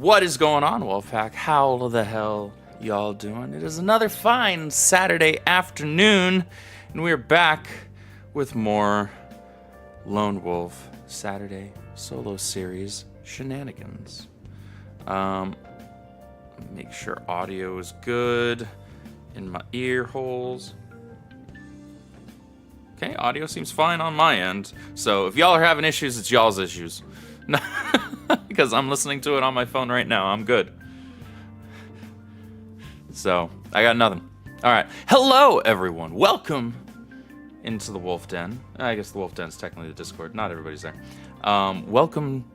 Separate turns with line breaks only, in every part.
What is going on, Wolfpack? How the hell y'all doing? It is another fine Saturday afternoon, and we are back with more Lone Wolf Saturday solo series shenanigans. Make sure audio is good in my ear holes. Okay, audio seems fine on my end. So if y'all are having issues, it's y'all's issues. Because I'm listening to it on my phone right now. I'm good. So, I got nothing. Alright. Hello, everyone. Welcome into the Wolf Den. I guess the Wolf Den is technically the Discord. Not everybody's there. Welcome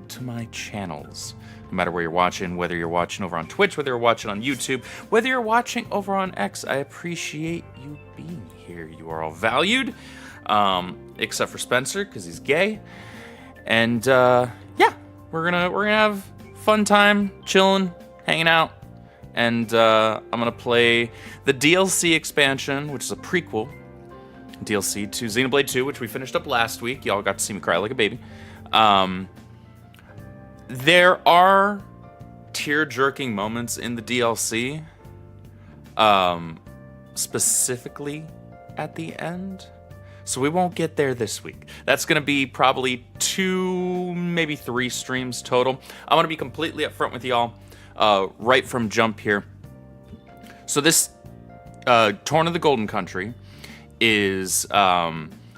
to my channels. No matter where you're watching, whether you're watching over on Twitch, whether you're watching on YouTube, whether you're watching over on X, I appreciate you being here. You are all valued. Except for Spencer, because he's gay. And, yeah, we're gonna have fun time, chilling, hanging out, and I'm gonna play the DLC expansion, which is a prequel DLC to Xenoblade 2, which we finished up last week. Y'all got to see me cry like a baby. There are tear-jerking moments in the DLC, specifically at the end. So we won't get there this week. That's going to be probably 2, maybe 3 streams total. I'm going to be completely upfront with y'all right from jump here. So this Torna the Golden Country is a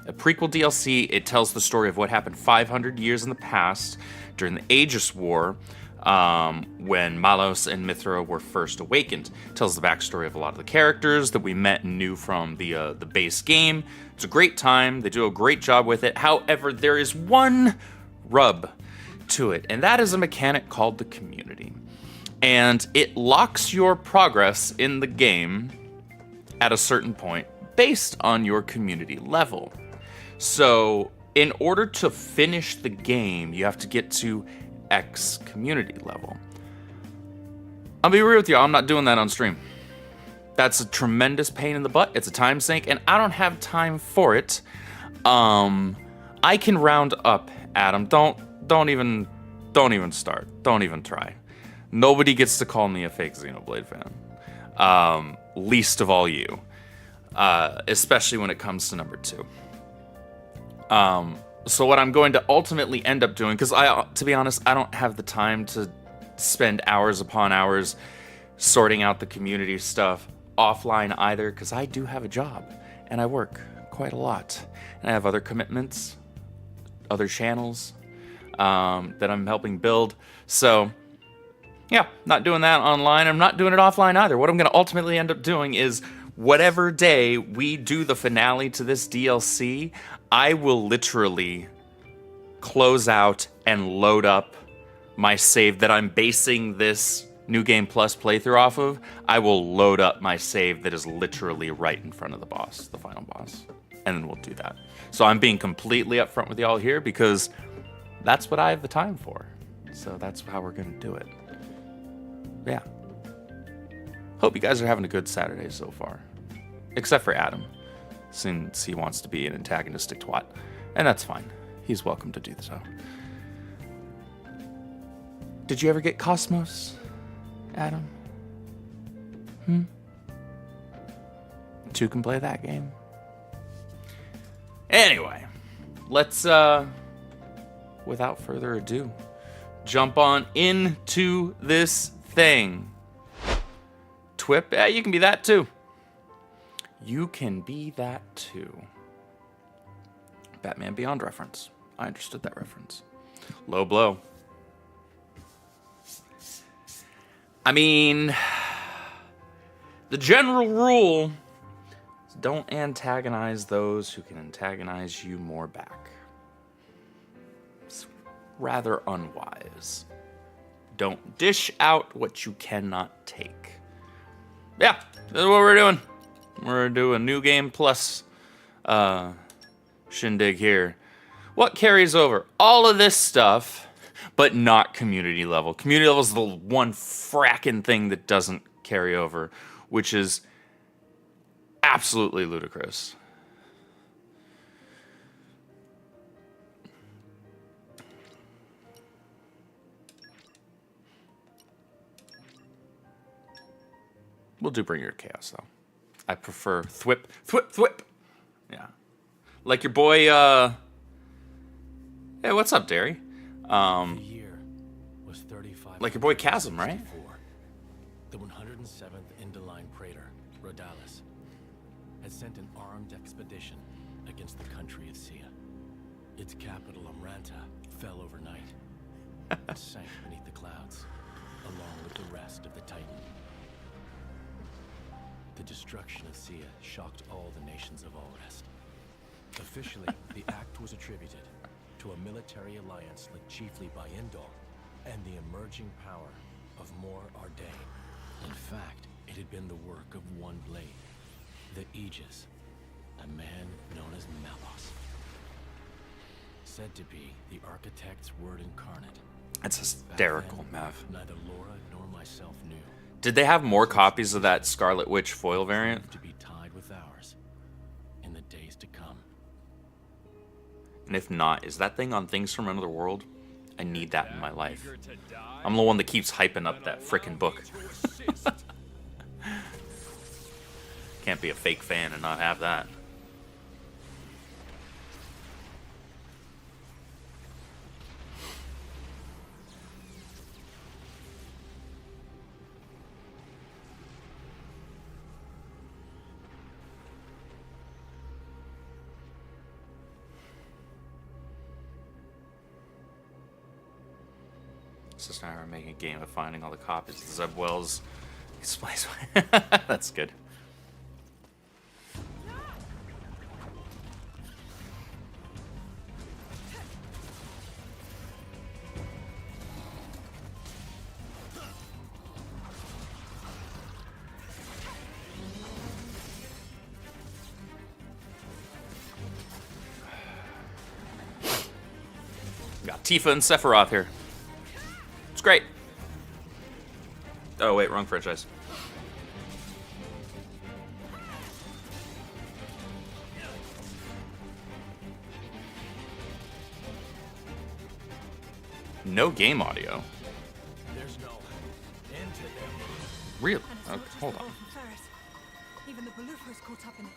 prequel DLC. It tells the story of what happened 500 years in the past during the Aegis War, when Malos and Mithra were first awakened. It tells the backstory of a lot of the characters that we met and knew from the base game. It's a great time. They do a great job with it. However, there is one rub to it, and that is a mechanic called the community. And it locks your progress in the game at a certain point based on your community level. So in order to finish the game, you have to get to X community level. I'll be real with you, I'm not doing that on stream. That's a tremendous pain in the butt. It's a time sink, and I don't have time for it. I can round up, Adam. Don't even start. Don't even try. Nobody gets to call me a fake Xenoblade fan. Least of all you. Especially when it comes to number 2. So what I'm going to ultimately end up doing, because to be honest, I don't have the time to spend hours upon hours sorting out the community stuff offline either, because I do have a job, and I work quite a lot, and I have other commitments other channels that I'm helping build. So yeah, not doing that online. I'm not doing it offline either. What I'm going to ultimately end up doing is whatever day we do the finale to this DLC, I will literally close out and load up my save that I'm basing this New Game Plus playthrough off of. I will load up my save that is literally right in front of the boss, the final boss. And then we'll do that. So I'm being completely upfront with y'all here because that's what I have the time for. So that's how we're going to do it. Yeah. Hope you guys are having a good Saturday so far. Except for Adam, since he wants to be an antagonistic twat. And that's fine. He's welcome to do so. Did you ever get Cosmos, Adam? Two can play that game. Anyway, let's, without further ado, jump on into this thing. Twip, yeah, you can be that too. You can be that too. Batman Beyond reference. I understood that reference. Low blow. I mean, the general rule is don't antagonize those who can antagonize you more back. It's rather unwise. Don't dish out what you cannot take. Yeah, that's what we're doing. We're doing New Game Plus shindig here. What carries over? All of this stuff, but not community level. Community level is the one fracking thing that doesn't carry over, which is absolutely ludicrous. We'll do Bringer of Chaos, though. I prefer Thwip. Yeah. Like your boy, Hey, what's up, Derry?
The year was 35.
Like your boy Chasm, right?
The 107th Indoline Praetor, Rhodalis, had sent an armed expedition against the country of Sia. Its capital, Amranta, fell overnight and sank beneath the clouds, along with the rest of the Titan. The destruction of Sia shocked all the nations of Allrest. Officially, the act was attributed to a military alliance led chiefly by Indol and the emerging power of Mor Ardain. In fact, it had been the work of one blade, the Aegis, a man known as Malos. Said to be the architect's word incarnate.
That's hysterical, Mav.
Neither Laura nor myself knew.
Did they have more copies of that Scarlet Witch foil variant?
To be tied with ours in the days to come.
And if not, is that thing on Things from Another World? I need that in my life. I'm the one that keeps hyping up that frickin' book. Can't be a fake fan and not have that. Sister and I are making a game of finding all the copies of Zeb Wells explains why. That's good. Got Tifa and Sephiroth here. It's great. Oh, wait, wrong franchise. No game audio.
There's no end to them.
Really? Okay, hold on.
Even the Belufa's caught up in it.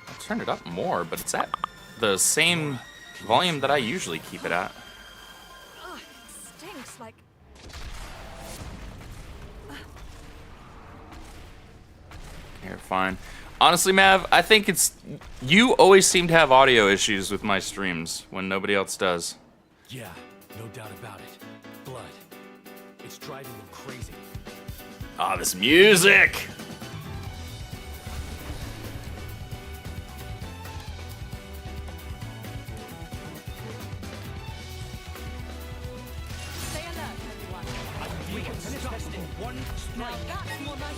I'll turn it up more, but it's at the same volume that I usually keep it at.
Ugh, it stinks like.
Here, fine. Honestly, Mav, I think it's... You always seem to have audio issues with my streams when nobody else does.
Yeah, no doubt about it. Blood. It's driving them crazy.
Ah, this music!
Stay alert, everyone. Now that's more like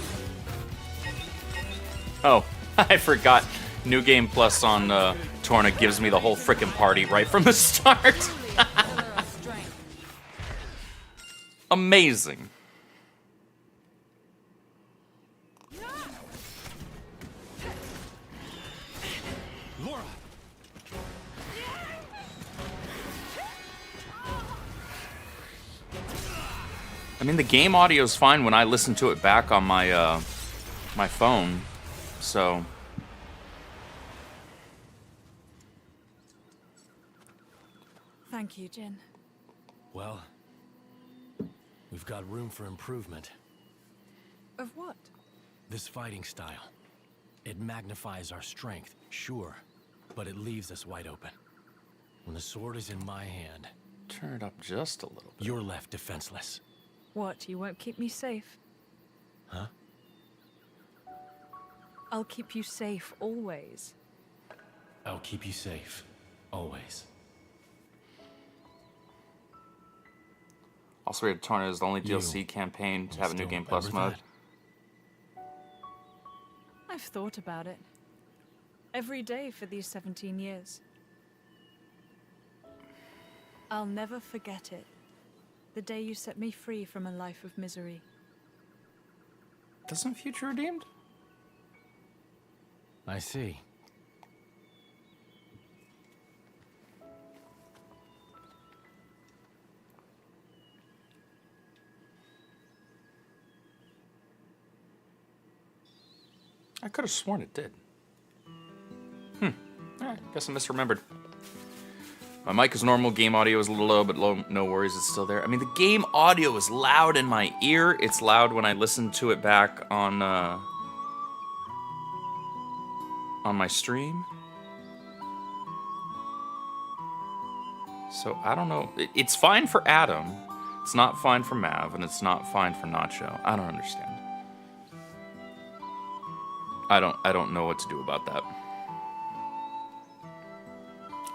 Oh, I forgot. New Game Plus on Torna gives me the whole frickin' party right from the start.
truly a pillar of strength.
Amazing.
Laura!
I mean, the game audio is fine when I listen to it back on my my phone, so...
Thank you, Jin.
Well, we've got room for improvement.
Of what?
This fighting style. It magnifies our strength, sure, but it leaves us wide open. When the sword is in my hand,
Turn it up just a little bit.
you're left defenseless.
What, you won't keep me safe?
Huh?
I'll keep you safe always.
I'll keep you safe, always.
Also, we had Torna is the only
You
DLC campaign to
You
have a New
still
Game Plus
remember
mode.
that?
I've thought about it. Every day for these 17 years. I'll never forget it. The day you set me free from a life of misery.
Doesn't Future Redeemed?
I see.
I could have sworn it did. Alright, guess I misremembered. My mic is normal, game audio is a little low, but no worries, it's still there. I mean, the game audio is loud in my ear. It's loud when I listen to it back on my stream. So, I don't know. It's fine for Adam. It's not fine for Mav, and it's not fine for Nacho. I don't understand. I don't know what to do about that.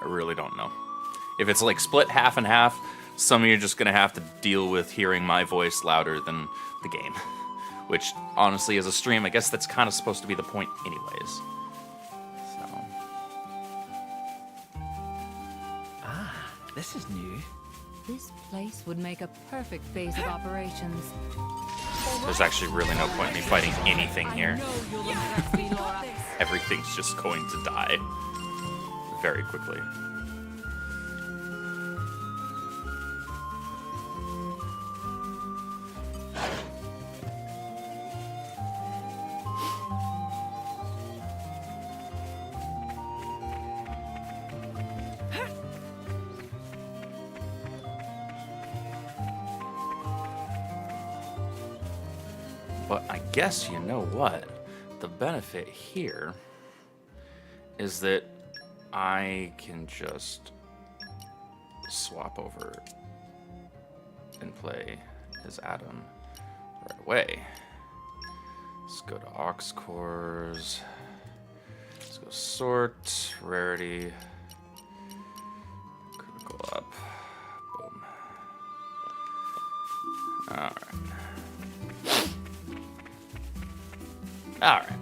I really don't know. If it's like split half and half, some of you are just gonna have to deal with hearing my voice louder than the game. Which, honestly, as a stream, I guess that's kind of supposed to be the point anyways. So...
This is new.
This place would make a perfect base of operations.
There's actually really no point in me fighting anything here.
know you'll impress me, Laura.
Everything's just going to die very quickly. But I guess you know what? The benefit here is that I can just swap over and play as Adam right away. Let's go to aux cores. Let's go sort, rarity, critical up. Boom. Alright. Alright.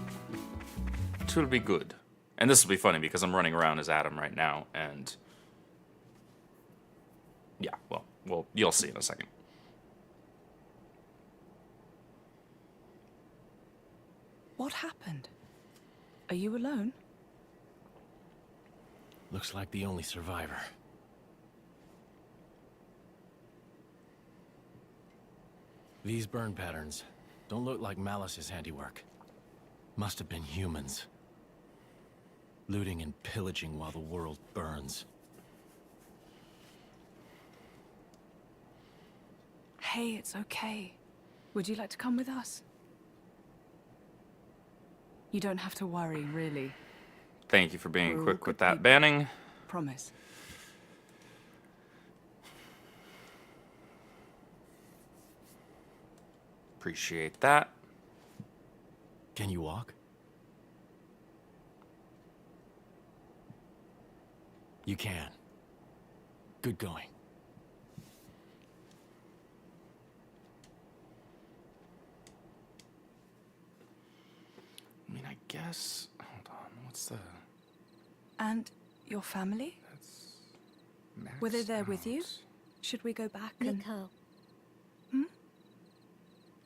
It'll be good. And this will be funny because I'm running around as Adam right now, and... yeah, well, you'll see in a second.
What happened? Are you alone?
Looks like the only survivor. These burn patterns don't look like Malice's handiwork. Must have been humans. Looting and pillaging while the world burns.
Hey, it's okay. Would you like to come with us? You don't have to worry, really.
Thank you for being
We're all
quick with
good
that
people.
banning.
Promise.
Appreciate that.
Can you walk? You can. Good going.
I mean, I guess. Hold on. What's the.
And your family?
Max
Were they there with you?
out?
Should we go back and...
Mikhail.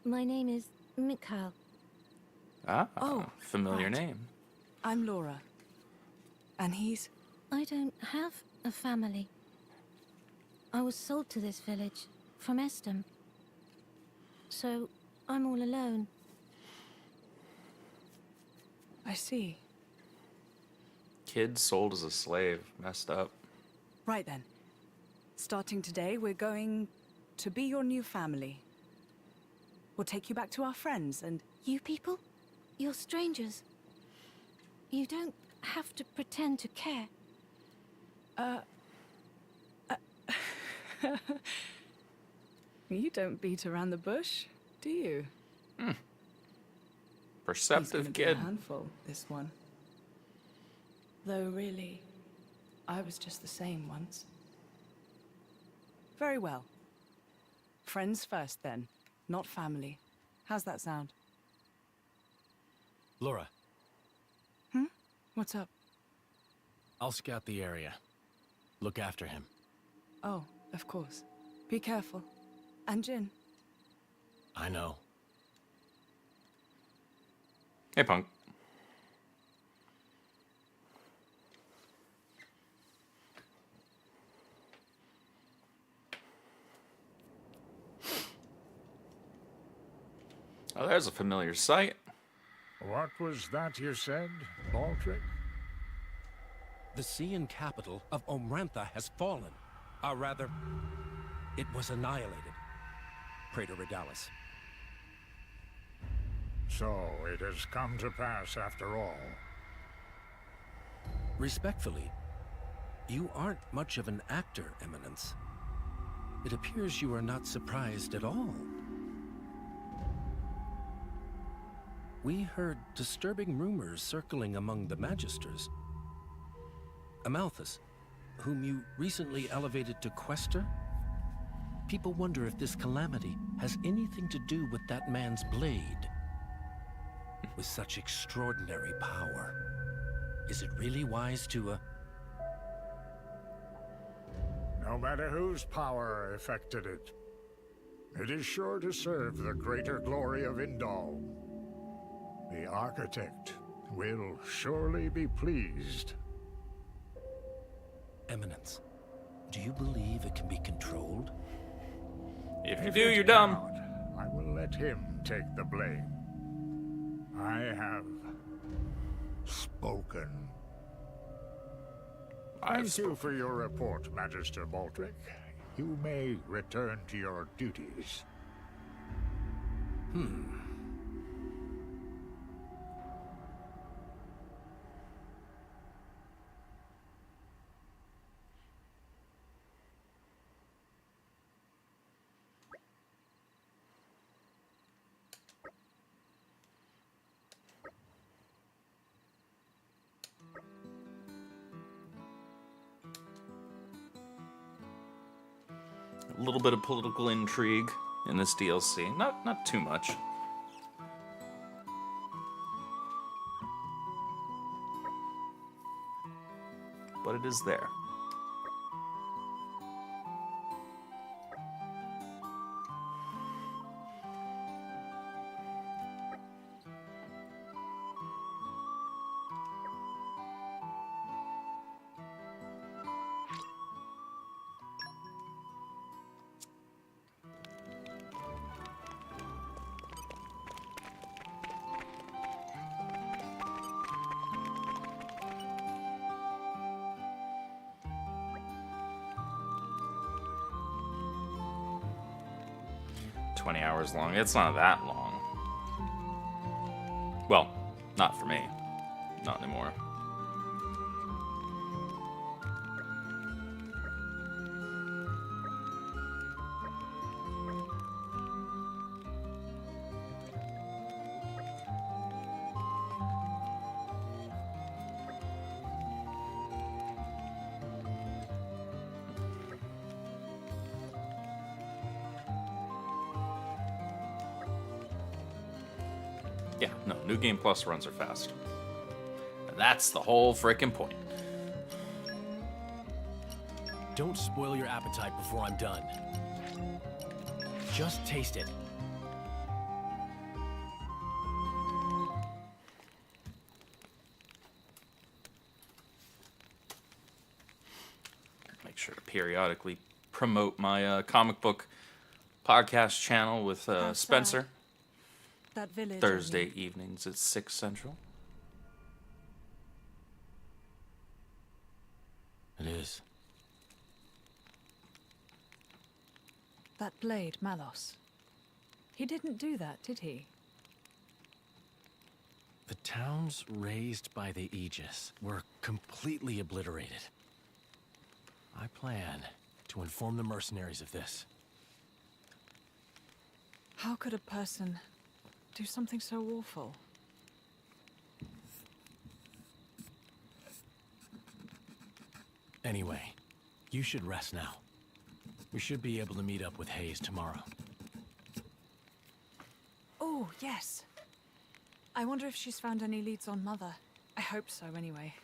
My name is Mikhail.
Ah,
Oh,
familiar
right.
name.
I'm Laura. And he's...
I don't have a family. I was sold to this village from Estem. So I'm all alone.
I see.
Kid sold as a slave. Messed up.
Right then. Starting today, we're going to be your new family. We'll take you back to our friends and...
You people? You're strangers. You don't have to pretend to care.
You don't beat around the bush, do you? He's gonna
Perceptive
be a
kid.
handful, this one. Though really, I was just the same once. Very well. Friends first then, not family. How's that sound?
Laura,
What's up?
I'll scout the area. Look after him.
Oh, of course. Be careful. And Jin.
I know.
Hey, punk. Oh, there's a familiar sight.
What was that you said, Baldric?
The Sean capital of Omrantha has fallen. Or rather, it was annihilated. Praetor Redalis.
So it has come to pass after all.
Respectfully, you aren't much of an actor, Eminence. It appears you are not surprised at all. We heard disturbing rumors circling among the Magisters. Amalthus, whom you recently elevated to Quester? People wonder if this calamity has anything to do with that man's blade. With such extraordinary power, is it really wise to,
No matter whose power affected it, it is sure to serve the greater glory of Indal. The architect will surely be pleased.
Eminence, do you believe it can be controlled?
If you
If
do,
it
you're dumb.
cannot, I will let him take the blame. I have spoken. Thank you for your report, Magister Baldric. You may return to your duties.
A little bit of political intrigue in this DLC. Not too much. But it is there. $20 long. It's not that long. Well, Not for me. Not anymore. Yeah, no, New Game Plus runs are fast. And that's the whole frickin' point.
Don't spoil your appetite before I'm done. Just taste it.
Make sure to periodically promote my comic book podcast channel with Spencer.
That village.
Thursday evenings at 6 Central.
It is.
That blade, Malos. He didn't do that, did he?
The towns raised by the Aegis were completely obliterated. I plan to inform the mercenaries of this.
How could a person do something so awful?
Anyway, you should rest now. We should be able to meet up with Hayes tomorrow.
Oh, yes. I wonder if she's found any leads on Mother. I hope so, anyway.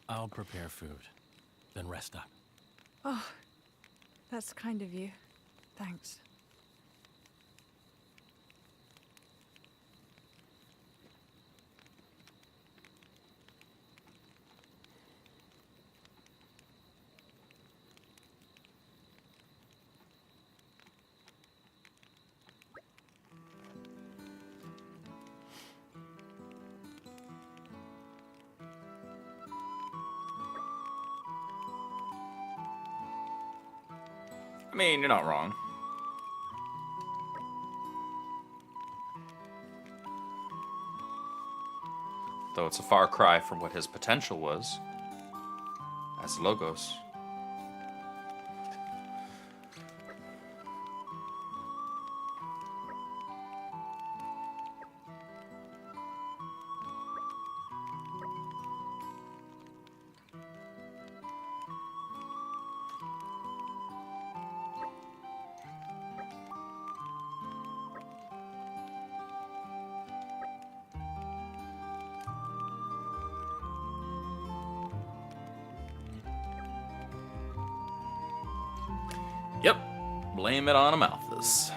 I'll prepare food, then rest up.
Oh, that's kind of you. Thanks.
I mean, you're not wrong. Though it's a far cry from what his potential was as Logos. Yep, blame it on Amalthus.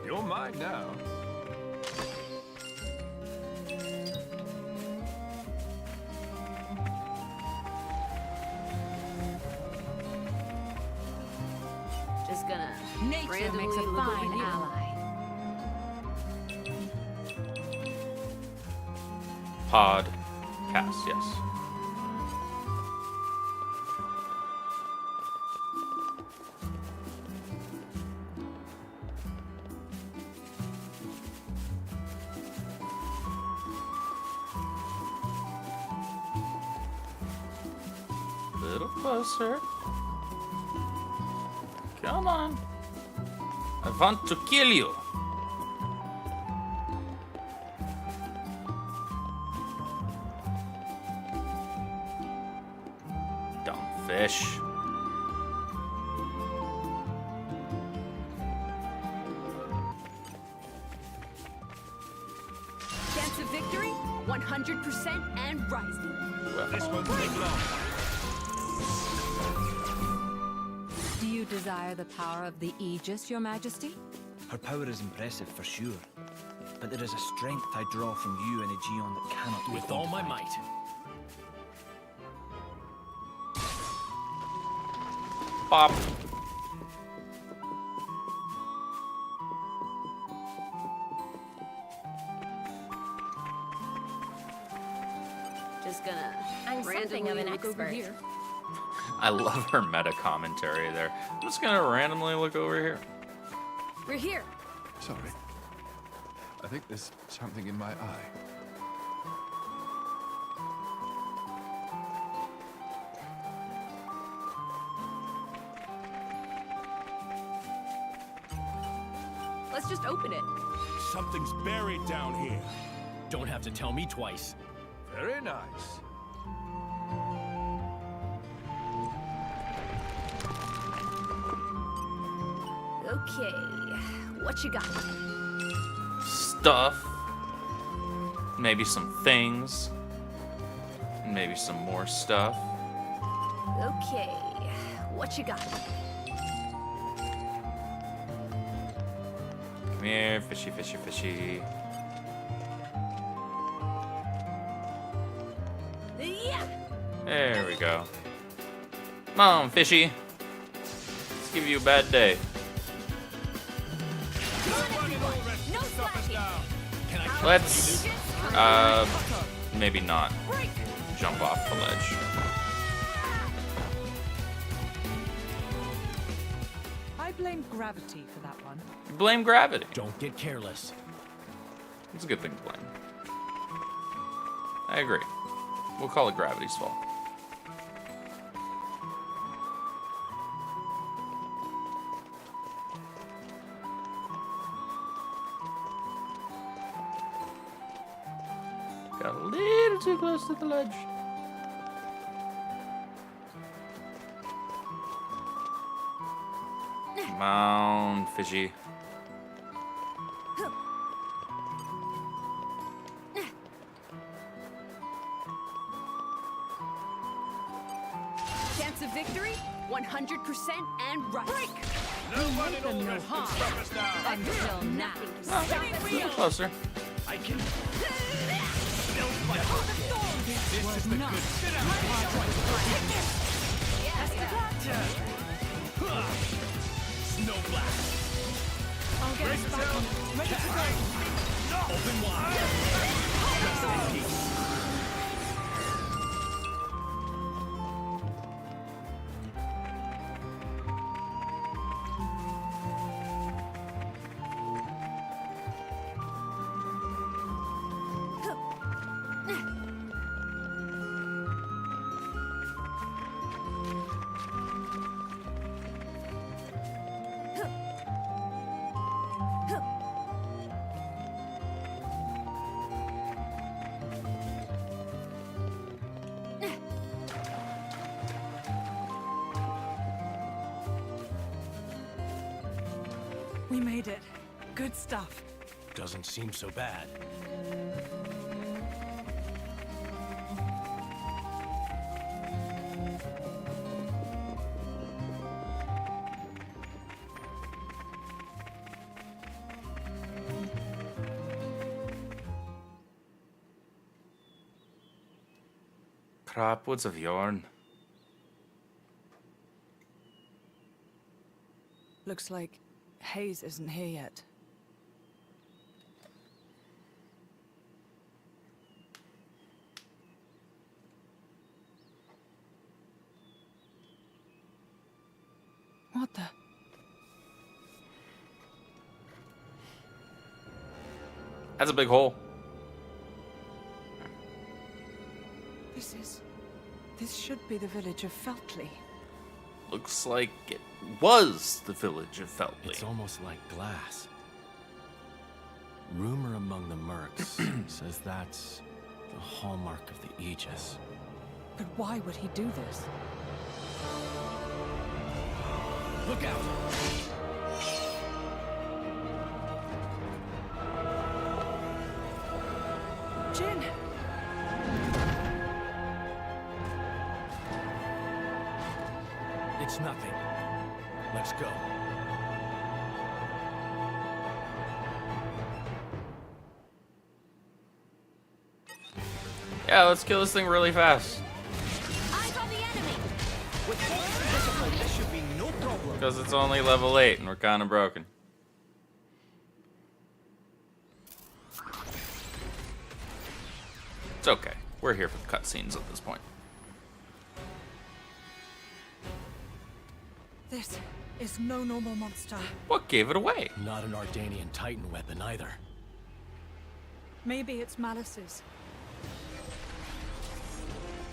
You're mine now.
Just gonna
Nature
randomly
makes a
look over
fine
here.
ally.
Podcast, yes. Little closer. Come on. I want to kill you. Dumb fish.
Chance of victory, 100% and rising.
This won't take long.
Do you desire the power of the Aegis, Your Majesty?
Her power is impressive for sure, but there is a strength I draw from you and Aegeon that cannot be
With all my
quantified.
might.
Bop.
Just gonna
I'm something of
randomly
an
look over
expert.
here.
I love her meta commentary there. I'm just gonna randomly look over here.
We're here.
Sorry. I think there's something in my eye.
Let's just open it.
Something's buried down here.
Don't have to tell me twice.
Very nice.
Okay. What you got?
Stuff. Maybe some things. Maybe some more stuff.
Okay. What you got?
Come here, fishy, fishy, fishy.
Yeah.
There we go. Come on, fishy. Let's give you a bad day.
No slacking.
Let's, maybe not jump off the ledge.
I blame gravity for that one.
Blame gravity.
Don't get careless.
It's a good thing to blame. I agree. We'll call it gravity's fault. Got a little too close to the ledge. Come on, fishy.
Chance of victory? 100% and right. Break.
Nobody
them no
knows
harm.
stop us now.
Until now.
Stop
A
us.
little closer.
I can.
This was not
Snow blast.
I'll get us back on. Ready to go.
Open wide. Rest in peace.
We made it. Good stuff.
Doesn't seem so bad.
Cropwoods of yarn.
Looks like Hayes isn't here yet. What the?
That's a big hole.
This should be the village of Feltley.
Looks like it was the village of Feltley.
It's almost like glass. Rumor among the mercs says that's the hallmark of the Aegis.
But why would he do this?
Look out!
Jin!
It's nothing. Let's go.
Yeah, let's kill this thing really fast.
Eyes on the enemy.
With Wolfe's discipline, this should be no problem.
Because it's only level 8 and we're kind of broken. It's okay. We're here for the cutscenes at this point.
This is no normal monster.
What gave it away?
Not an Ardanian Titan weapon either.
Maybe it's Malice's.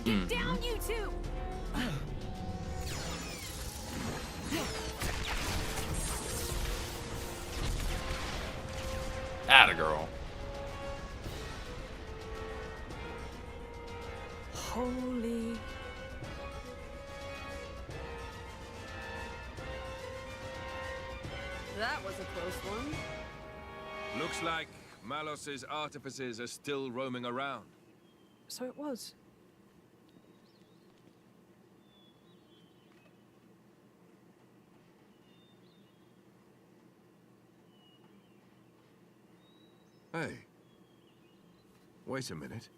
Get down, you two.
Atta girl.
Holy.
That was a close one.
Looks like Malos's artificers are still roaming around.
So it was.
Hey. Wait a minute.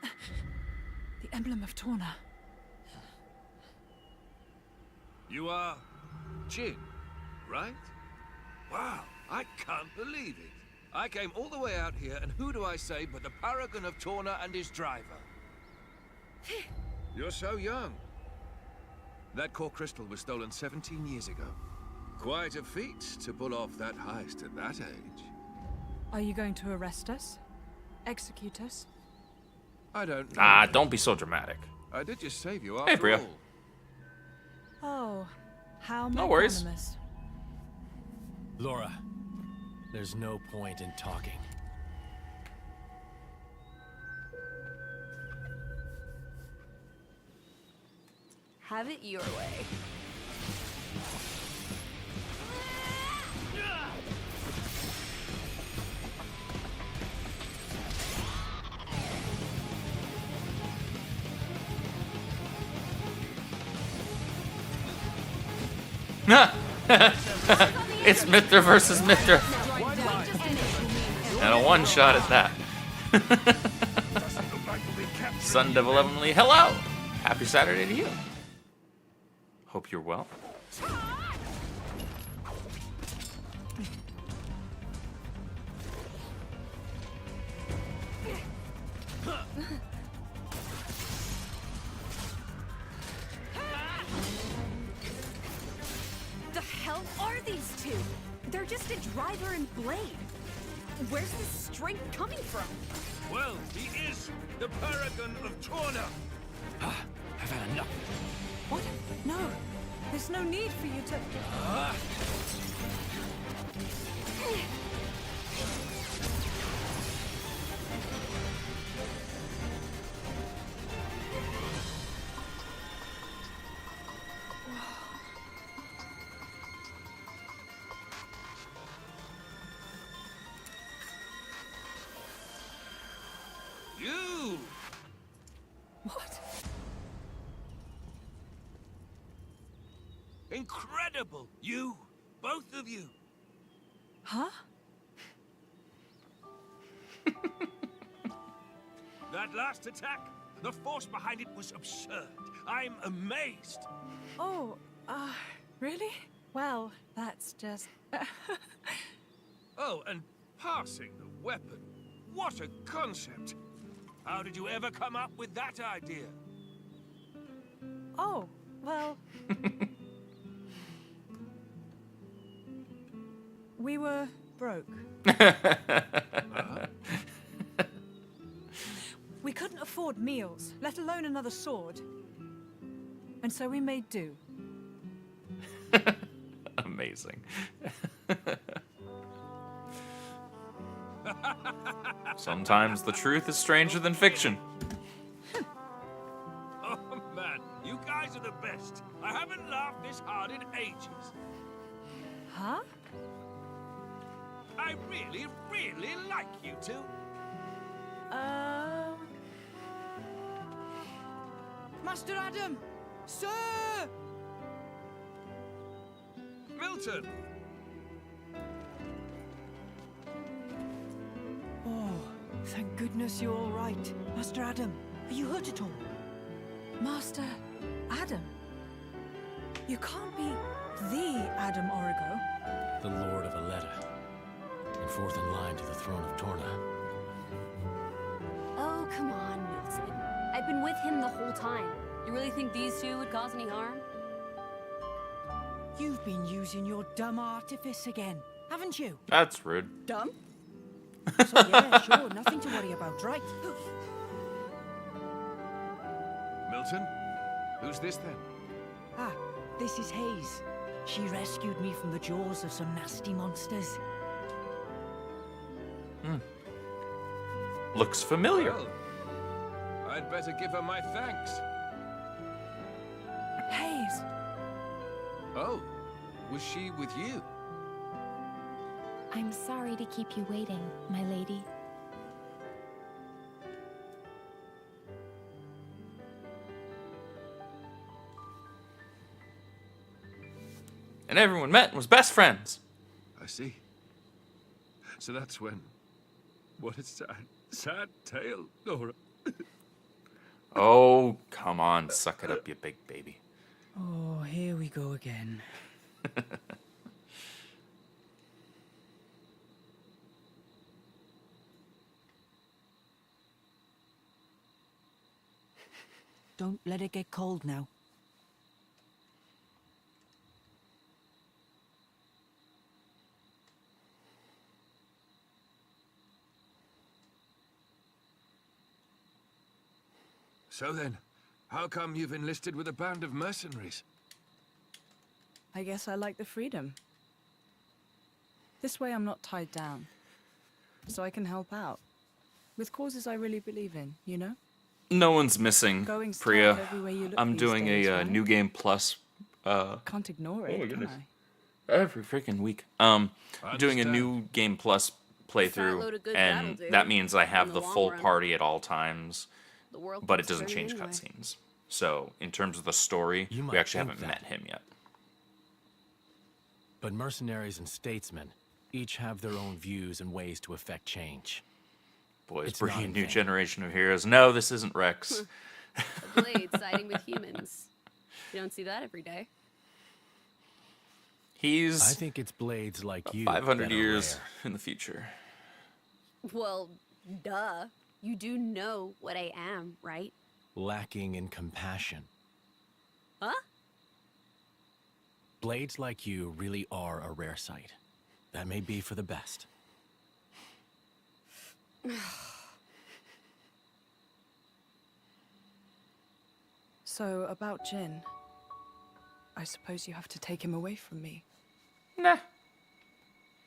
The emblem of Torna.
You are Jin, right? Wow, I can't believe it. I came all the way out here, and who do I say but the paragon of Torna and his driver? You're so young. That core crystal was stolen 17 years ago. Quite a feat to pull off that heist at that age.
Are you going to arrest us? Execute us?
I don't know.
Ah, don't be so dramatic.
I did just save you after
Hey, Bria.
all.
Oh, how
No worries.
magnanimous.
Laura, there's no point in talking.
Have it your way.
It's Mithra versus Mithra. And a one-shot at that. Sun Devil Emily, hello! Happy Saturday to you. Hope you're well.
The hell are these two? They're just a driver and blade. Where's this strength coming from?
Well, he is the paragon of Torna.
I've had enough.
What? No. There's no need for you to...
You!
What?
Incredible! You! Both of you!
Huh?
That last attack, the force behind it was absurd. I'm amazed.
Oh, really? Well, that's just...
Oh, and passing the weapon. What a concept! How did you ever come up with that idea?
Oh, well... We were broke. We couldn't afford meals, let alone another sword. And so we made do.
Amazing. Sometimes the truth is stranger than fiction.
Oh man, you guys are the best. I haven't laughed this hard in ages.
Huh?
I really, really like you two.
Master Adam! Sir!
Milton!
Oh, thank goodness you're all right. Master Adam, are you hurt at all?
Master Adam? You can't be the Adam Origo.
The Lord of Aletta, and fourth in line to the throne of Torna.
Oh, come on, Milton. I've been with him the whole time. You really think these two would cause any harm?
You've been using your dumb artifice again, haven't you?
That's rude.
Dumb? So yeah, sure, nothing to worry about, right?
Milton? Who's this then?
Ah, this is Hayes. She rescued me from the jaws of some nasty monsters.
Looks familiar.
Well, I'd better give her my thanks.
Hayes!
Oh, was she with you?
I'm sorry to keep you waiting, my lady.
And everyone met and was best friends.
I see. So that's when... What a sad tale, Nora.
Oh, come on. Suck it up, you big baby.
Oh, here we go again. Don't let it get cold now.
So then, how come you've enlisted with a band of mercenaries?
I guess I like the freedom. This way I'm not tied down. So I can help out. With causes I really believe in, you know?
No one's missing,
Going stark
Priya.
everywhere you look
I'm
these
doing
days,
a
right?
New Game Plus
Can't ignore it,
my
can
goodness.
I?
every freaking week. Doing a New Game Plus
load
playthrough,
of good
and
that'll do
that means I have
in
the
the long
full
run.
party at all times,
The world
but it
keeps
doesn't
turning
change
anyway.
cutscenes. So, in terms of the story,
You
we
might
actually
think
haven't
that.
met him yet.
But mercenaries and statesmen each have their own views and ways to effect change.
Boys,
It's
bringing
not
a
in
new
vain.
generation of heroes. No, this isn't Rex.
A blade siding with humans. You don't see that every day.
I
He's
think it's blades like you
500
that are
years
rare.
in the future.
Well, duh. You do know what I am, right?
Lacking in compassion.
Huh?
Blades like you really are a rare sight. That may be for the best.
So, about Jin. I suppose you have to take him away from me.
Nah.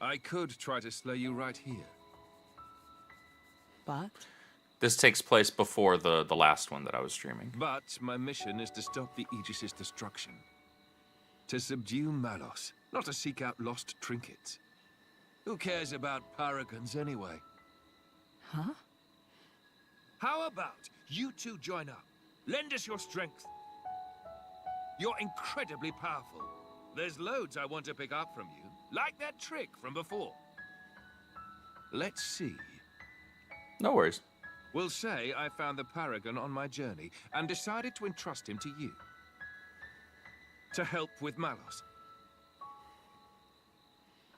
I could try to slay you right here.
But
This takes place before the last one that I was streaming.
But my mission is to stop the Aegis's destruction. To subdue Malos, not to seek out lost trinkets. Who cares about paragons anyway?
Huh?
How about you two join up? Lend us your strength. You're incredibly powerful. There's loads I want to pick up from you, like that trick from before. Let's see.
No worries.
We'll say I found the Paragon on my journey and decided to entrust him to you. To help with Malos.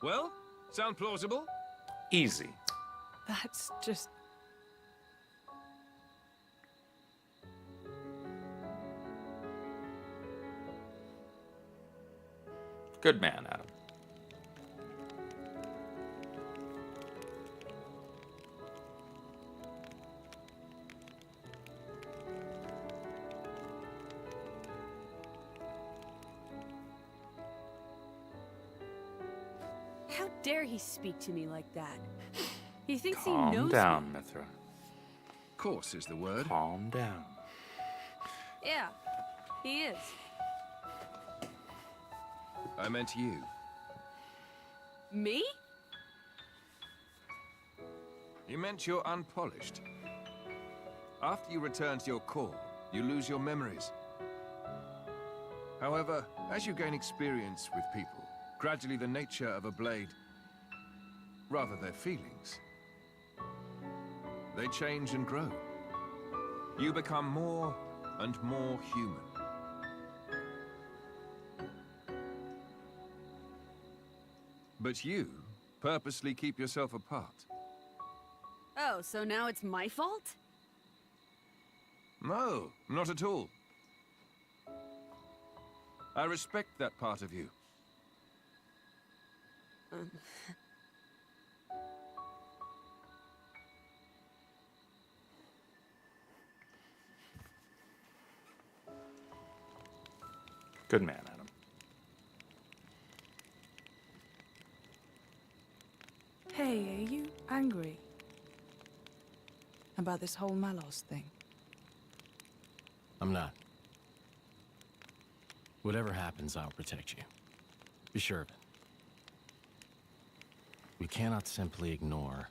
Well, sound plausible?
Easy.
That's just...
Good man, Adam.
How dare he speak to me like that? He thinks he
Calm
knows
down,
me.
Mithra.
Course is the word.
Calm down.
Yeah, he is.
I meant you.
Me?
You meant you're unpolished. After you return to your core, you lose your memories. However, as you gain experience with people,
Gradually, the nature of a blade, rather their feelings, they change and grow. You become more and more human. But you purposely keep yourself apart.
Oh, so now it's my fault?
No, not at all. I respect that part of you.
Good man, Adam.
Hey, are you angry about this whole Malos thing?
I'm not. Whatever happens, I'll protect you. Be sure of it. We cannot simply ignore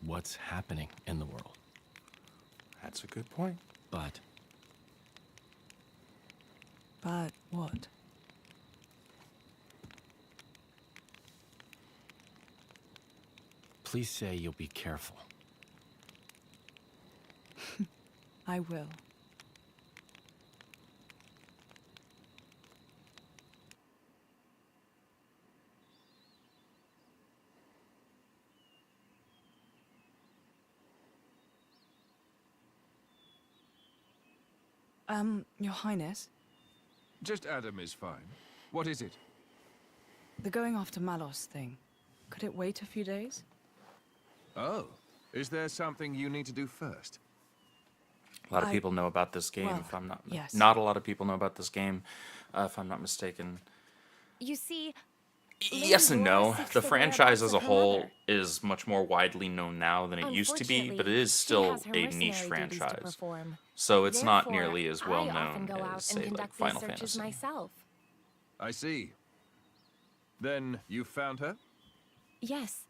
what's happening in the world.
That's a good point.
But
What?
please say you'll be careful.
I will. Your Highness,
Just Adam is fine. What is it?
the going after Malos thing, could it wait a few days?
Oh, is there something you need to do first?
A lot of people know about this game, if I'm not...
yes.
Not a lot of people know about this game, if I'm not mistaken.
You see,
Yes and no.
seeks
The
the
franchise
whereabouts
as a
of her
whole
mother.
is much more widely known now than it used to be, but it is
She
still
has her
a niche
mercenary duties to
franchise.
perform.
So it's not
Therefore,
nearly as well
I often
known
go out
as,
and
say, like
conduct
Final
these searches
Fantasy.
myself.
I see. Then you found her?
Yes.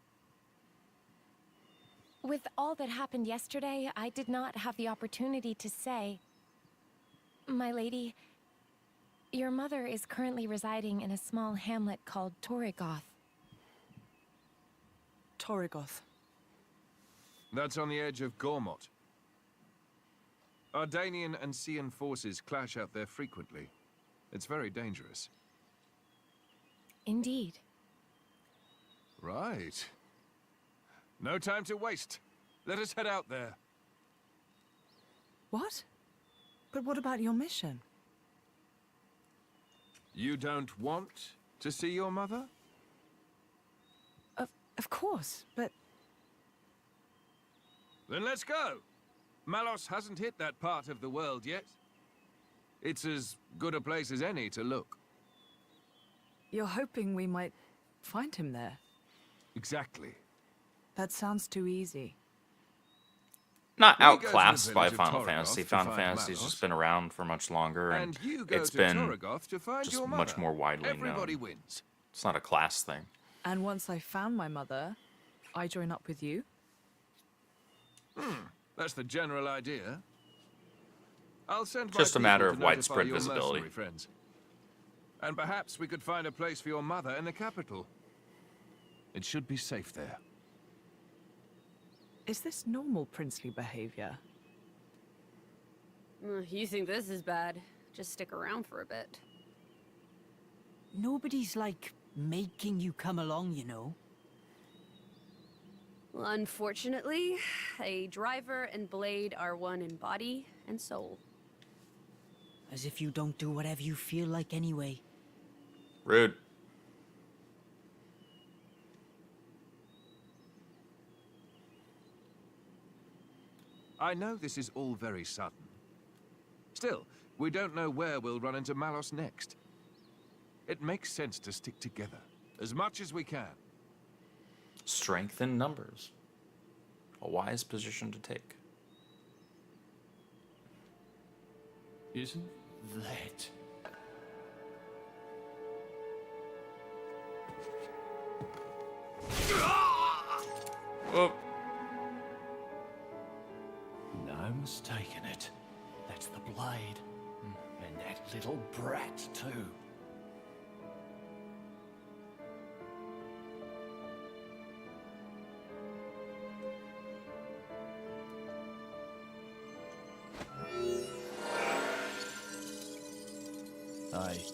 With all that happened yesterday, I did not have the opportunity to say. My lady, your mother is currently residing in a small hamlet called Torrigoth.
Torrigoth.
That's on the edge of Gormott. Ardanian and Cian forces clash out there frequently. It's very dangerous.
Indeed.
Right. No time to waste. Let us head out there.
What? But what about your mission?
You don't want to see your mother?
Of course, but
Then let's go. Malos hasn't hit that part of the world yet. It's as good a place as any to look.
you're hoping we might find him there.
Exactly.
That sounds too easy.
Not
We go to the
outclassed by
village of
Final
Torrigoth
Fantasy.
to
Final
find
Fantasy's
Malos.
just been around for much longer,
And you go
it's
to
been
Torrigoth to find
just
your
much
mother.
more widely
Everybody
known.
wins.
It's not a class thing.
And once I found my mother, I join up with you?
That's the general idea. I'll send my
Just a matter
people
of
to notify
widespread
your
visibility.
mercenary friends. And perhaps we could find a place for your mother in the capital. It should be safe there.
Is this normal princely behavior?
You think this is bad? Just stick around for a bit.
Nobody's, like, making you come along, you know.
Well, unfortunately, a driver and blade are one in body and soul.
As if you don't do whatever you feel like anyway.
Rude.
I know this is all very sudden. Still, we don't know where we'll run into Malos next. It makes sense to stick together, as much as we can.
Strength in numbers. A wise position to take.
Isn't that...
Oh,
No mistaking it. That's the blade. And that little brat, too.
Hey,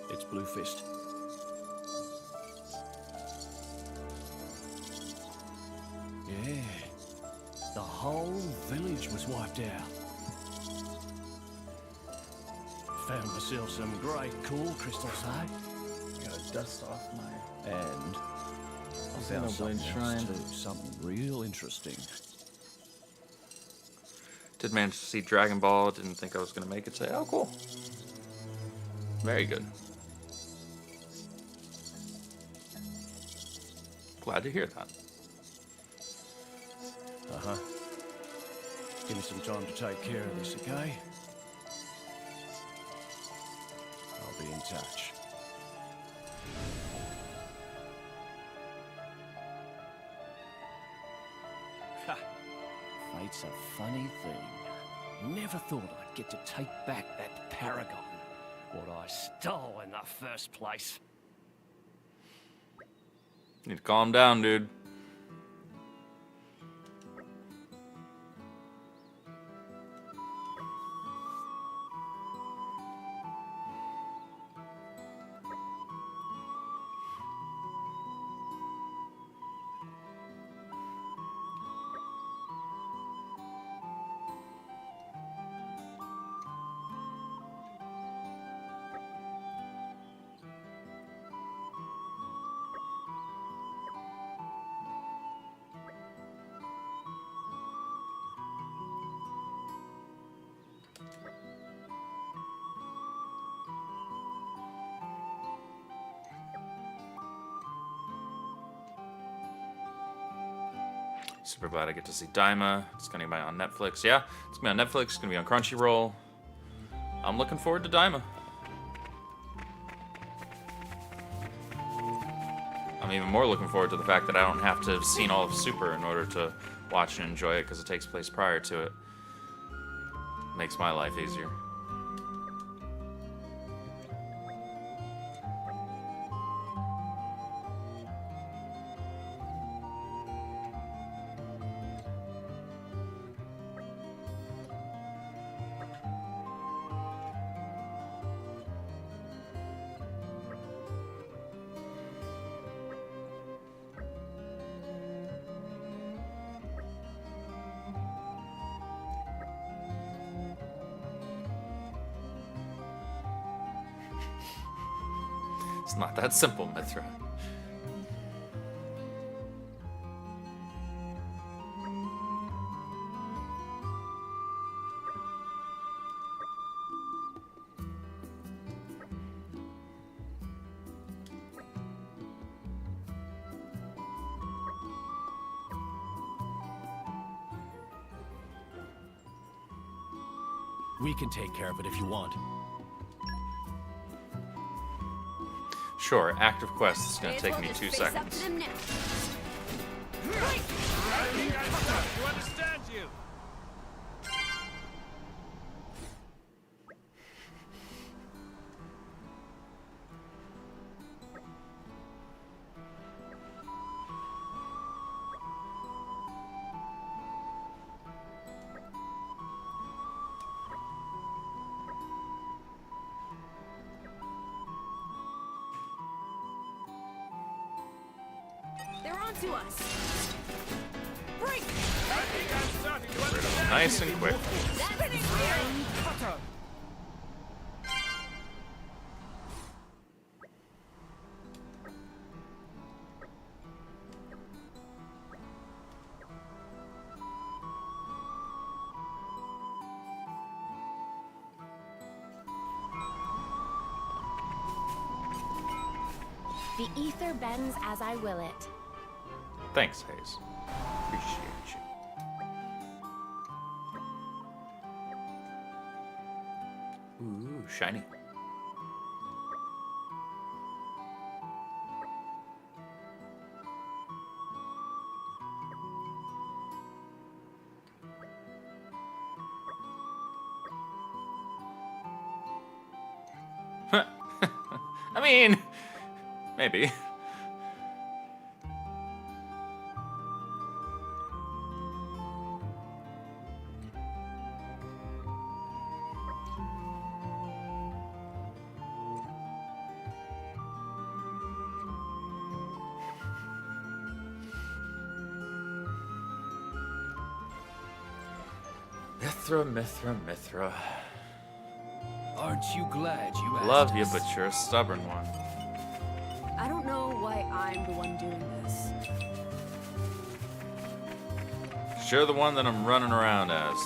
it's Bluefist. Yeah, the whole village was wiped out. Found myself some great cool crystals, eh?
Gotta dust off my...
And I found something else too, something real interesting.
Did manage to see Dragon Ball. Didn't think I was gonna make it. Say, oh, cool. Very good. Glad to hear that.
Uh-huh. Give me some time to take care of this, okay? I'll be in touch. Ha! Fate's a funny thing. Never thought I'd get to take back that paragon. What I stole in the first place.
Need to calm down, dude. Super glad I get to see Daima. It's gonna be on Netflix. Yeah, it's gonna be on Netflix. It's gonna be on Crunchyroll. I'm looking forward to Daima. I'm even more looking forward to the fact that I don't have to have seen all of Super in order to watch and enjoy it because it takes place prior to it. Makes my life easier. It's not that simple, Mithra.
We can take care of it if you want.
Sure, active quest is gonna take me 2 seconds.
You understand you?
They're onto us. Break!
Nice and quick.
Spinning wheel!
The ether bends as I will it.
Thanks, Hayes. Appreciate you. Ooh, shiny. I mean, maybe. Mithra.
Aren't you glad you asked
Love you,
us?
but you're a stubborn one.
I don't know why I'm the one doing this.
You're the one that I'm running around as.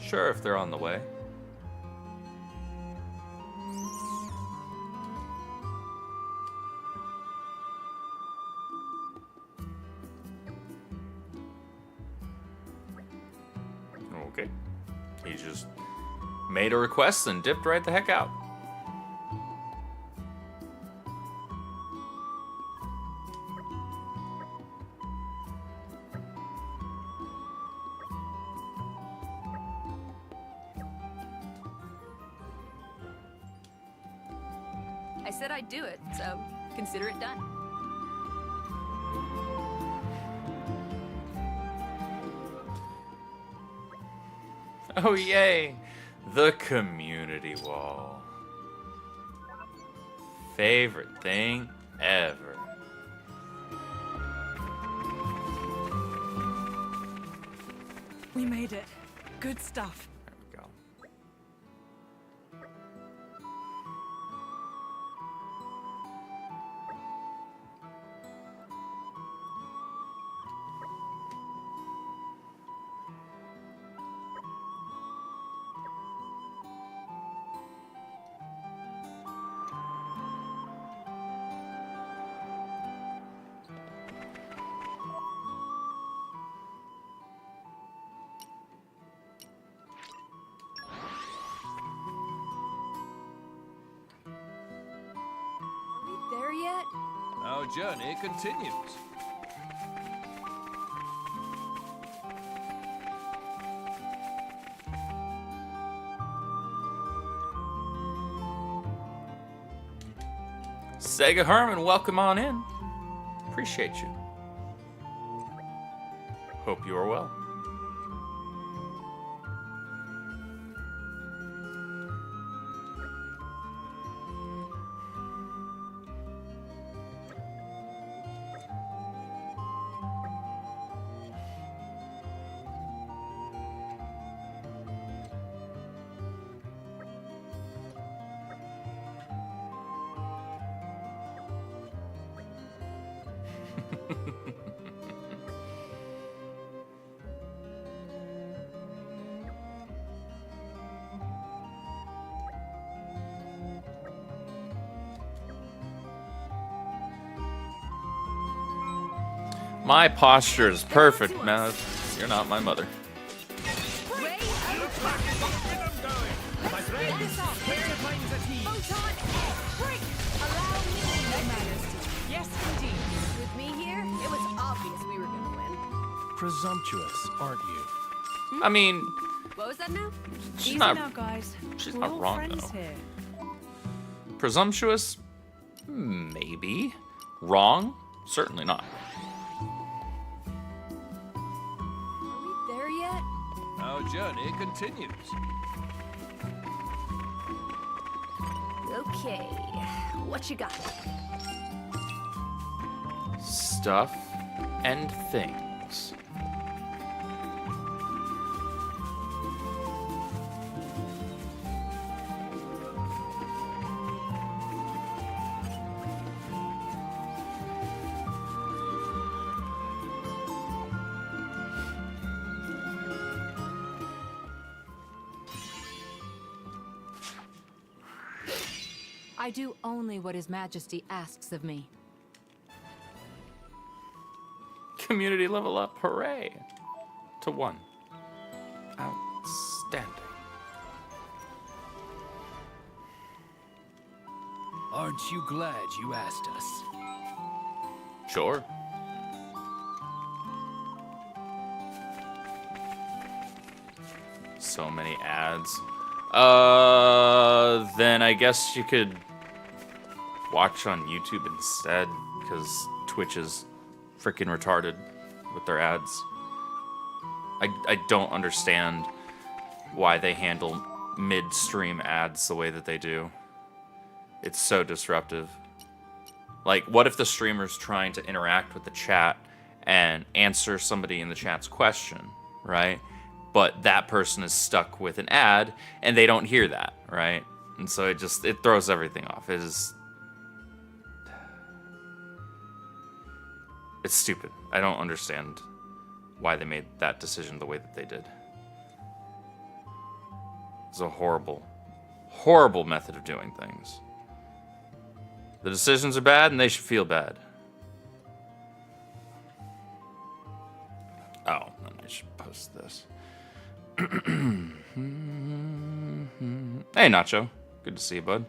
Sure, if they're on the way. Okay. He just made a request and dipped right the heck out.
I said I'd do it, so consider it done.
Oh, yay! The community wall. Favorite thing ever.
We made it. Good stuff.
There we go.
Are we there yet?
Our journey continues.
Sega Herman, welcome on in. Appreciate you. Hope you are well. My posture is perfect, man. You're not my mother.
Yes, indeed. With me here, it was obvious we were gonna win.
Presumptuous, aren't you?
I mean,
What was that now?
she's
Easy
not.
now, guys.
She's
We're
not
all
wrong
friends
though.
here.
Presumptuous? Maybe. Wrong? Certainly not.
Are we there yet?
Our journey continues.
Okay, what you got?
Stuff and things.
I do only what His Majesty asks of me.
Community level up, hooray! To 1. Outstanding.
Aren't you glad you asked us?
Sure. So many ads. Then I guess you could watch on YouTube instead, because Twitch is freaking retarded with their ads. I don't understand why they handle mid-stream ads the way that they do. It's so disruptive. Like, what if the streamer's trying to interact with the chat and answer somebody in the chat's question, right? But that person is stuck with an ad and they don't hear that, right? And so it throws everything off. It's stupid. I don't understand why they made that decision the way that they did. It's a horrible, horrible method of doing things. The decisions are bad and they should feel bad. Oh, then I should post this. Hey, Nacho. Good to see you, bud.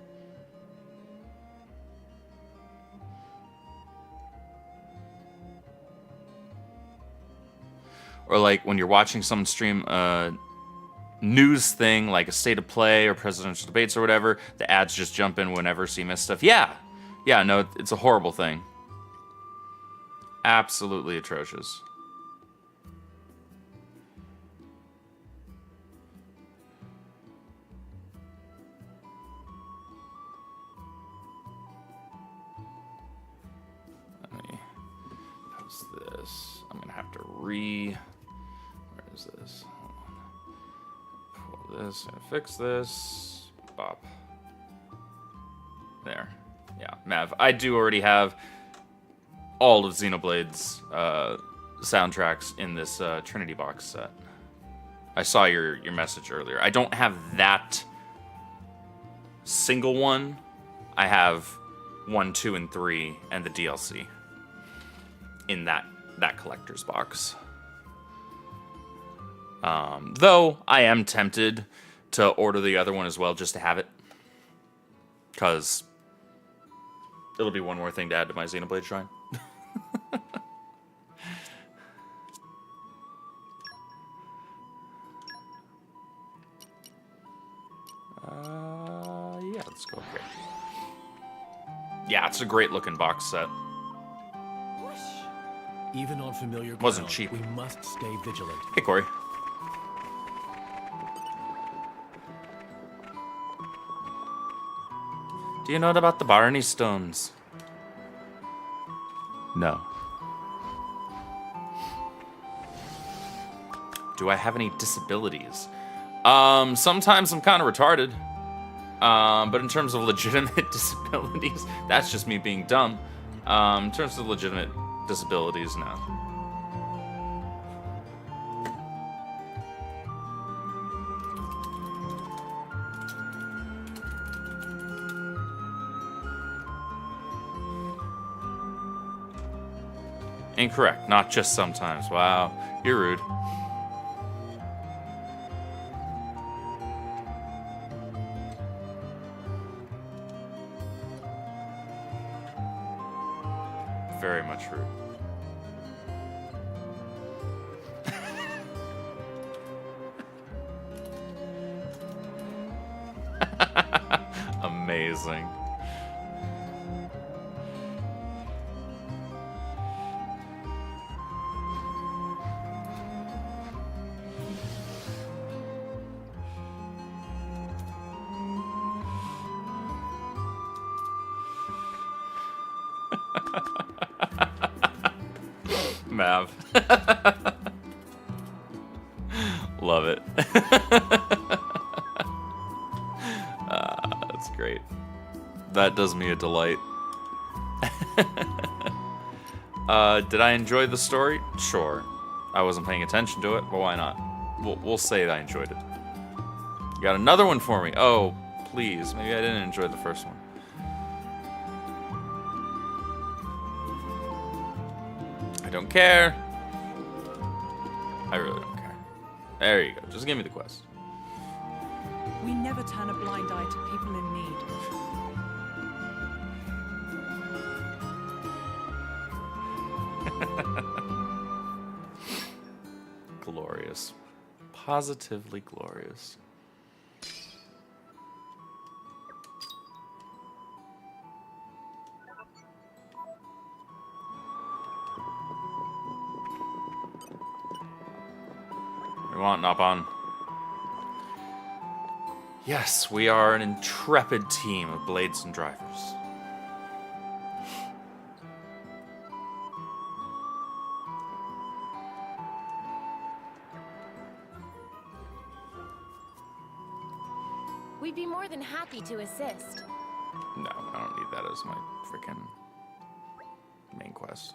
Or like when you're watching someone stream a news thing, like a state of play or presidential debates or whatever, the ads just jump in whenever, so you miss stuff. Yeah, no, it's a horrible thing. Absolutely atrocious. Let me post this. I'm gonna have to where is this? Hold on. Pull this and fix this. Bop. There. Yeah, Mav. I do already have all of Xenoblade's soundtracks in this Trinity box set. I saw your message earlier. I don't have that single one. I have 1, 2, and 3, and the DLC in that collector's box. Though I am tempted to order the other one as well just to have it, because it'll be one more thing to add to my Xenoblade shrine. Yeah, let's go here. Yeah, it's a great looking box set.
Even on familiar ground,
wasn't cheap.
We must stay vigilant.
Hey, Corey. Do you know about the Barney Stones? No. Do I have any disabilities? Sometimes I'm kind of retarded. But in terms of legitimate disabilities, that's just me being dumb. In terms of legitimate disabilities, no. Incorrect, not just sometimes. Wow, you're rude. Very much rude. Amazing. Mav. Love it. That's great. That does me a delight. Did I enjoy the story? Sure. I wasn't paying attention to it, but why not? We'll say that I enjoyed it. You got another one for me? Oh, please. Maybe I didn't enjoy the first one. I don't care. I really don't care. There you go. Just give me the quest.
We never turn a blind eye to people in need.
Glorious. Positively glorious. We want Nopon. Yes, we are an intrepid team of blades and drivers.
We'd be more than happy to assist.
No, I don't need that as my freaking main quest.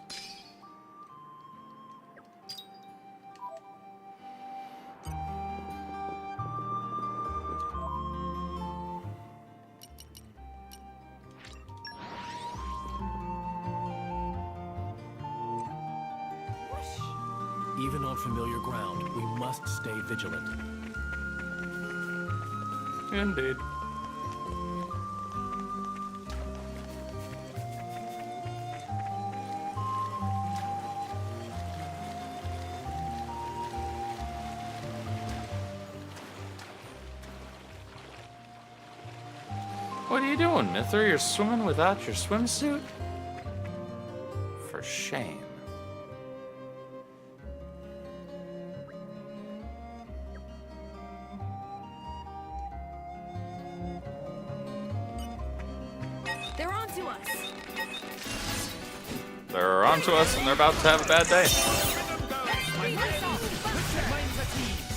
Even on familiar ground, we must stay vigilant.
Indeed. What are you doing, Mithra? You're swimming without your swimsuit? For shame.
They're onto us.
They're onto us and they're about to have a bad day.
My friends, put your minds at ease.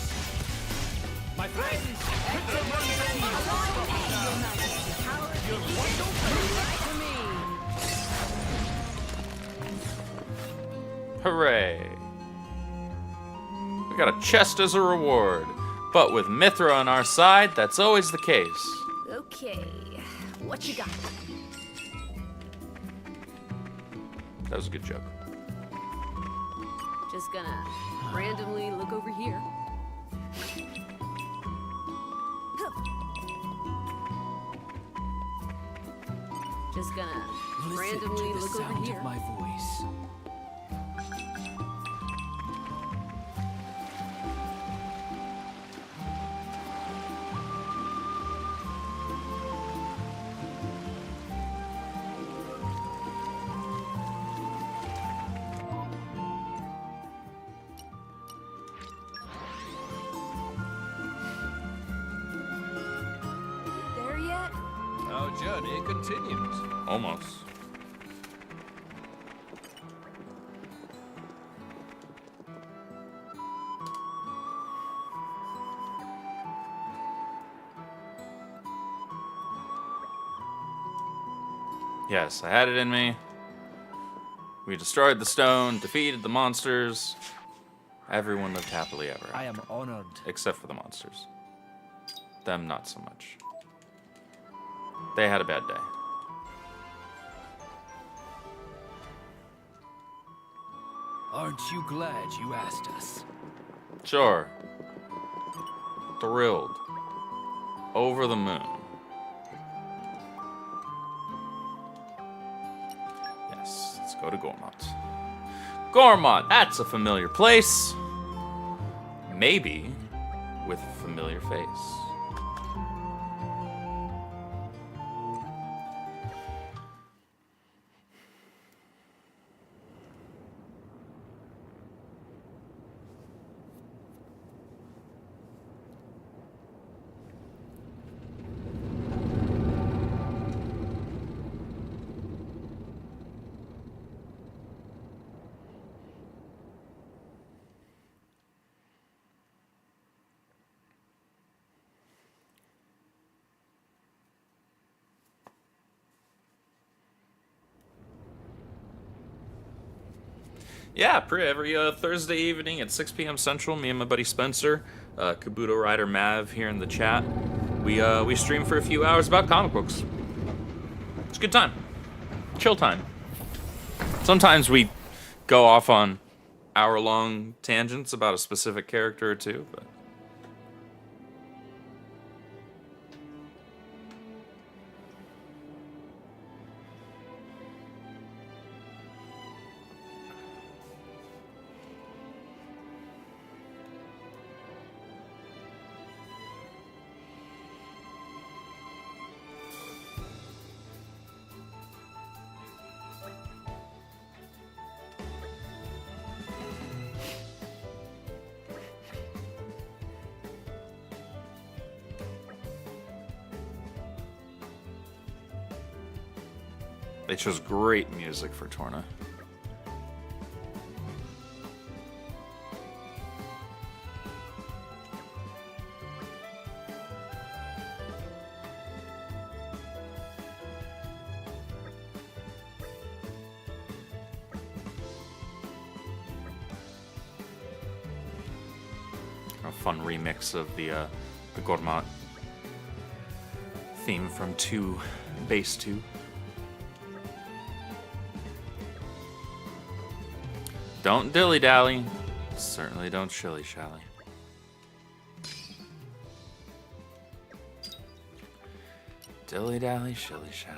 You're wonderful.
Hooray! We got a chest as a reward. But with Mithra on our side, that's always the case.
Okay, what you got?
That was a good joke.
Just gonna randomly look over here. Just gonna randomly look over here.
My voice.
There yet?
Our journey continues.
Almost. Yes, I had it in me. We destroyed the stone, defeated the monsters. Everyone lived happily ever
I
after.
am honored.
Except for the monsters. Them not so much. They had a bad day.
Aren't you glad you asked us?
Sure. Thrilled. Over the moon. Yes, let's go to Gormont. Gormont, that's a familiar place. Maybe with a familiar face. Yeah, every Thursday evening at 6 p.m. Central, me and my buddy Spencer, Kabuto Rider Mav here in the chat, we stream for a few hours about comic books. It's a good time. Chill time. Sometimes we go off on hour-long tangents about a specific character or two, but... They chose great music for Torna. A fun remix of the Gourmet theme from 2 Base 2. Don't dilly-dally. Certainly don't shilly-shally. Dilly-dally, shilly-shally.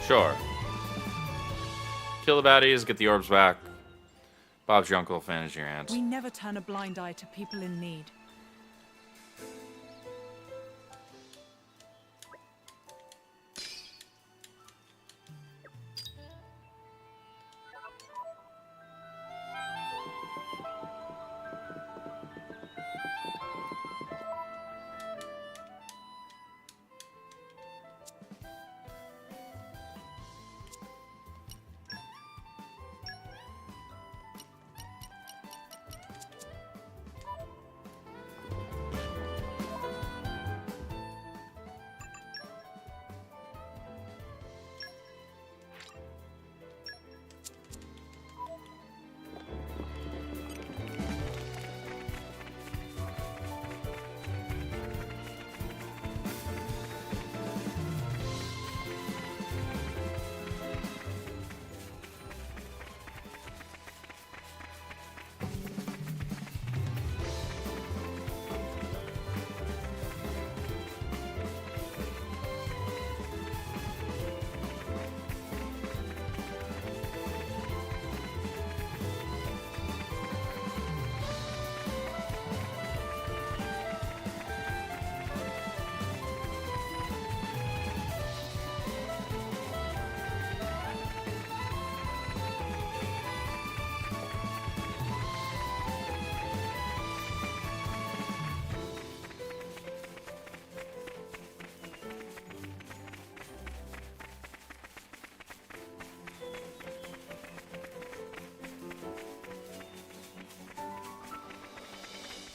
Sure. Kill the baddies, get the orbs back. Bob's your uncle, fan is your aunt.
We never turn a blind eye to people in need.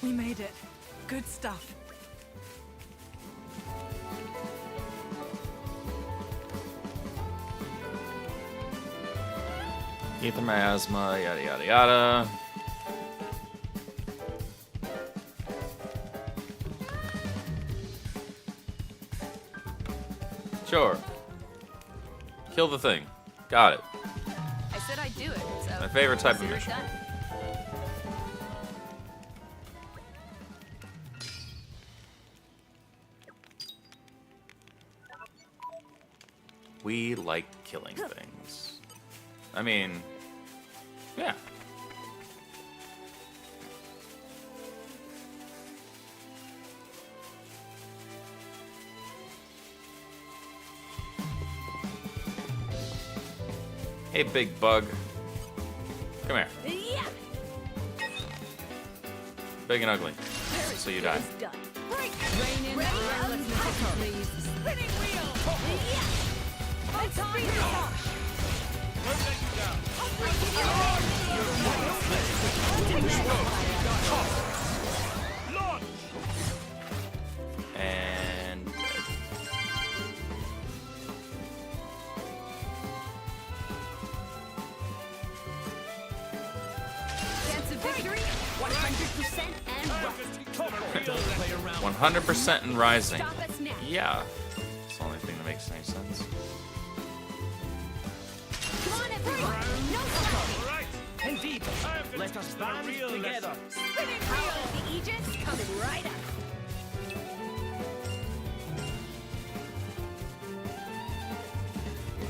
We made it. Good stuff.
Ether miasma, yada yada yada. Sure. Kill the thing. Got it.
I said I'd do it, so
My favorite type of
consider it
mission.
done.
We like killing things. I mean, yeah. Hey, big bug. Come here.
Yeah.
Big and ugly. So you die.
Done.
Rein in the relentlessness, please.
Spinning wheel. Yeah. Let's speed it up.
Won't let you down.
I'll break it
Launch!
And
Chance of victory, 100% and rock.
100% and rising.
Stop us now.
Yeah. It's the only thing that makes any sense.
Come on, everyone. No stopping.
All right.
Indeed. Let us band together.
Spinning wheel. The Aegis coming right up.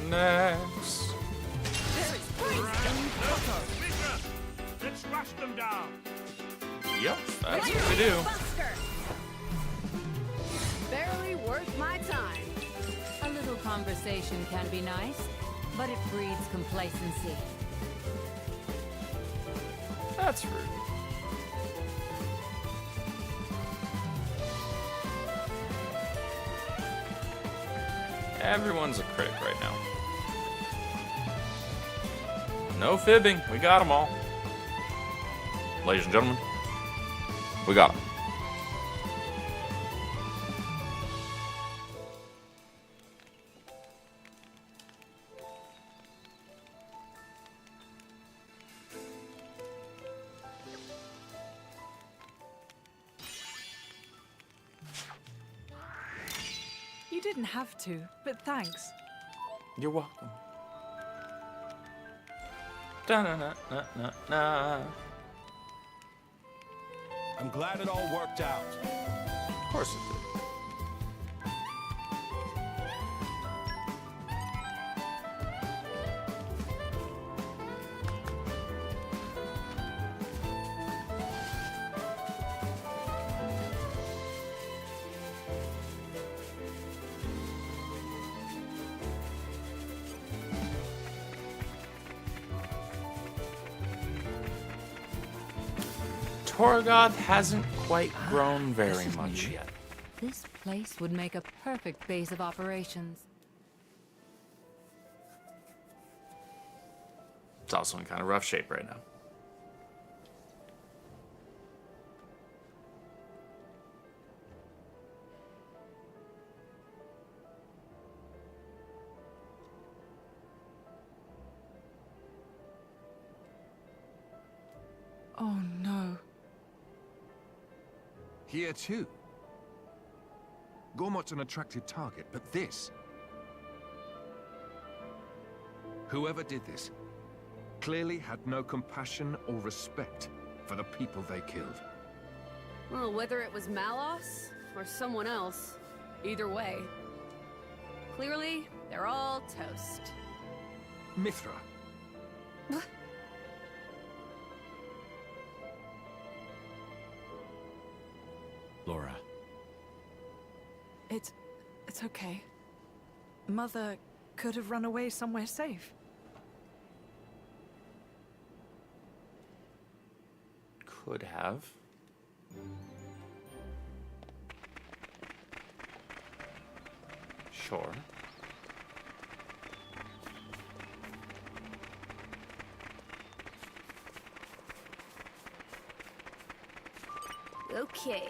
Next.
There is freeze.
Mika, let's rush them down.
Yep, that's what we do.
Barely worth my time.
A little conversation can be nice, but it breeds complacency.
That's rude. Everyone's a critic right now. No fibbing. We got them all. Ladies and gentlemen, we got them.
You didn't have to, but thanks.
You're welcome. Da-na-na-na-na-na.
I'm glad it all worked out.
Of course it did. Torgoth hasn't quite grown very much yet.
This place would make a perfect base of operations.
It's also in kind of rough shape right now.
Oh no.
Here too. Gormot's an attractive target, but this... Whoever did this clearly had no compassion or respect for the people they killed.
Well, whether it was Malos or someone else, either way. Clearly, they're all toast.
Mithra.
Laura.
It's okay. Mother could have run away somewhere safe.
Could have. Sure.
Okay,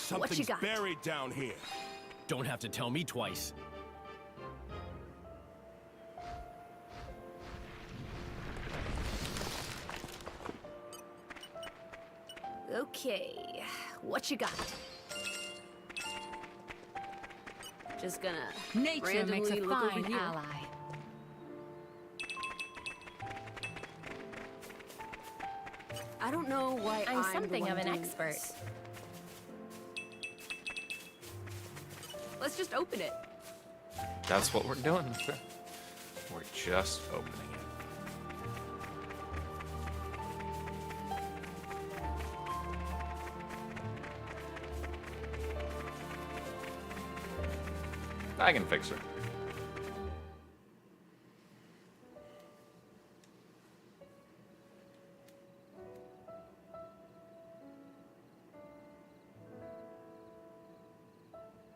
what you
Something's
got?
buried down here.
Don't have to tell me twice.
Okay, what you got? Just gonna
Nature makes
randomly
a
look over
fine
here.
ally.
I don't know why
I'm
the
something
one
of an
doing
expert.
this. Let's just open it.
That's what we're doing. We're just opening it. I can fix her.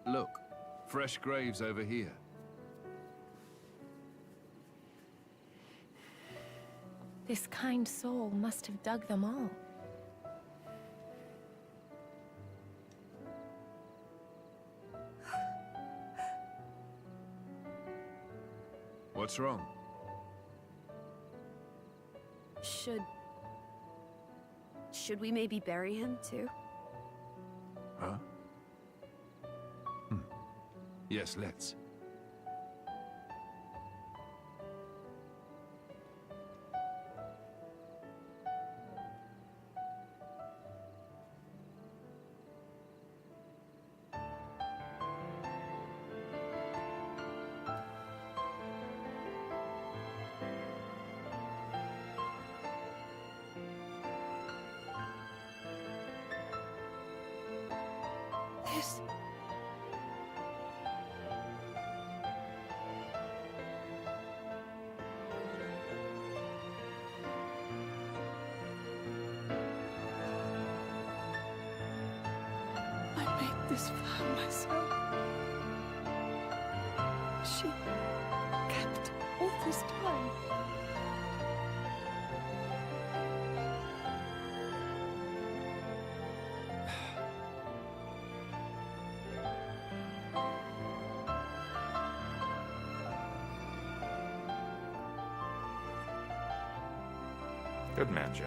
Look, fresh graves over here.
This kind soul must have dug them all.
What's wrong?
Should we maybe bury him too?
Huh? Yes, let's.
I made this for her myself. She kept all this time.
Good man, Jim.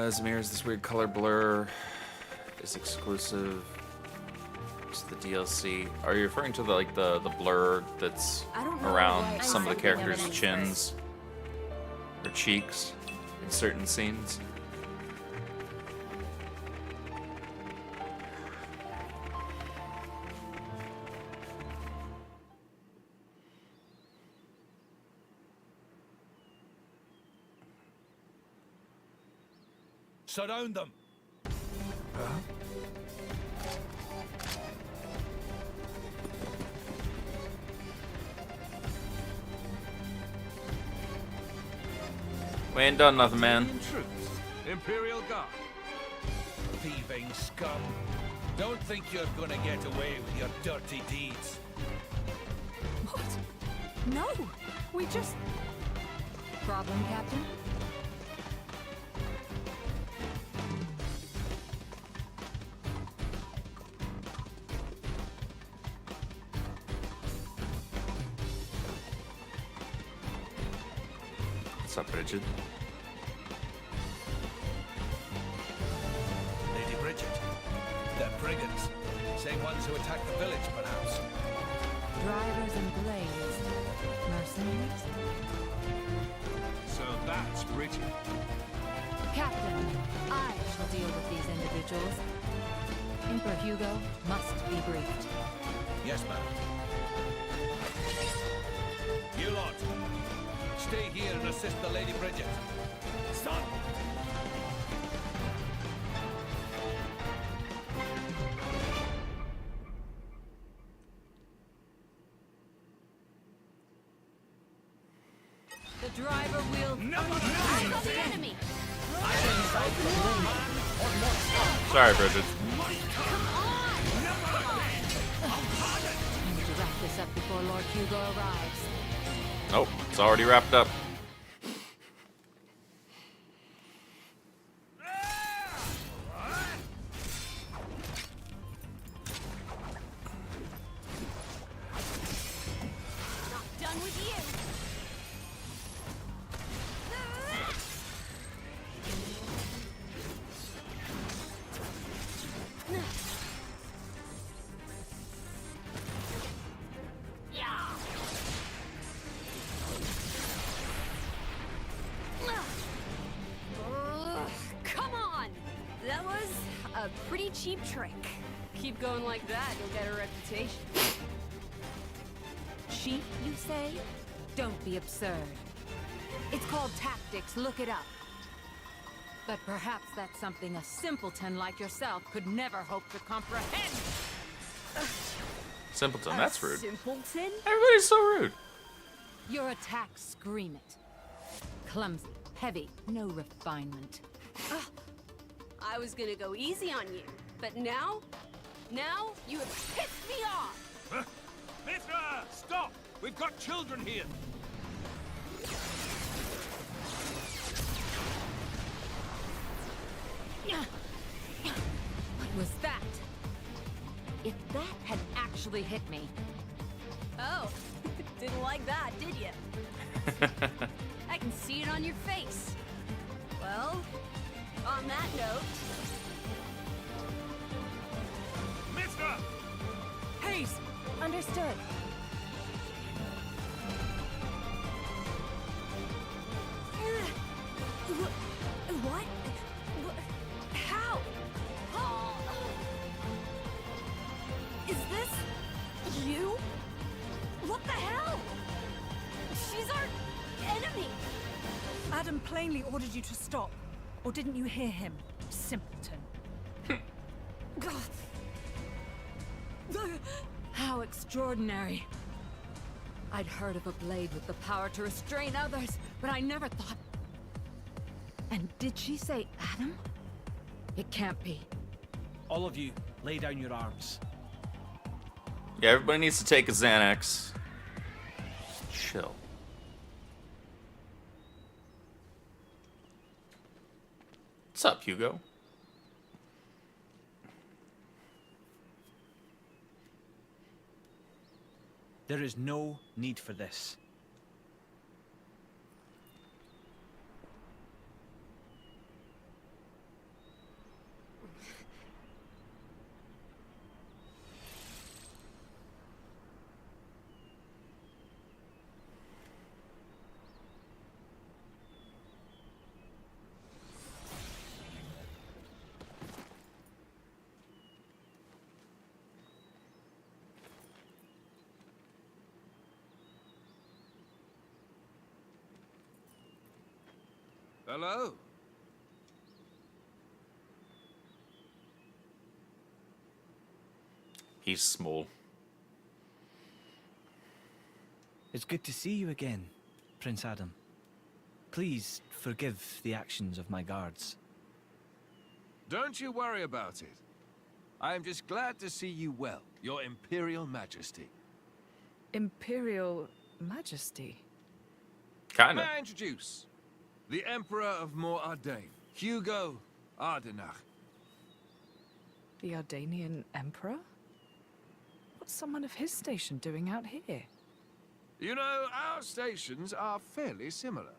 Zamire's this weird color blur is exclusive to the DLC. Are you referring to the blur that's around some of the characters' chins or cheeks in certain scenes?
Surround them.
We ain't done nothing, man.
Troops, Imperial Guard, thieving scum. Don't think you're gonna get away with your dirty deeds.
What? No, we just...
Problem, Captain?
What's up, Bridget?
Lady Bridget. They're brigands. Same ones who attacked the village, perhaps.
Drivers and blades. Mercenaries?
So that's Bridget.
Captain, I shall deal with these individuals. Emperor Hugo must be briefed.
Yes, ma'am. You lot, stay here and assist the Lady Bridget. Son!
The driver will...
The enemy!
Sorry, Bridget.
I need to wrap this up before Lord Hugo arrives.
Nope, it's already wrapped up.
Not done with you! Come on! That was a pretty cheap trick. Keep going like that, you'll get a reputation.
Cheap, you say? Don't be absurd. It's called tactics, look it up. But perhaps that's something a simpleton like yourself could never hope to comprehend.
Simpleton, that's rude.
Simpleton?
Everybody's so rude.
Your attacks scream it. Clumsy, heavy, no refinement.
I was gonna go easy on you, but now you have pissed me off!
Mithra, stop! We've got children here.
That had actually hit me.
Oh, didn't like that, did you? I can see it on your face. Well, on that note...
Mister!
Haze!
Understood.
What? How? Is this you? What the hell? She's our enemy.
Adam plainly ordered you to stop. Or didn't you hear him, simpleton?
How extraordinary. I'd heard of a blade with the power to restrain others, but I never thought... And did she say Adam? It can't be.
All of you, lay down your arms.
Yeah, everybody needs to take a Xanax. Chill. What's up, Hugo?
There is no need for this.
Hello?
He's small.
It's good to see you again, Prince Adam. Please forgive the actions of my guards.
Don't you worry about it. I am just glad to see you well, Your Imperial Majesty.
Imperial Majesty?
Kinda.
May I introduce the Emperor of Mor-Ardain, Hugo Ardenach.
The Ardanian Emperor? What's someone of his station doing out here?
You know, our stations are fairly similar.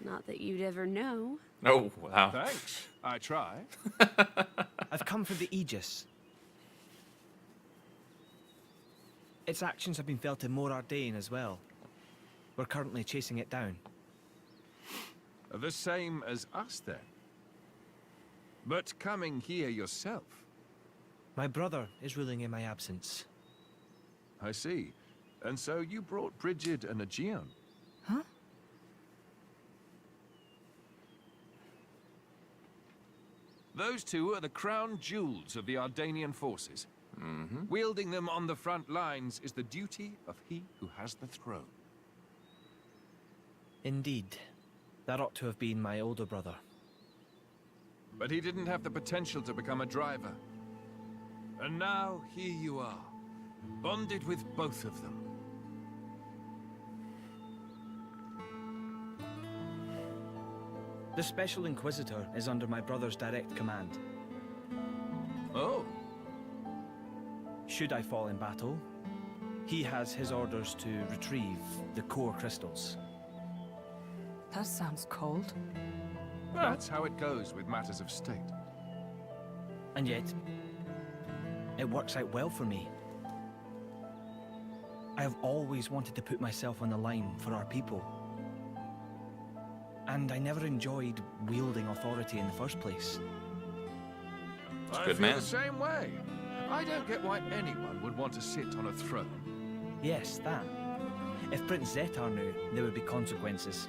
Not that you'd ever know.
Oh, wow.
Thanks. I try.
I've come from the Aegis. Its actions have been felt in Mor-Ardain as well. We're currently chasing it down.
The same as us, then. But coming here yourself.
My brother is ruling in my absence.
I see. And so you brought Brigid and Aegeon.
Huh?
Those two are the crown jewels of the Ardanian forces. Wielding them on the front lines is the duty of he who has the throne.
Indeed. That ought to have been my older brother.
But he didn't have the potential to become a driver. And now, here you are, bonded with both of them.
The Special Inquisitor is under my brother's direct command.
Oh.
Should I fall in battle, he has his orders to retrieve the core crystals.
That sounds cold.
That's how it goes with matters of state.
And yet, it works out well for me. I have always wanted to put myself on the line for our people. And I never enjoyed wielding authority in the first place.
I
good
feel
man.
the same way. I don't get why anyone would want to sit on a throne.
Yes, that. If Prince Zetar knew, there would be consequences.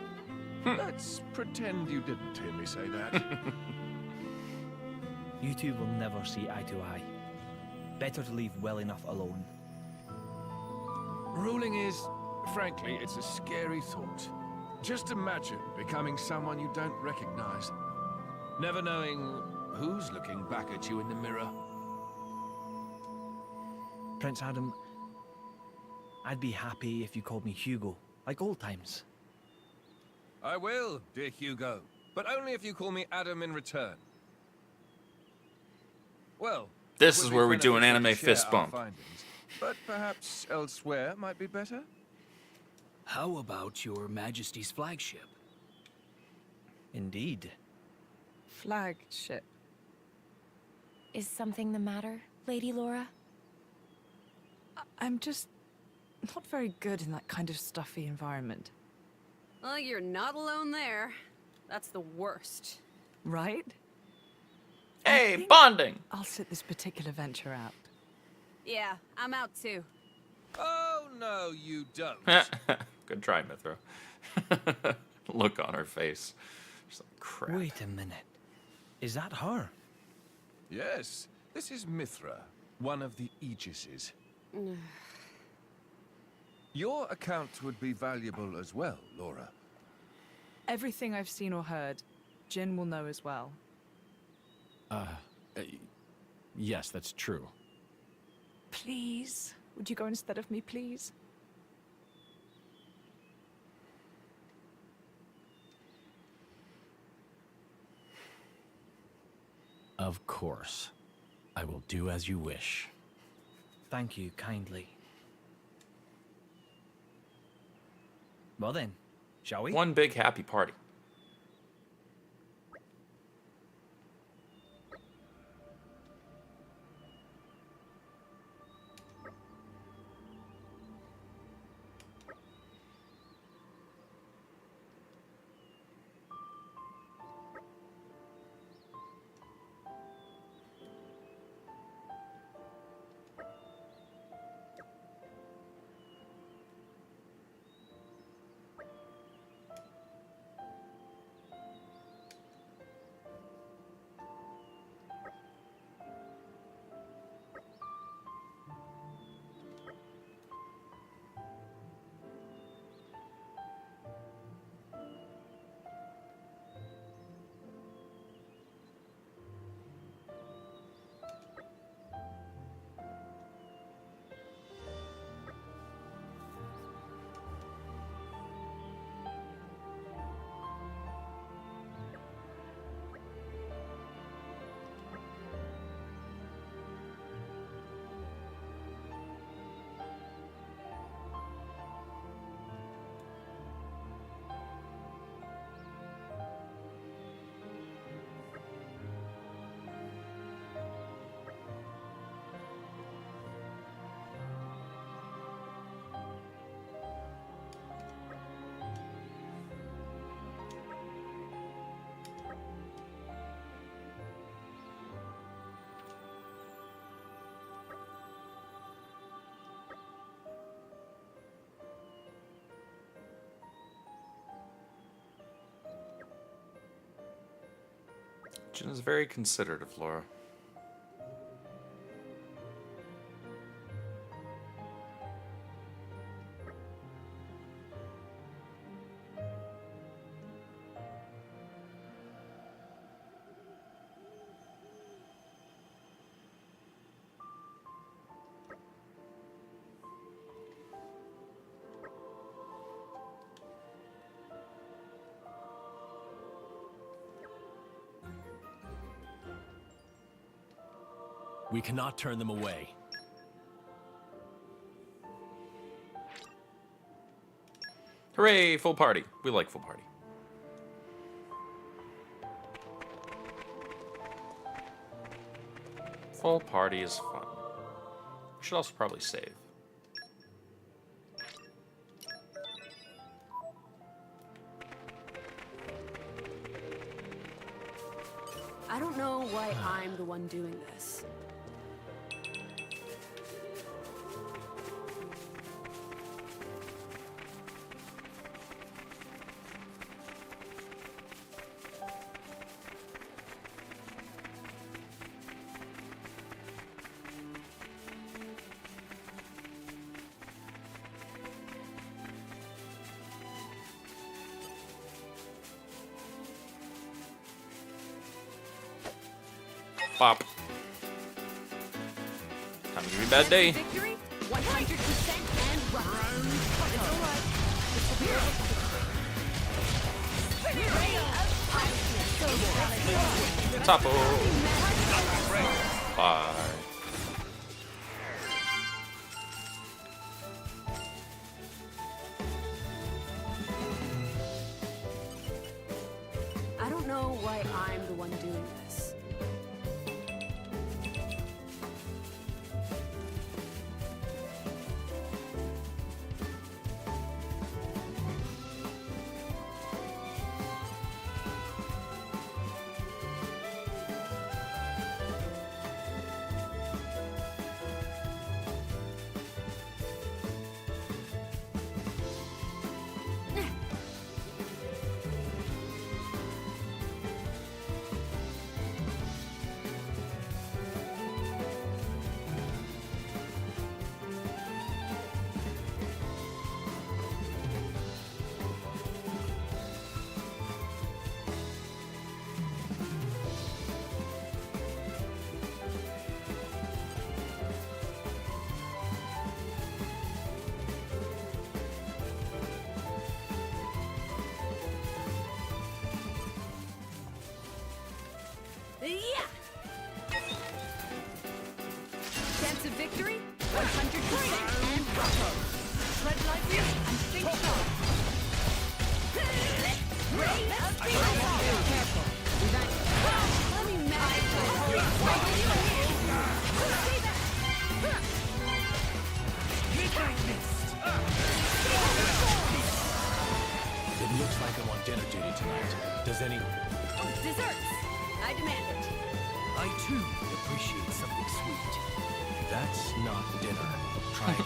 Let's pretend you didn't hear me say that.
You two will never see eye to eye. Better to leave well enough alone.
Ruling is, frankly, it's a scary thought. Just imagine becoming someone you don't recognize. Never knowing who's looking back at you in the mirror.
Prince Adam, I'd be happy if you called me Hugo, like old times.
I will, dear Hugo, but only if you call me Adam in return. Well,
This
It
is
would be
where we do an
beneficial
anime
to share
fist
our
bump.
findings, but perhaps elsewhere might be better?
How about your Majesty's flagship?
Indeed.
Flagship.
Is something the matter, Lady Laura?
I'm just not very good in that kind of stuffy environment.
Well, you're not alone there. That's the worst.
Right?
Hey, bonding!
I'll sit this particular venture out.
Yeah, I'm out too.
Oh, no, you don't.
Good try, Mithra. Look on her face. She's like, crap.
Wait a minute. Is that her?
Yes, this is Mithra, one of the Aegises.
Your account would be valuable as well, Laura.
Everything I've seen or heard, Jin will know as well.
Yes, that's true.
Please? Would you go instead of me, please?
Of course. I will do as you wish.
Thank you kindly. Well then, shall we?
One big happy party. Jin is very considerate of Laura.
We cannot turn them away.
Hooray, full party. We like full party. Full party is fun. We should also probably save.
I don't know why I'm the one doing this.
Bop. Time to give me a bad day.
Victory, 100% and round.
Topo. Bye.
don't know why I'm the one doing this. Yeah! Chance of victory? 100% and proper. Tread lightly and think sharp. Ray of Peakblade. Careful. Let me manage to hurry you here. See that? Midnight mist.
It looks like I'm on dinner duty tonight. Does any...
Desserts. I demand it.
I too appreciate something sweet. That's not dinner. Try again.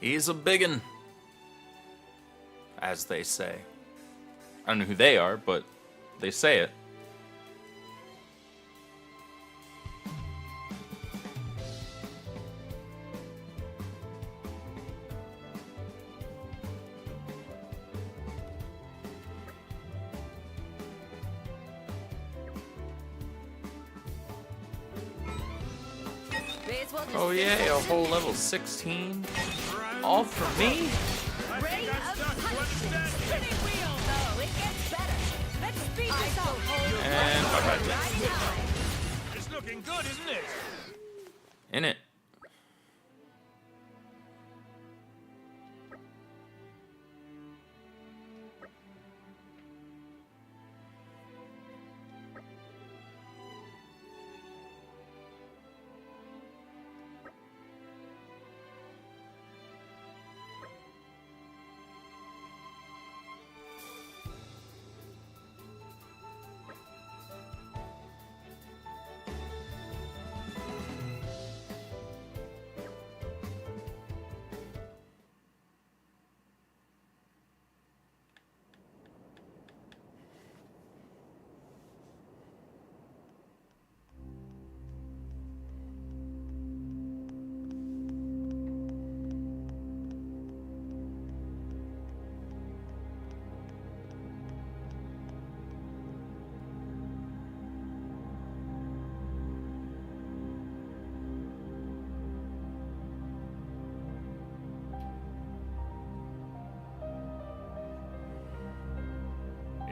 He's a biggin', as they say. I don't know who they are, but they say it. Oh yeah, a whole level 16. All for me?
Ray of punishment. Spinning wheel. Oh, it gets better. Let's speed this up.
And bye-bye.
It's looking good, isn't it?
In it.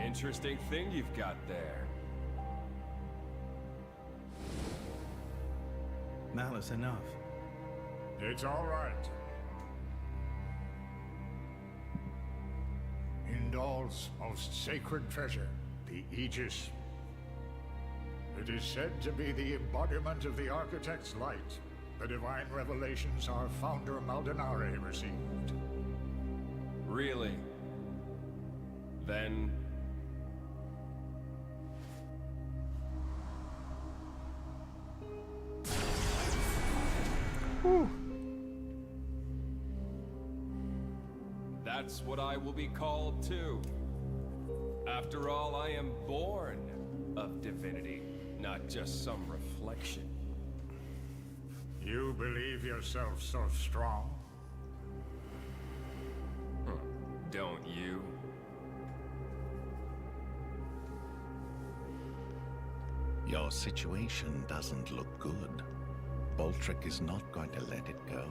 Interesting thing you've got there.
Malice enough.
It's all right. Indal's most sacred treasure, the Aegis. It is said to be the embodiment of the Architect's light, the divine revelations our founder Maldonare received.
Really? Then... That's what I will be called too. After all, I am born of divinity, not just some reflection.
You believe yourself so strong?
Don't you?
Your situation doesn't look good. Boltrick is not going to let it go.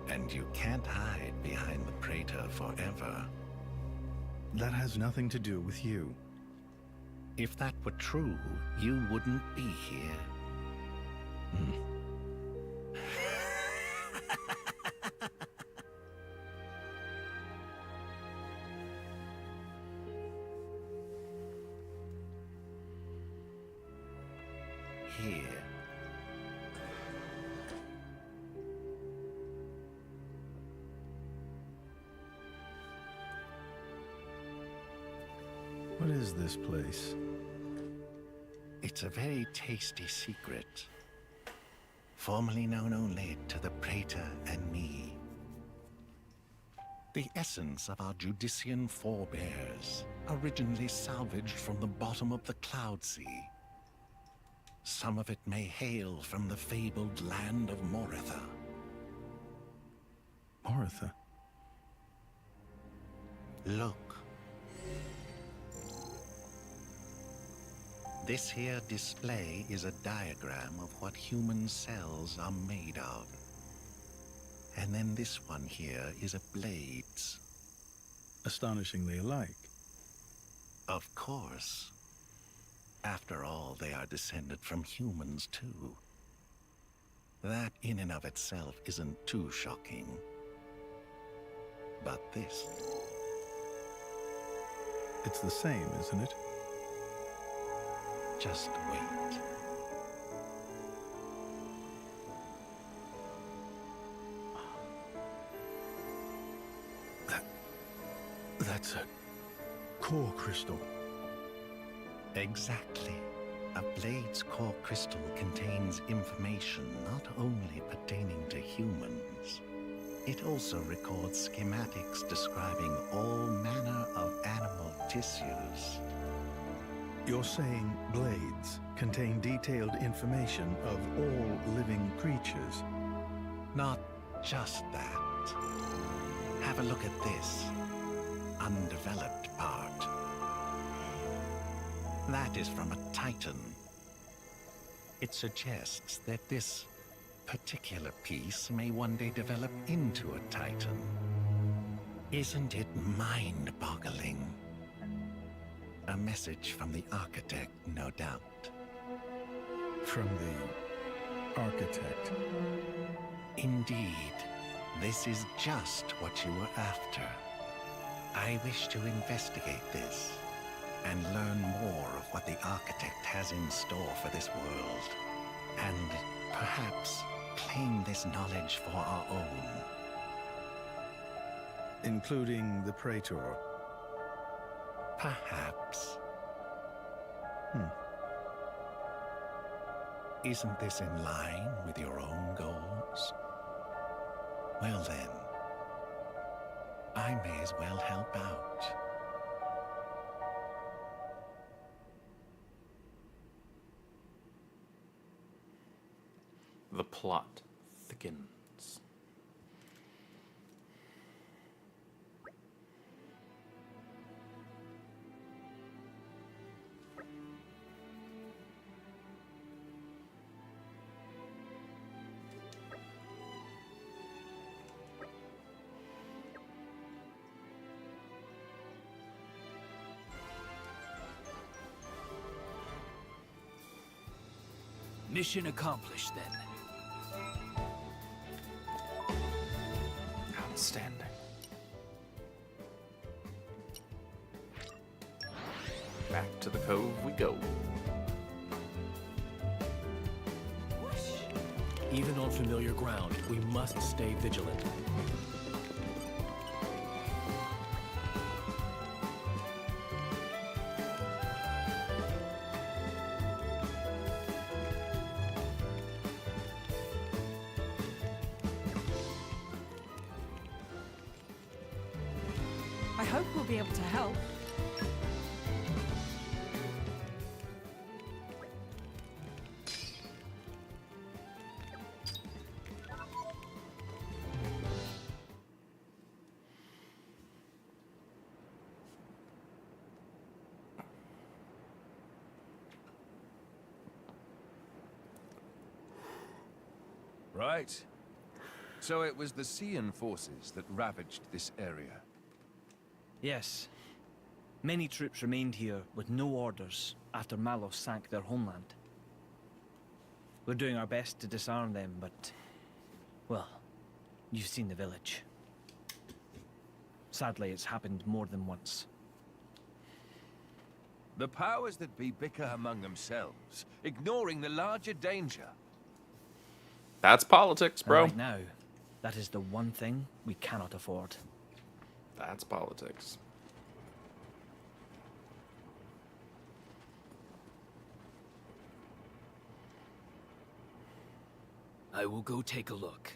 And you can't hide behind the Praetor forever.
That has nothing to do with you.
If that were true, you wouldn't be here. Here.
What is this place?
It's a very tasty secret. Formerly known only to the Praetor and me. The essence of our Judician forebears, originally salvaged from the bottom of the Cloud Sea. Some of it may hail from the fabled land of Moritha.
Moritha?
Look. This here display is a diagram of what human cells are made of. And then this one here is a blade's.
Astonishingly alike.
Of course. After all, they are descended from humans too. That in and of itself isn't too shocking. But this...
It's the same, isn't it?
Just wait.
That's a core crystal.
Exactly. A blade's core crystal contains information not only pertaining to humans, it also records schematics describing all manner of animal tissues.
You're saying blades contain detailed information of all living creatures?
Not just that. Have a look at this undeveloped part. That is from a Titan. It suggests that this particular piece may one day develop into a Titan. Isn't it mind-boggling? A message from the Architect, no doubt.
From the Architect?
Indeed. This is just what you were after. I wish to investigate this and learn more of what the Architect has in store for this world. And perhaps claim this knowledge for our own.
Including the Praetor?
Perhaps. Isn't this in line with your own goals? Well then, I may as well help out.
The plot thickens.
Mission accomplished, then.
Outstanding. Back to the cove we go.
Even on familiar ground, we must stay vigilant.
I hope we'll be able to help.
Right. So it was the Sean forces that ravaged this area.
Yes. Many troops remained here with no orders after Malos sank their homeland. We're doing our best to disarm them, but... well, you've seen the village. Sadly, it's happened more than once.
The powers that be bicker among themselves, ignoring the larger danger.
That's politics, bro.
And right now, that is the one thing we cannot afford.
That's politics.
I will go take a look.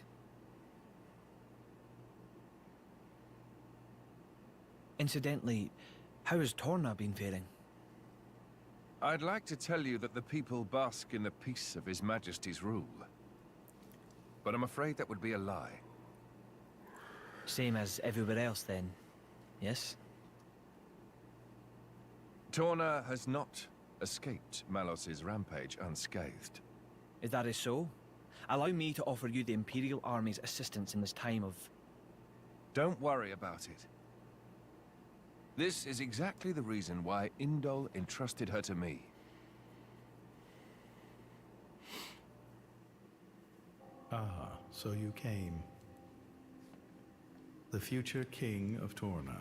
Incidentally, how has Torna been faring?
I'd like to tell you that the people bask in the peace of His Majesty's rule. But I'm afraid that would be a lie.
Same as everywhere else, then, yes?
Torna has not escaped Malos's rampage unscathed.
If that is so, allow me to offer you the Imperial Army's assistance in this time of...
Don't worry about it. This is exactly the reason why Indol entrusted her to me.
Ah, so you came. The future king of Torna.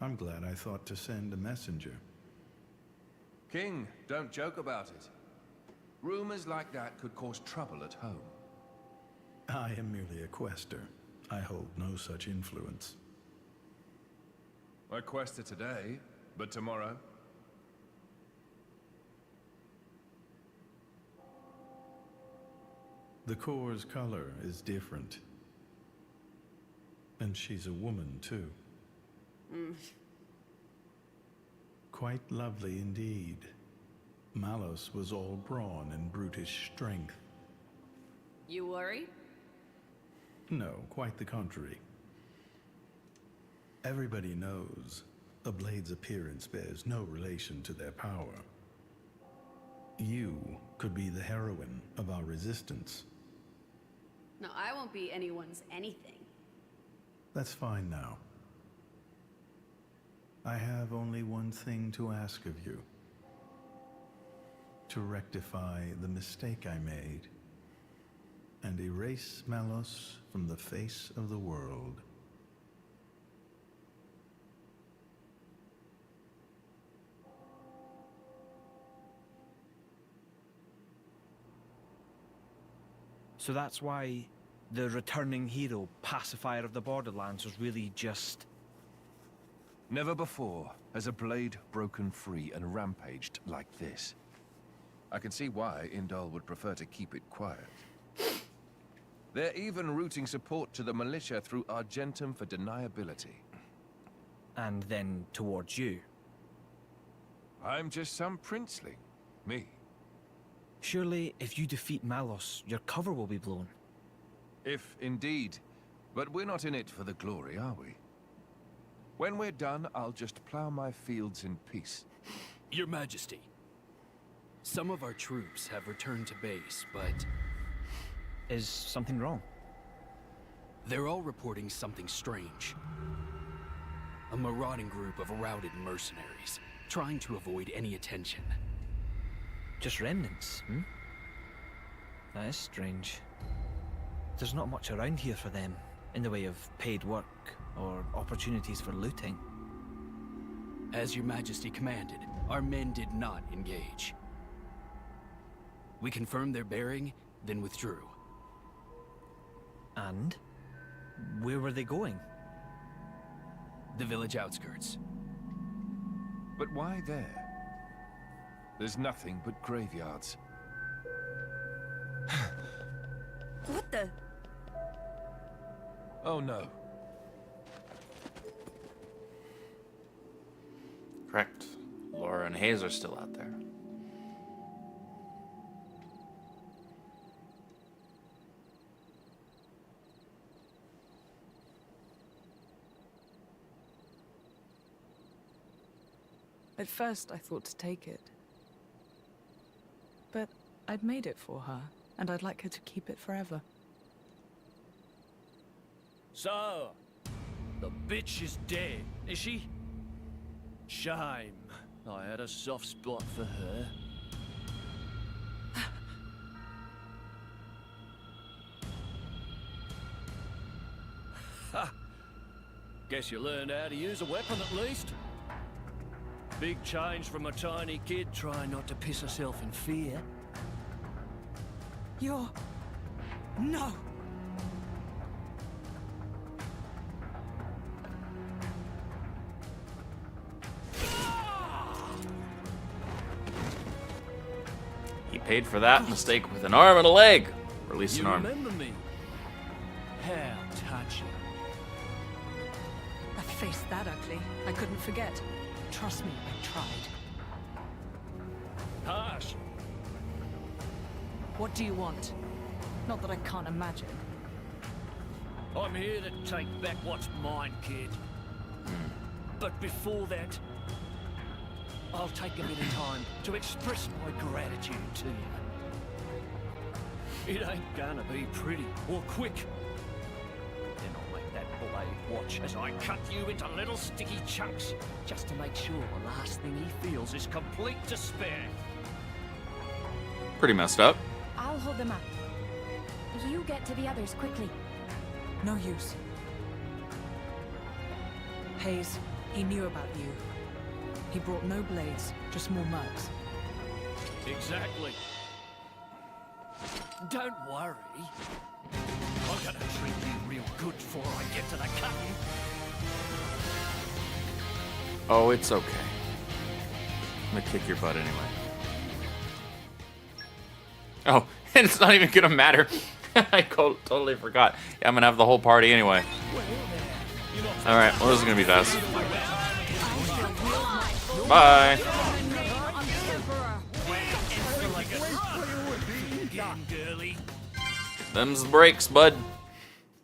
I'm glad I thought to send a messenger.
King, don't joke about it. Rumors like that could cause trouble at home.
I am merely a quester. I hold no such influence.
I quest it today, but tomorrow?
The core's color is different. And she's a woman, too. Quite lovely indeed. Malos was all brawn and brutish strength.
You worry?
No, quite the contrary. Everybody knows a blade's appearance bears no relation to their power. You could be the heroine of our resistance.
No, I won't be anyone's anything.
That's fine now. I have only one thing to ask of you. To rectify the mistake I made and erase Malos from the face of the world.
So that's why the returning hero, pacifier of the Borderlands, was really just...
Never before has a blade broken free and rampaged like this. I can see why Indol would prefer to keep it quiet. They're even routing support to the militia through Argentum for deniability.
And then towards you.
I'm just some princeling. Me.
Surely, if you defeat Malos, your cover will be blown.
If indeed. But we're not in it for the glory, are we? When we're done, I'll just plow my fields in peace.
Your Majesty, some of our troops have returned to base, but...
Is something wrong?
They're all reporting something strange. A marauding group of routed mercenaries, trying to avoid any attention.
Just remnants, hmm? That is strange. There's not much around here for them, in the way of paid work or opportunities for looting.
As your majesty commanded, our men did not engage. We confirmed their bearing, then withdrew.
And? Where were they going?
The village outskirts.
But why there? There's nothing but graveyards.
What the?
Oh no.
Correct. Laura and Hayes are still out there.
At first, I thought to take it. But I'd made it for her, and I'd like her to keep it forever.
So, the bitch is dead, is she? Shame. I had a soft spot for her. Ha! Guess you learned how to use a weapon at least. Big change from a tiny kid trying not to piss herself in fear.
You're... No!
He paid for that mistake with an arm and a leg. Or at least an arm.
You remember me? How touching.
A face that ugly, I couldn't forget. Trust me, I tried.
Harsh.
What do you want? Not that I can't imagine.
I'm here to take back what's mine, kid. But before that, I'll take a bit of time to express my gratitude to you. It ain't gonna be pretty or quick. Then I'll make that blade watch as I cut you into little sticky chunks, just to make sure the last thing he feels is complete despair.
Pretty messed up.
I'll hold them up. You get to the others quickly.
No use. Hayes, he knew about you. He brought no blades, just more mugs.
Exactly. Don't worry. I'm gonna treat you real good before I get to the cutting.
Oh, it's okay. I'm gonna kick your butt anyway. Oh, and it's not even gonna matter. I totally forgot. Yeah, I'm gonna have the whole party anyway. Alright, well, this is gonna be fast. Bye. Them's the breaks, bud.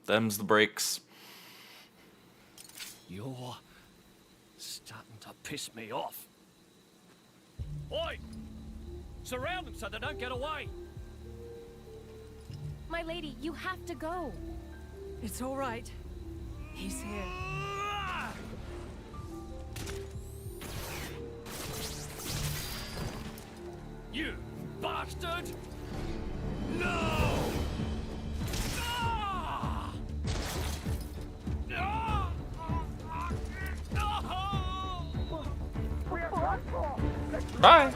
Them's the breaks.
You're starting to piss me off. Oi! Surround them so they don't get away.
My lady, you have to go.
It's all right. He's here.
You bastard! No!
Bye.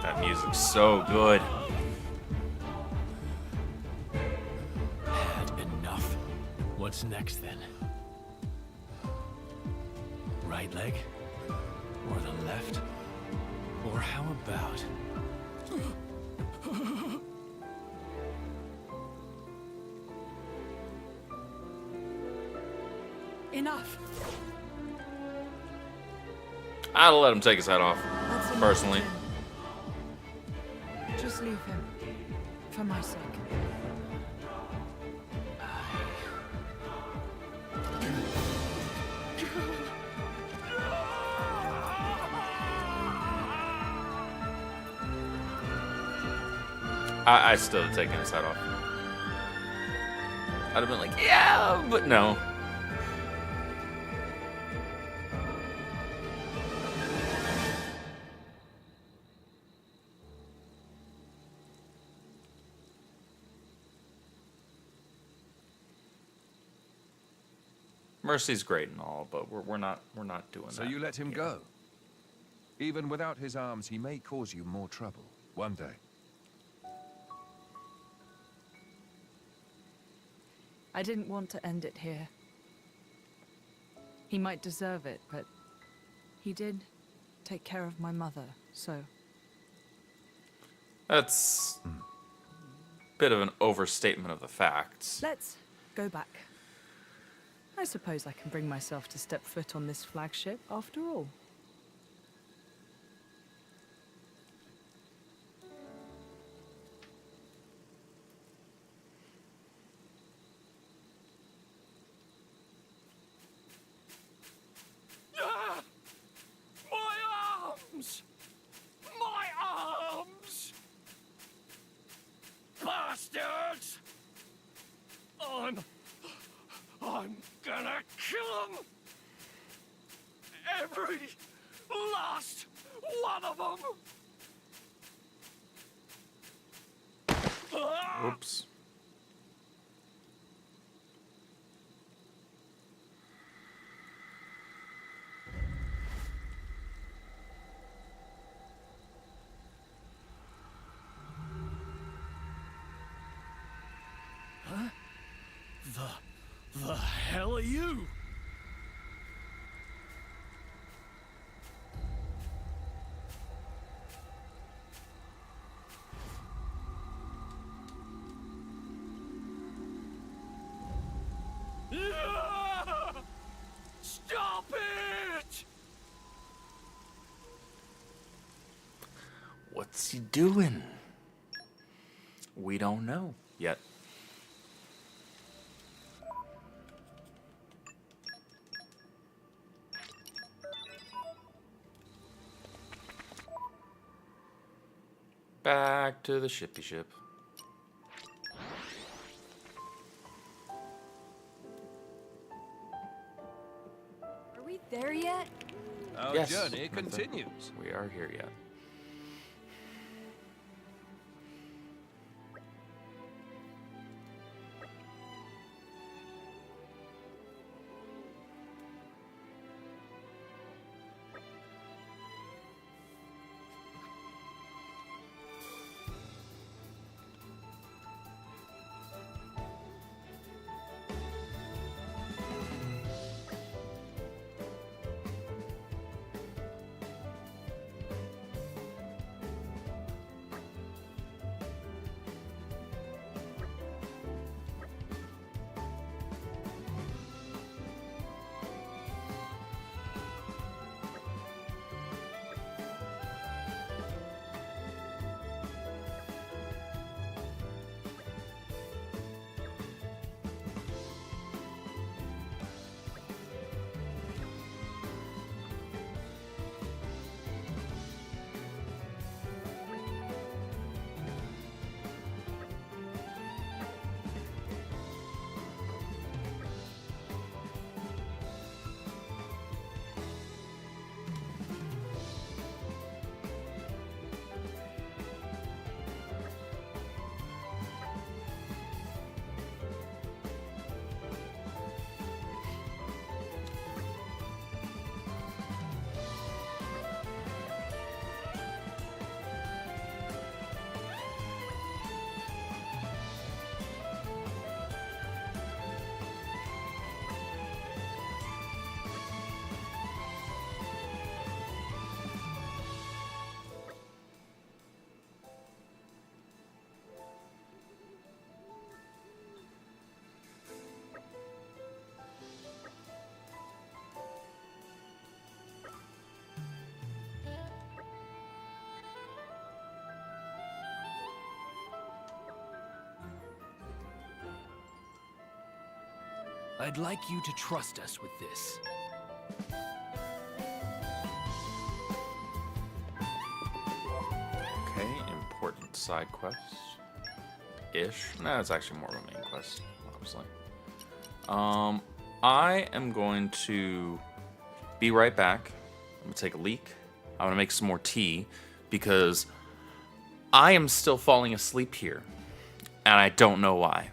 That music's so good.
Had enough. What's next then? Right leg? Or the left? Or how about...
Enough.
I'd let him take his head off,
That's enough,
personally.
Jim. Just leave him. For my sake.
I still have taken his head off. I'd have been like, yeah, but no. Mercy's great and all, but we're not doing that.
So you let him go? Even without his arms, he may cause you more trouble one day.
I didn't want to end it here. He might deserve it, but he did take care of my mother, so...
That's a bit of an overstatement of the facts.
Let's go back. I suppose I can bring myself to step foot on this flagship, after all.
My arms! My arms! Bastards! I'm gonna kill them! Every last one of them!
Oops.
Huh? The hell are you? Stop it!
What's he doing? We don't know yet. Back to the shippy ship.
Are we there yet?
Our
Yes,
journey
Samantha.
continues.
We are here yet.
I'd like you to trust us with this.
Okay, important side quest. Ish. No, it's actually more of a main quest, obviously. I am going to be right back. I'm gonna take a leak. I'm gonna make some more tea because I am still falling asleep here, and I don't know why.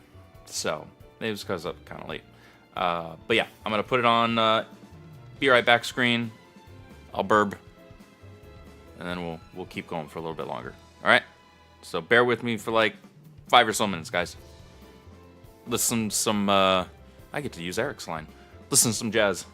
So maybe it's because I'm kind of late. But yeah, I'm gonna put it on. Be right back screen. I'll burb, and then we'll keep going for a little bit longer. All right. So bear with me for like 5 or so minutes, guys. Listen some. I get to use Eric's line. Listen to some jazz.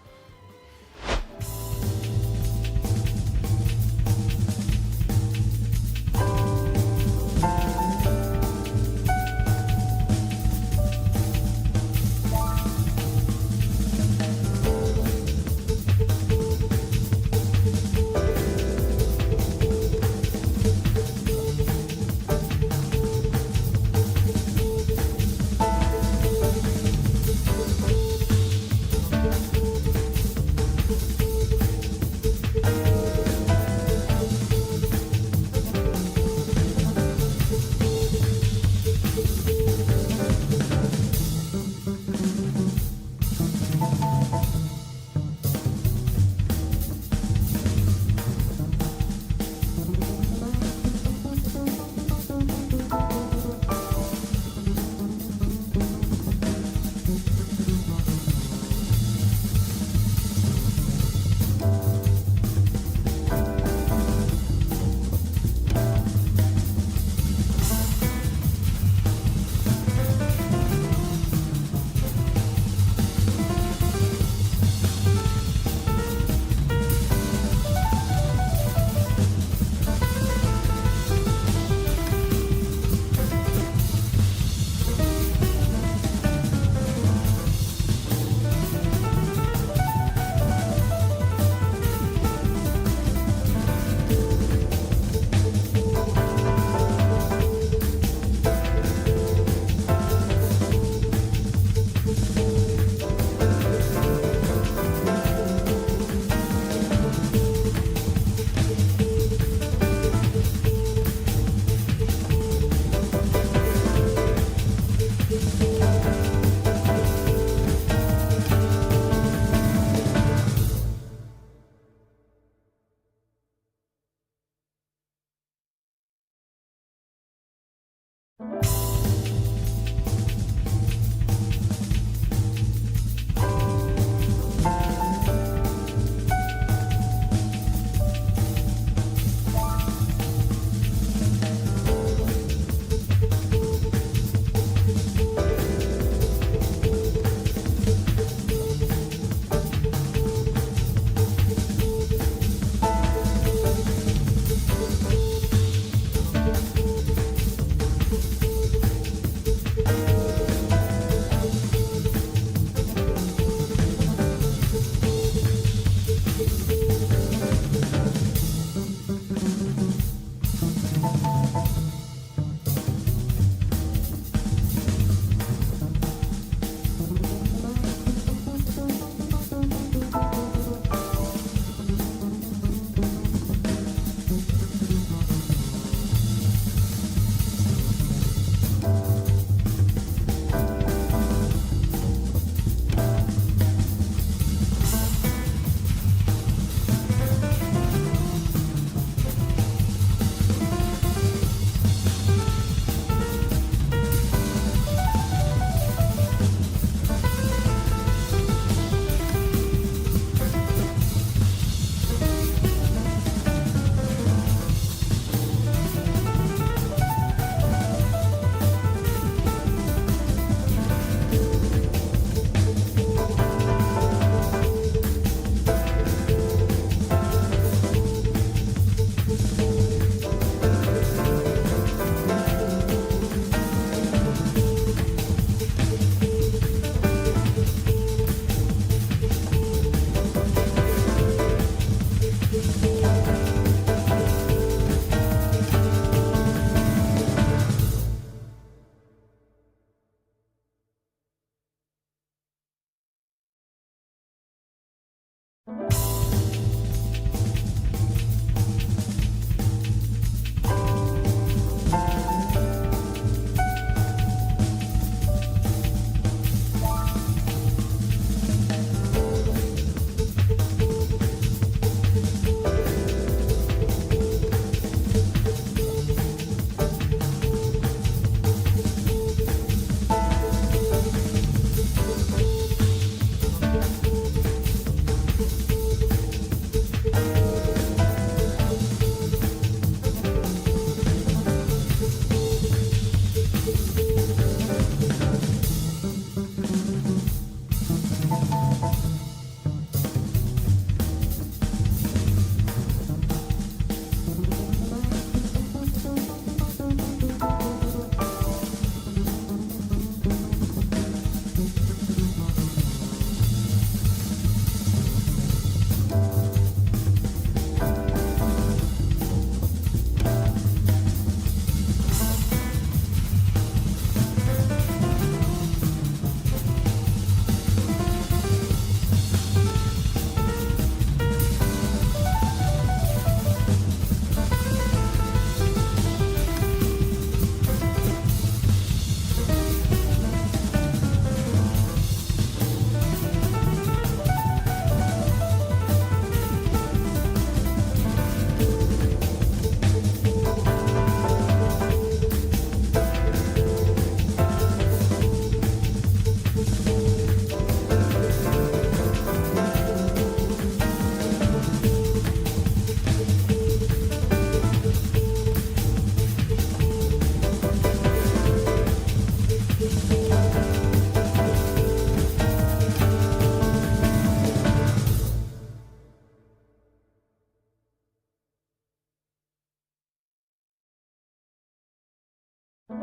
All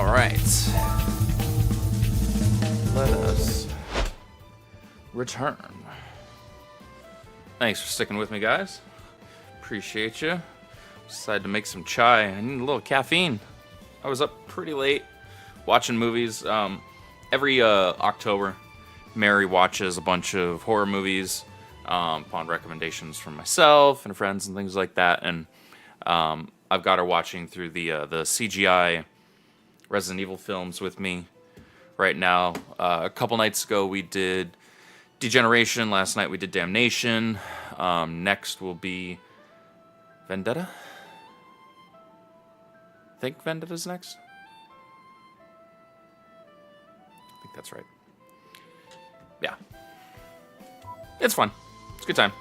right. Let us return. Thanks for sticking with me, guys. Appreciate you. Decided to make some chai. I need a little caffeine. I was up pretty late watching movies. Every October, Mary watches a bunch of horror movies upon recommendations from myself and friends and things like that. And I've got her watching through the CGI Resident Evil films with me right now. A couple nights ago, we did Degeneration. Last night, we did Damnation. Next will be Vendetta. I think Vendetta's next. I think that's right. Yeah. It's fun. It's a good time.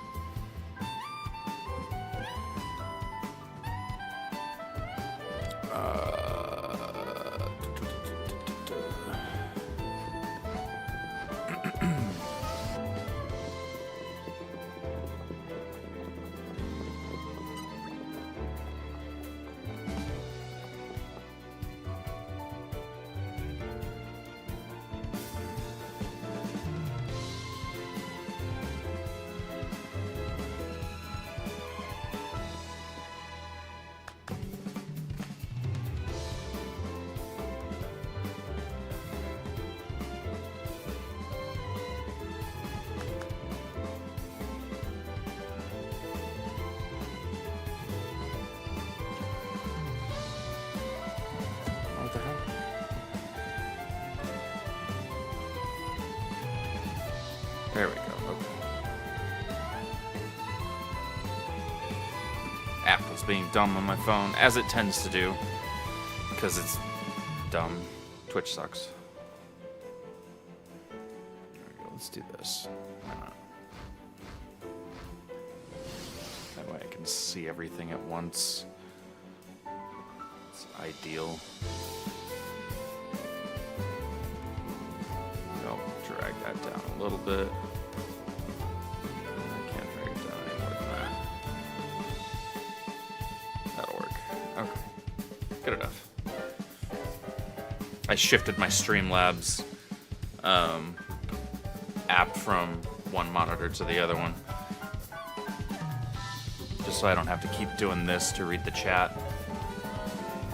What the hell? There we go. Okay. Apple's being dumb on my phone, as it tends to do, because it's dumb. Twitch sucks. There we go. Let's do this. Why not? That way I can see everything at once. It's ideal. Nope, drag that down a little bit. I can't drag it down any more than that. That'll work. Okay. Good enough. I shifted my Streamlabs app from one monitor to the other one. Just so I don't have to keep doing this to read the chat.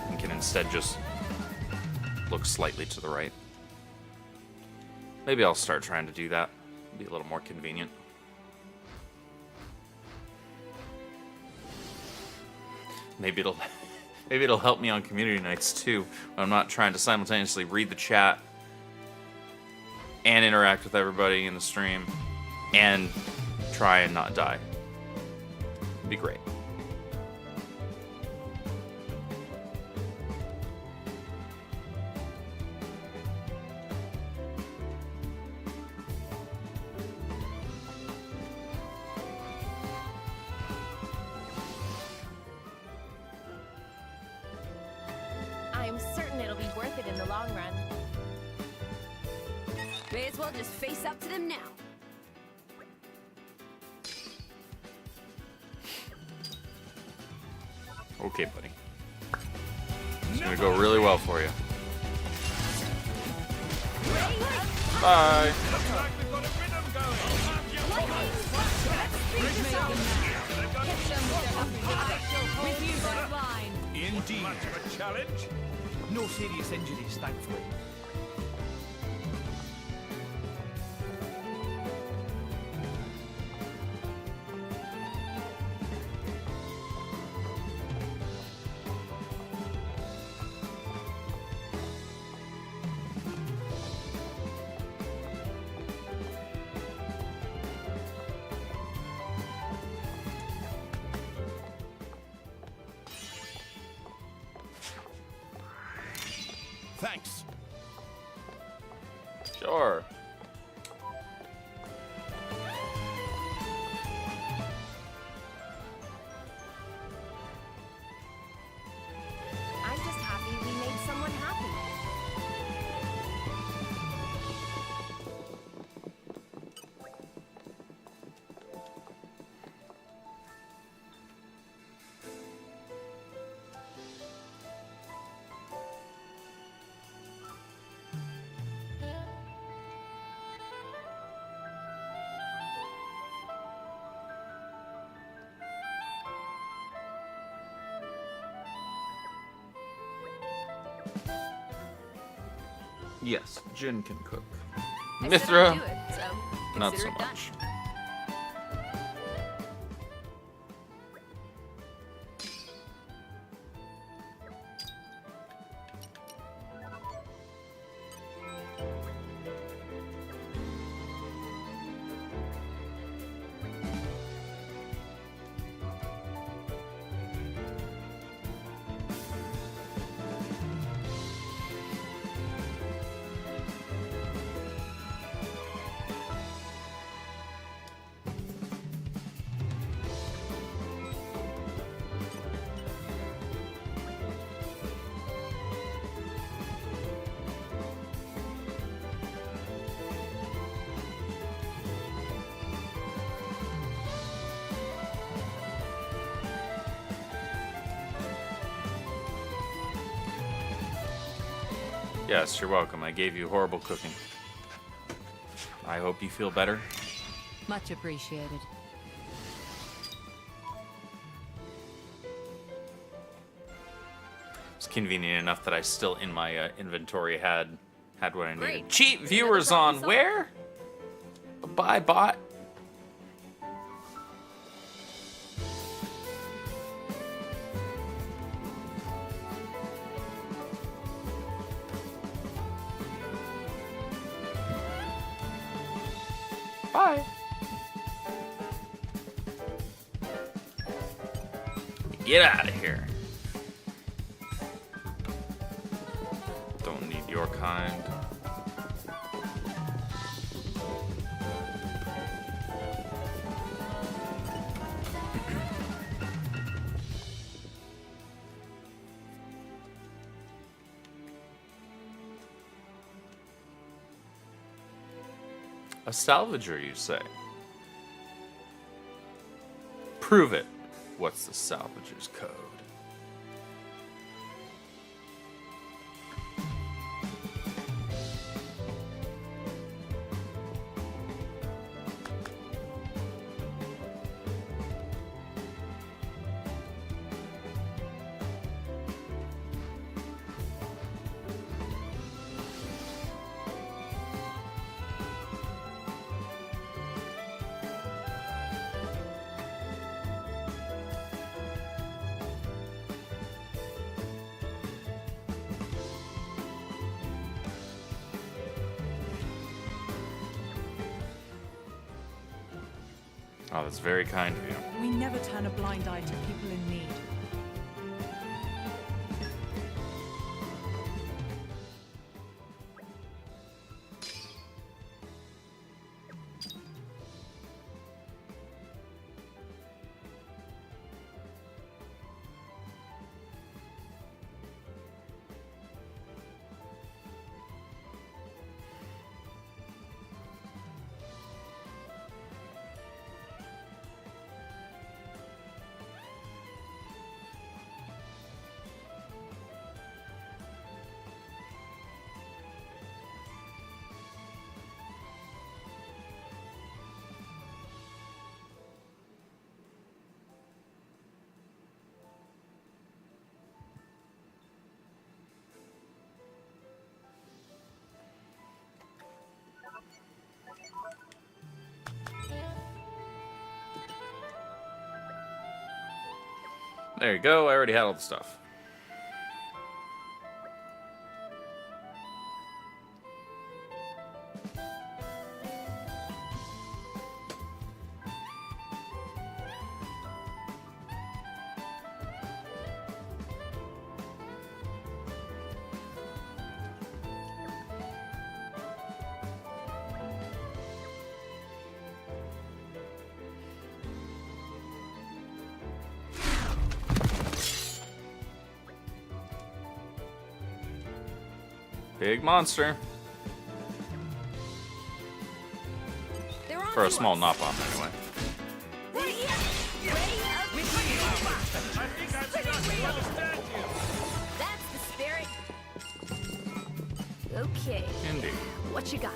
And can instead just look slightly to the right. Maybe I'll start trying to do that. Be a little more convenient. Maybe it'll help me on community nights too. When I'm not trying to simultaneously read the chat and interact with everybody in the stream and try and not die. It'd be great.
I'm certain it'll be worth it in the long run.
May as well just face up to them now.
Okay, buddy. It's gonna go really well for you. Bye.
Indeed. Much of a challenge? No serious injuries, thankfully.
Thanks.
Sure.
I'm just happy we made someone happy.
Yes, Jin can cook.
I said I'd
Mithra,
do it, so
not
consider
so
it done.
much. Yes, you're welcome. I gave you horrible cooking. I hope you feel better.
Much appreciated.
It's convenient enough that I still in my inventory had what I needed.
Great.
Cheap viewers on
problem
where? Bye, bot. Bye. Get out of here. Don't need your kind. A salvager, you say? Prove it. What's the salvager's code? Oh, that's very kind of you.
We never turn a blind eye to people in need.
There you go. I already had all the stuff. Big monster. For a small knot bomb, anyway.
That's the spirit. Okay.
Indeed.
What you got?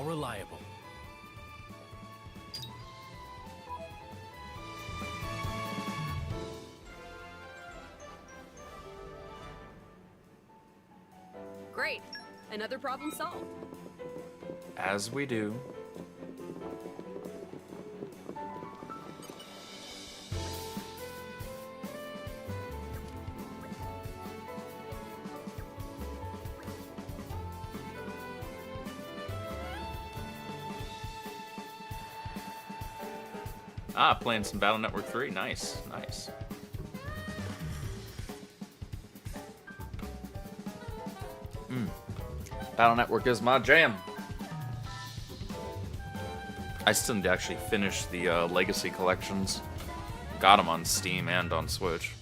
How reliable?
Great. Another problem solved.
As we do. Ah, playing some Battle Network 3. Nice, nice. Battle Network is my jam. I still need to actually finish the Legacy collections. Got them on Steam and on Switch.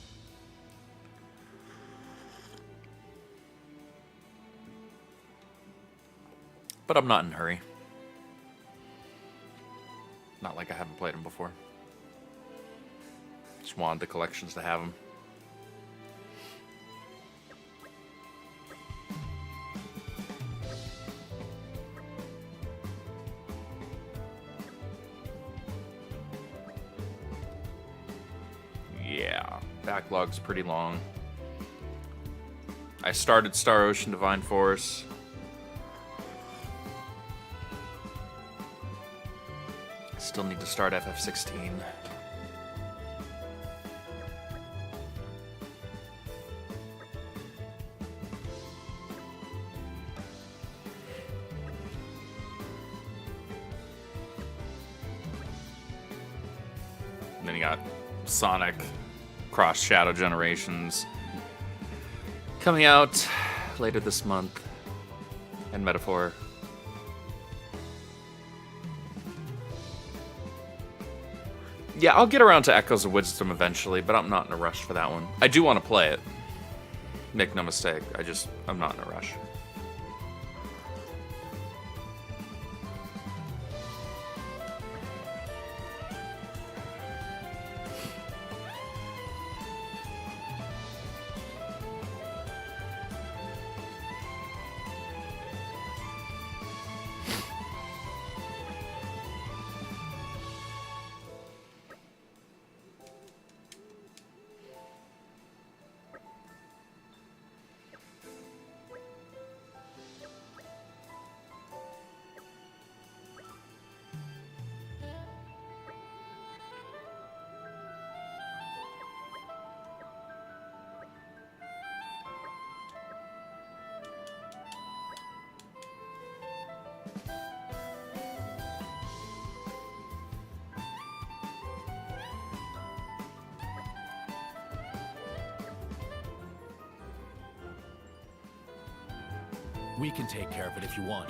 But I'm not in a hurry. Not like I haven't played them before. Just wanted the collections to have them. Yeah, backlog's pretty long. I started Star Ocean Divine Force. Still need to start FF16. And then you got Sonic Cross Shadow Generations coming out later this month, and Metaphor. Yeah, I'll get around to Echoes of Wisdom eventually, but I'm not in a rush for that one. I do want to play it. Make no mistake, I'm not in a rush.
We can take care of it if you want.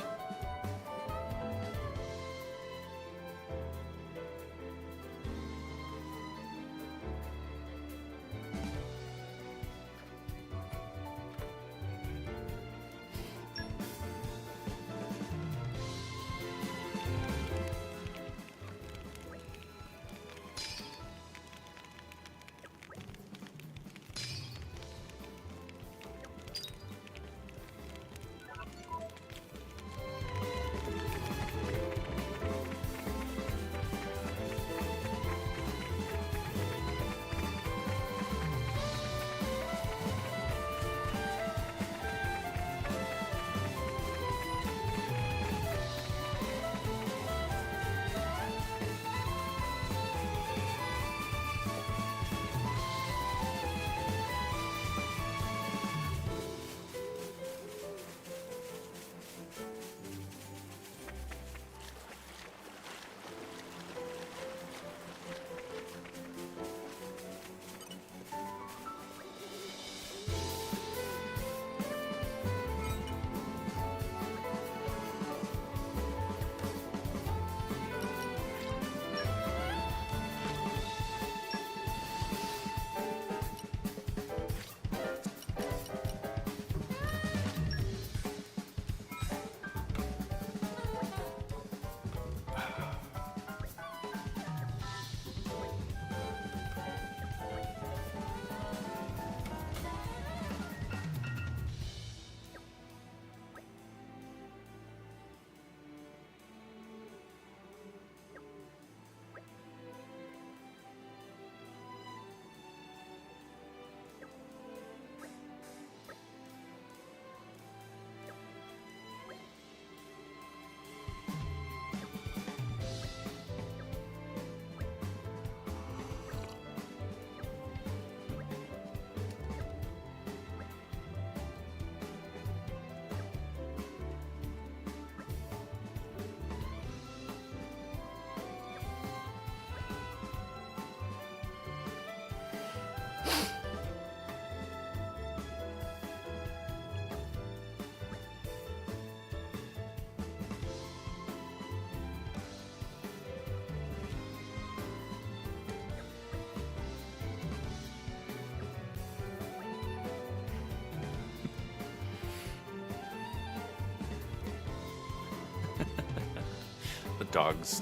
The dog's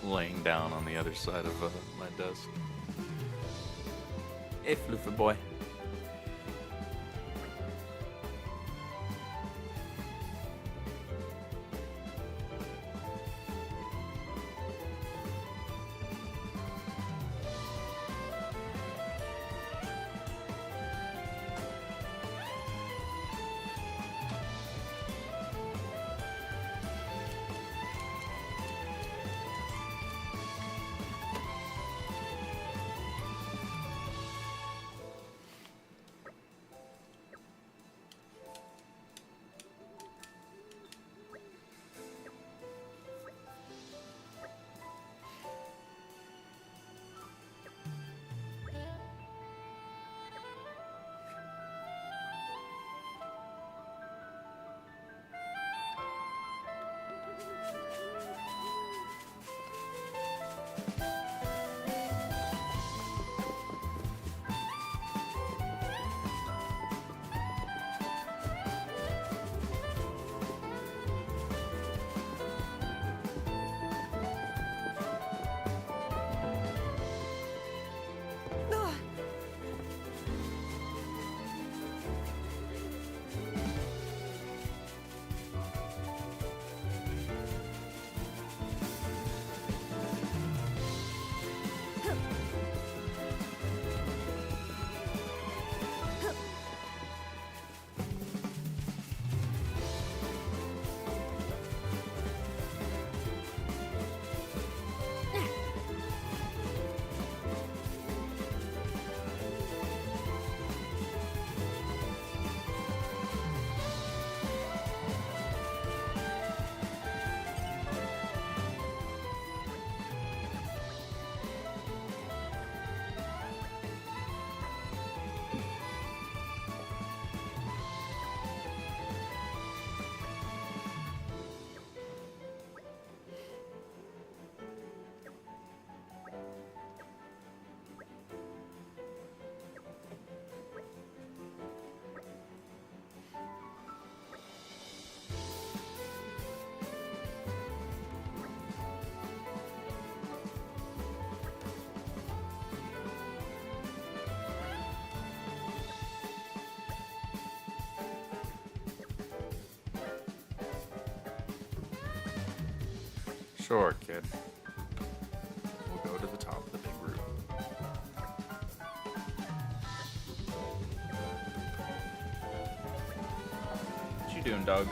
laying down on the other side of my desk. Hey, Floofy boy. Sure, kid. We'll go to the top of the big root. What you doing, dog?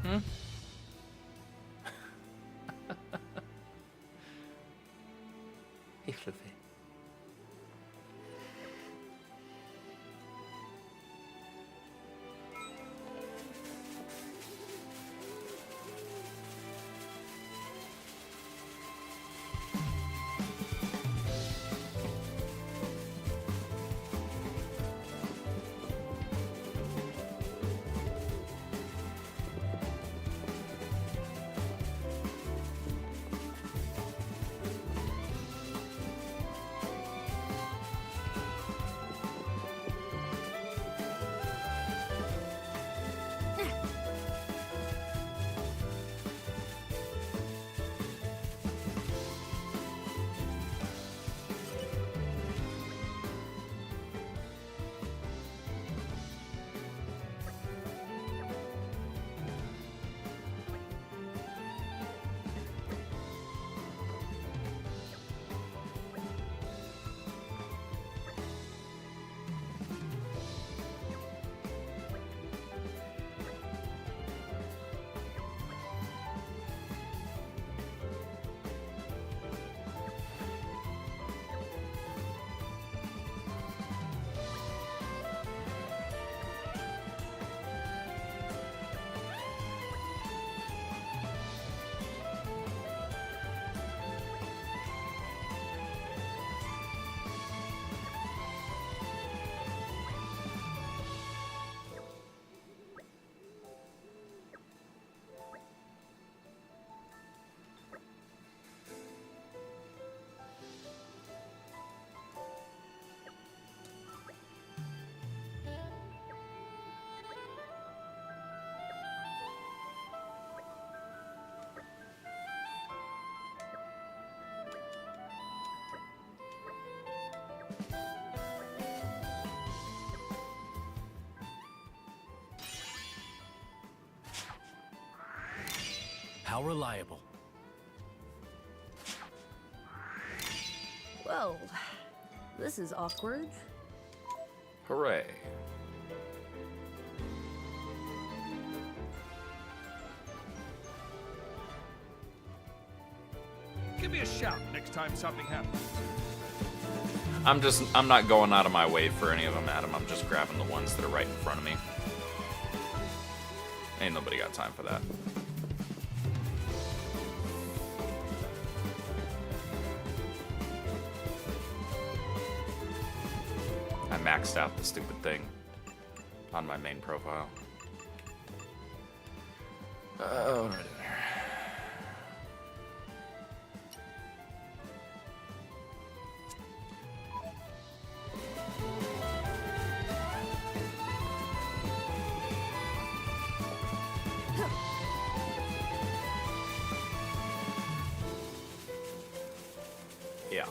Hmm? Hey, Fluffy.
How reliable?
Well, this is awkward.
Hooray.
Give me a shout next time something happens.
I'm not going out of my way for any of them, Adam. I'm just grabbing the ones that are right in front of me. Ain't nobody got time for that. I maxed out the stupid thing on my main profile. What am I doing here? Yeah.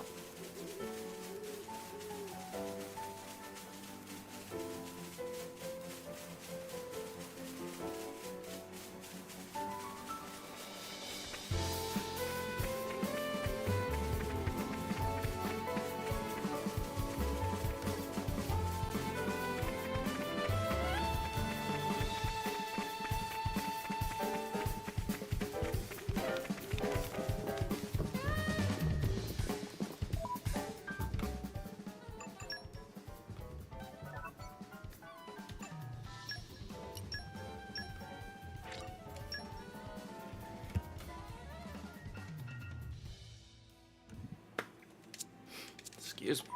Excuse me.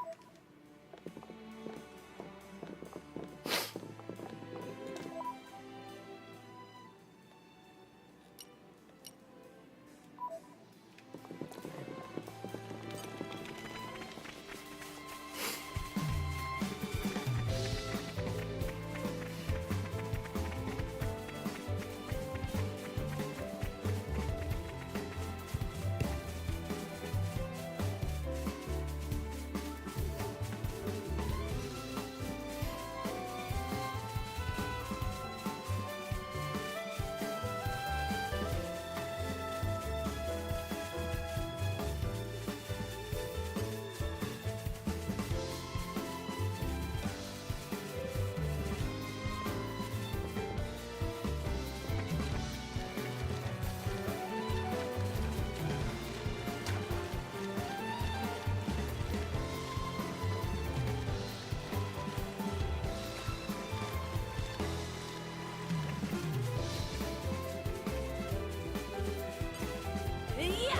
Yeah!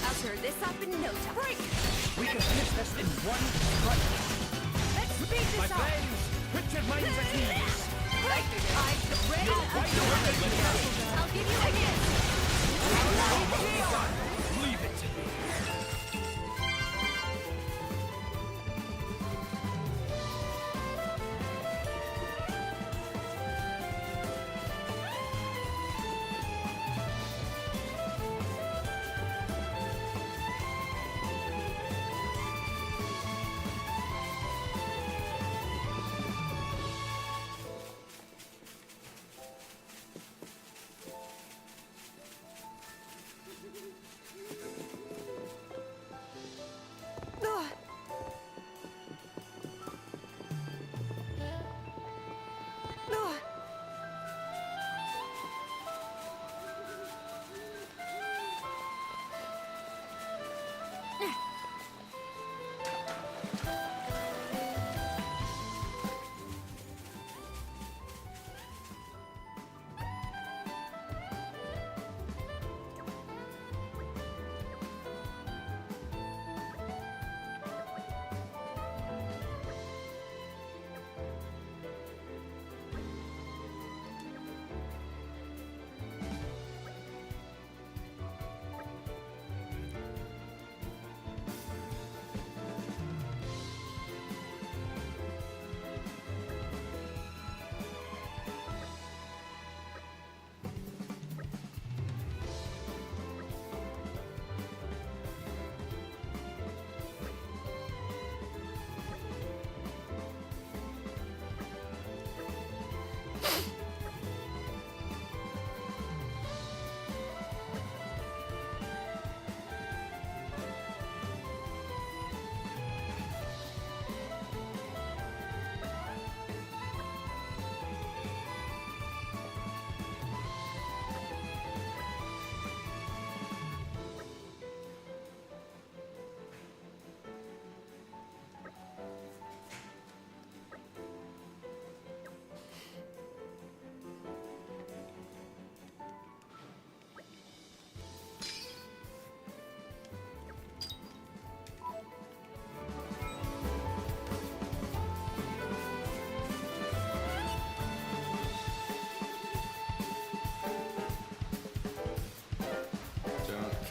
I'll turn this up in no time. Break!
We can finish this in one strike.
Let's speed
My
this up!
friends, put your minds at ease.
Break! I'm the brain
You're
of
wide
the
awake,
world.
Miguel.
I'll give you a hint.
Leave it to me.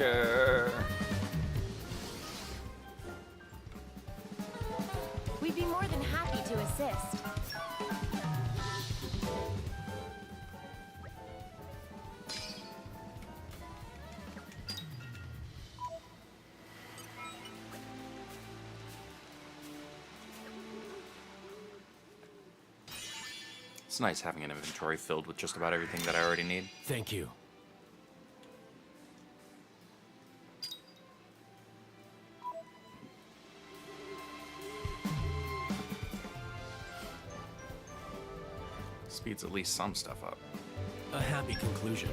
care.
We'd be more than happy to assist.
It's nice having an inventory filled with just about everything that I already need.
Thank you.
Speeds at least some stuff up.
A happy conclusion.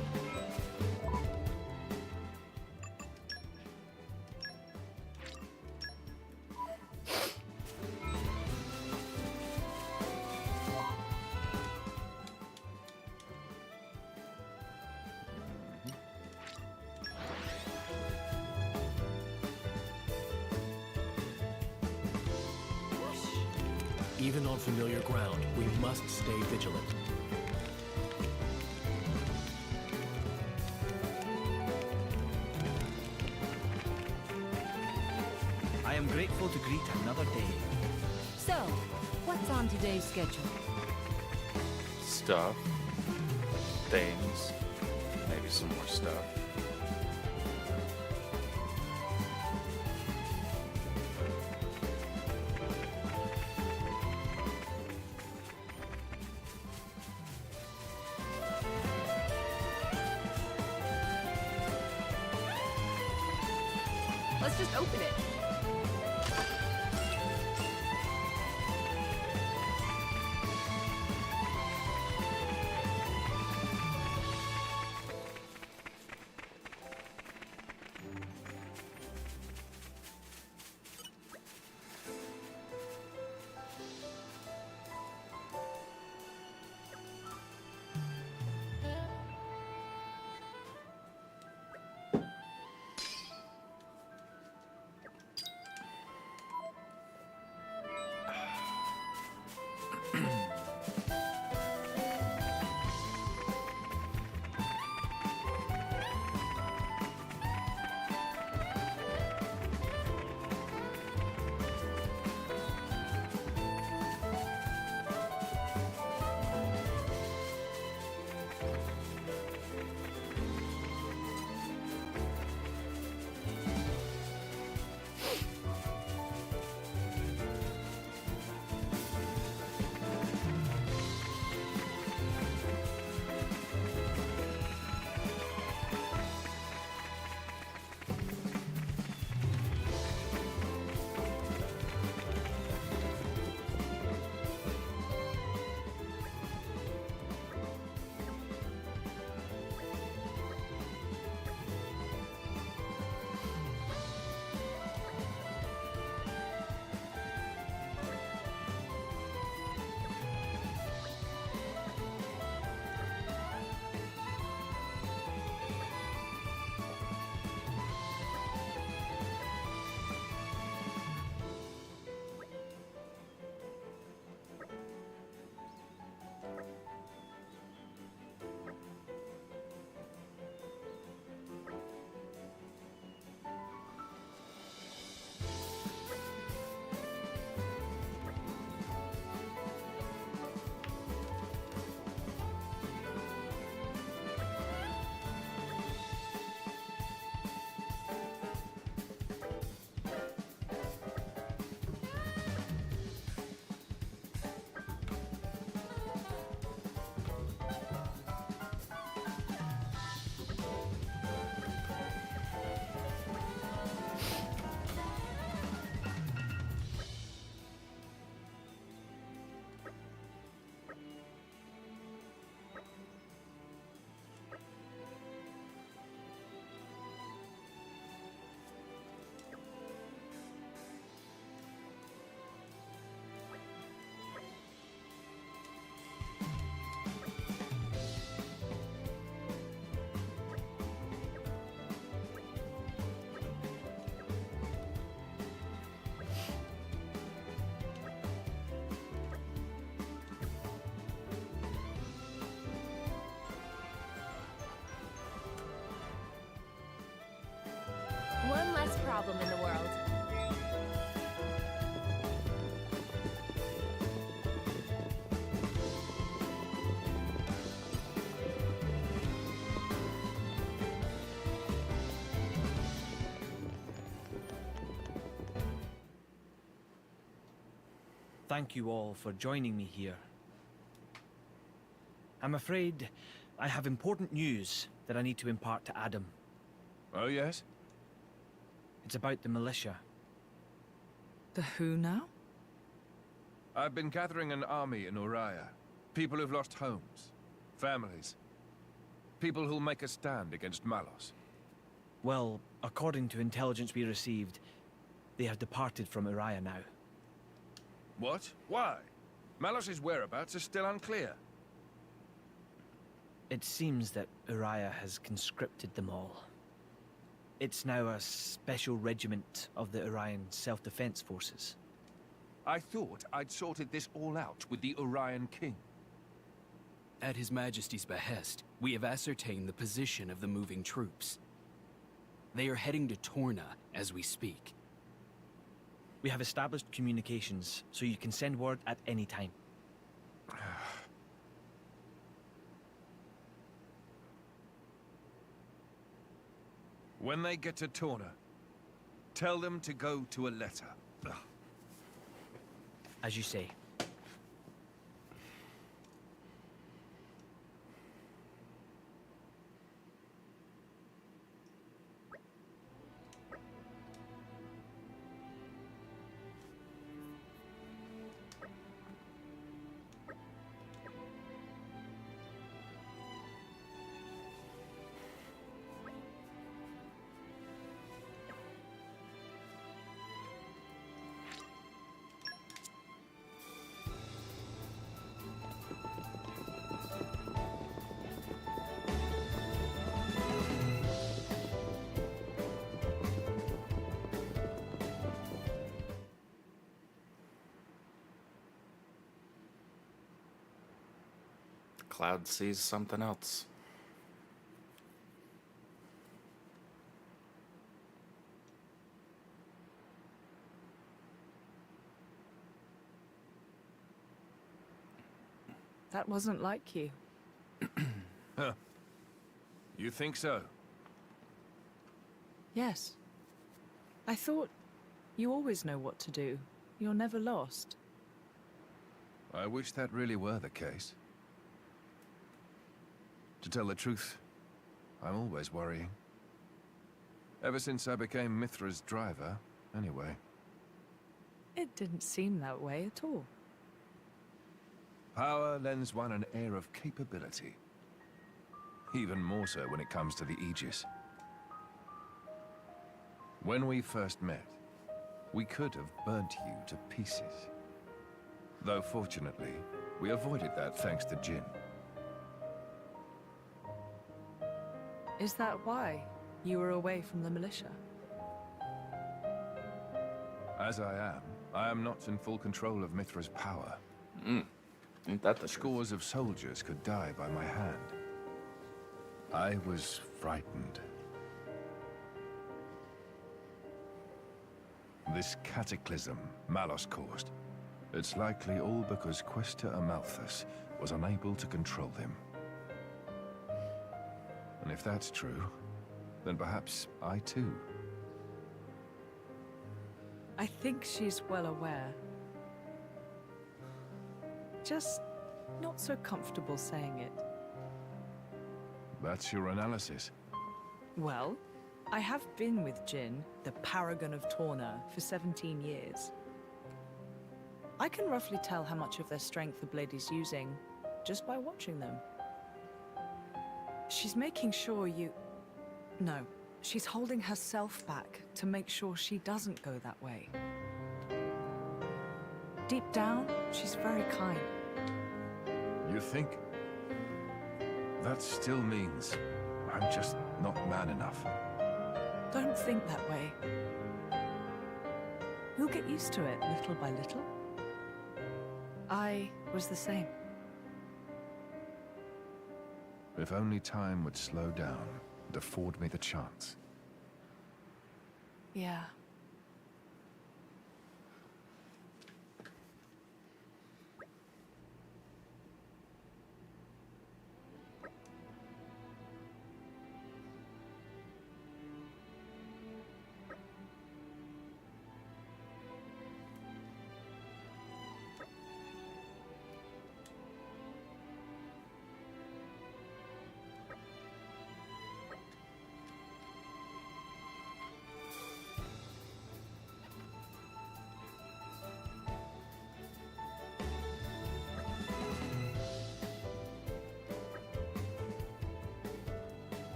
Even on familiar ground, we must stay vigilant.
I am grateful to greet another day.
So, what's on today's schedule?
Stuff. Things. Maybe some more stuff.
Let's just open it.
problem in the world.
Thank you all for joining me here. I'm afraid I have important news that I need to impart to Adam.
Oh, yes?
It's about the militia.
The who now?
I've been gathering an army in Uriah. People who've lost homes, families. People who'll make a stand against Malos.
Well, according to intelligence we received, they have departed from Uriah now.
What? Why? Malos' whereabouts are still unclear.
It seems that Uriah has conscripted them all. It's now a special regiment of the Urian Self-Defense Forces.
I thought I'd sorted this all out with the Urian King.
At His Majesty's behest, we have ascertained the position of the moving troops. They are heading to Torna as we speak.
We have established communications, so you can send word at any time.
When they get to Torna, tell them to go to a letter.
As you say.
Cloud sees something else.
That wasn't like you.
Huh. You think so?
Yes. I thought you always know what to do. You're never lost.
I wish that really were the case. To tell the truth, I'm always worrying. Ever since I became Mithra's driver, anyway.
It didn't seem that way at all.
Power lends one an air of capability. Even more so when it comes to the Aegis. When we first met, we could have burnt you to pieces. Though fortunately, we avoided that thanks to Jin.
Is that why you were away from the militia?
As I am not in full control of Mithra's power.
Ain't that the
Scores of soldiers could die by my hand. I was frightened. This cataclysm Malos caused. It's likely all because Questa Amalthus was unable to control him. And if that's true, then perhaps I too.
I think she's well aware. Just not so comfortable saying it.
That's your analysis.
Well, I have been with Jin, the paragon of Torna, for 17 years. I can roughly tell how much of their strength the Blade is using just by watching them. She's making sure you... No, she's holding herself back to make sure she doesn't go that way. Deep down, she's very kind.
You think? That still means I'm just not man enough.
Don't think that way. You'll get used to it little by little. I was the same.
If only time would slow down and afford me the chance.
Yeah.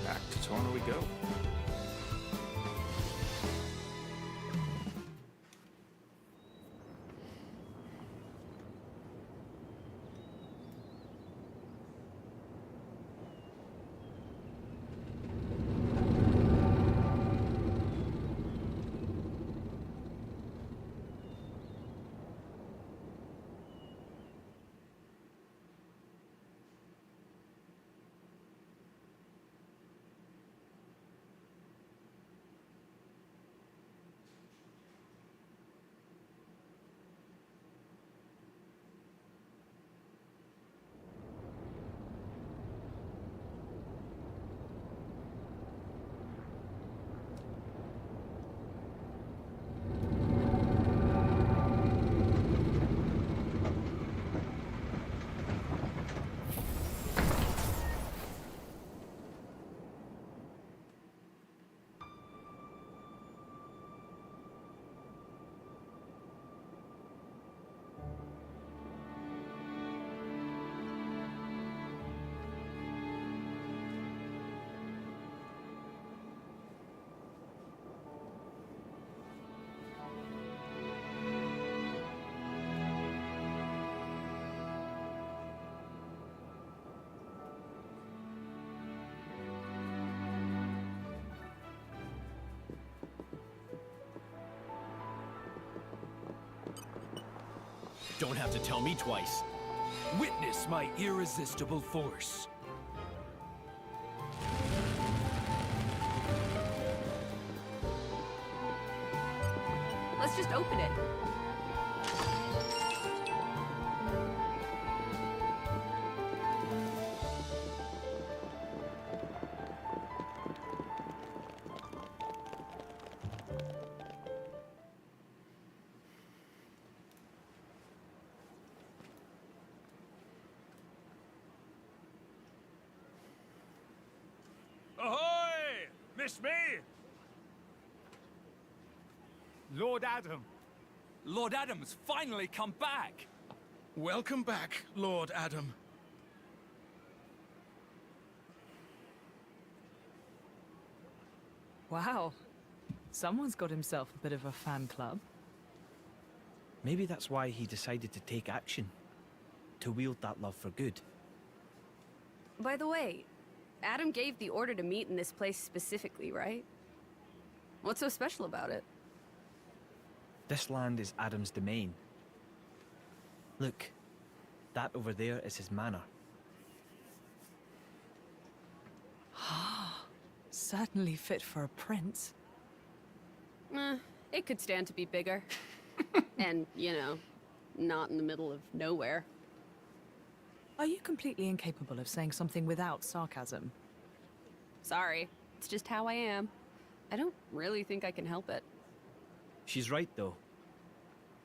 Back to Torna we go.
Don't have to tell me twice. Witness my irresistible force.
Let's just open it.
Ahoy! Miss me?
Lord Adam.
Lord Adam's finally come back.
Welcome back, Lord Adam.
Wow. Someone's got himself a bit of a fan club.
Maybe that's why he decided to take action. To wield that love for good.
By the way, Adam gave the order to meet in this place specifically, right? What's so special about it?
This land is Adam's domain. Look, that over there is his manor.
Certainly fit for a prince.
It could stand to be bigger. And, you know, not in the middle of nowhere.
Are you completely incapable of saying something without sarcasm?
Sorry, it's just how I am. I don't really think I can help it.
She's right, though.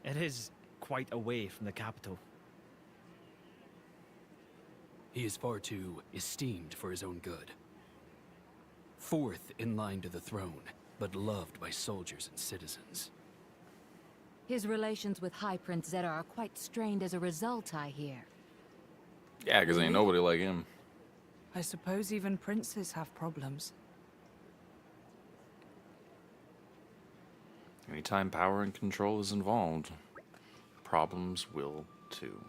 It is quite away from the capital.
He is far too esteemed for his own good. Fourth in line to the throne, but loved by soldiers and citizens.
His relations with High Prince Zeta are quite strained as a result, I hear.
Yeah, because ain't nobody like him.
I suppose even princes have problems.
Anytime power and control is involved, problems will too.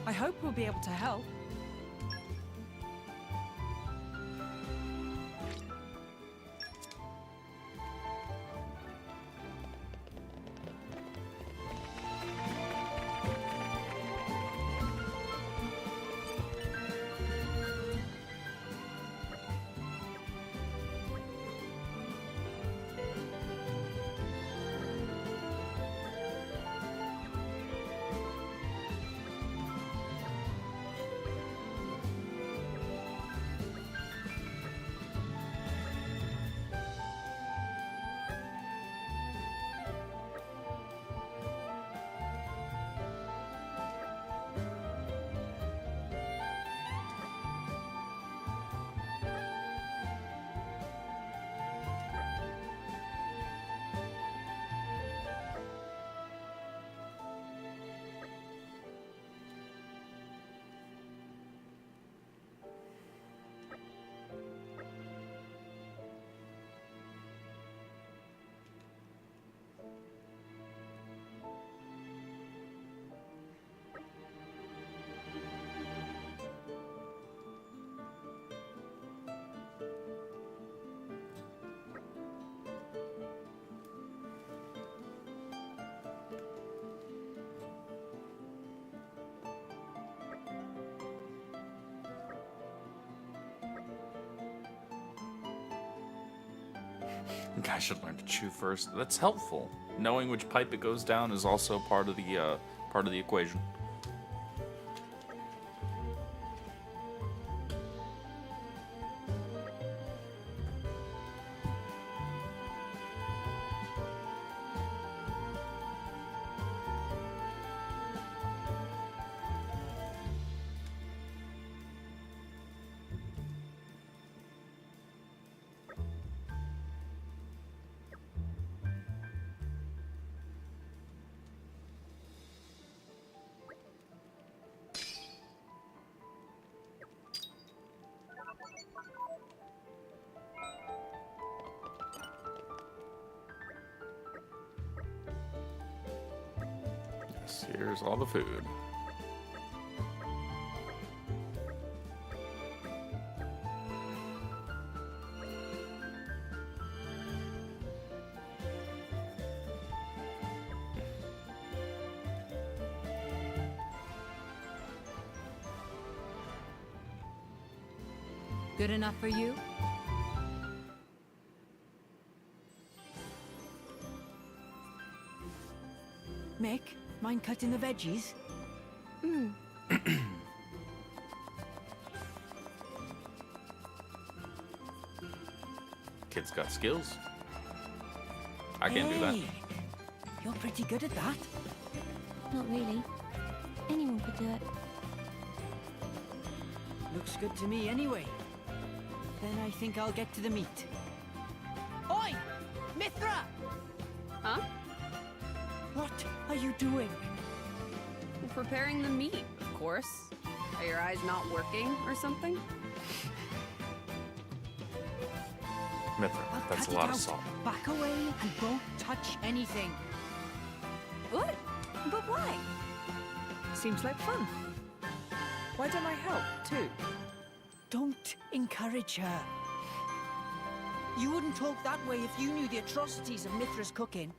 I hope we'll be able to help.
I should learn to chew first. That's helpful. Knowing which pipe it goes down is also part of the equation. Here's all the food.
Good enough for you? Mick, mind cutting the veggies?
Kid's got skills. I can't do that.
Hey, you're pretty good at that.
Not really. Anyone could do it.
Looks good to me anyway. Then I think I'll get to the meat. Oi! Mithra!
Huh?
What are you doing?
Preparing the meat, of course. Are your eyes not working or something?
Mithra,
I'll
that's
cut
a lot
it
of
out.
salt.
Back away and don't touch anything.
What? But why?
Seems like fun. Why don't I help, too?
Don't encourage her. You wouldn't talk that way if you knew the atrocities of Mithra's cooking.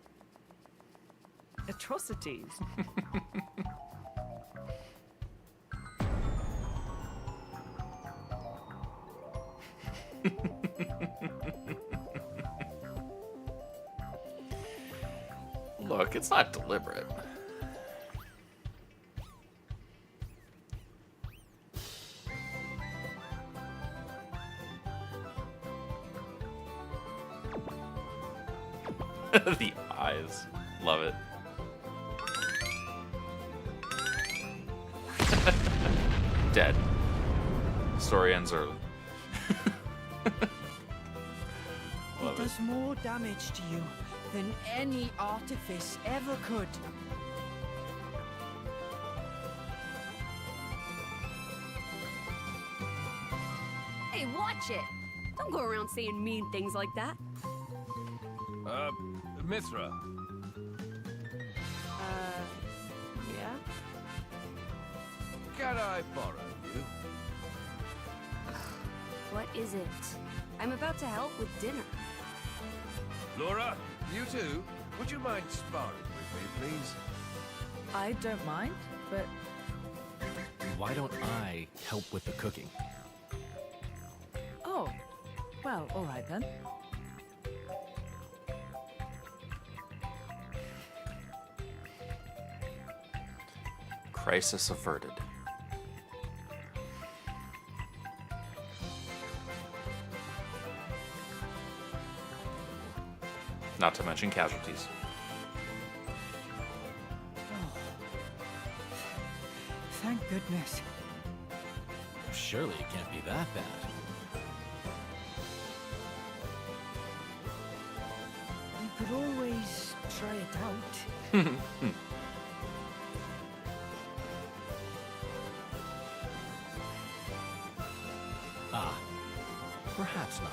Atrocities?
Look, it's not deliberate. The eyes. Love it. Dead. Story ends early.
It does more damage to you than any artifice ever could.
Hey, watch it! Don't go around saying mean things like that.
Mithra.
Yeah?
Can I borrow you?
What is it? I'm about to help with dinner.
Laura, you too? Would you mind sparring with me, please?
I don't mind, but
Why don't I help with the cooking?
oh, well, all right then.
Crisis averted. Not to mention casualties.
Thank goodness.
Surely it can't be that bad.
You could always try it out.
Perhaps not.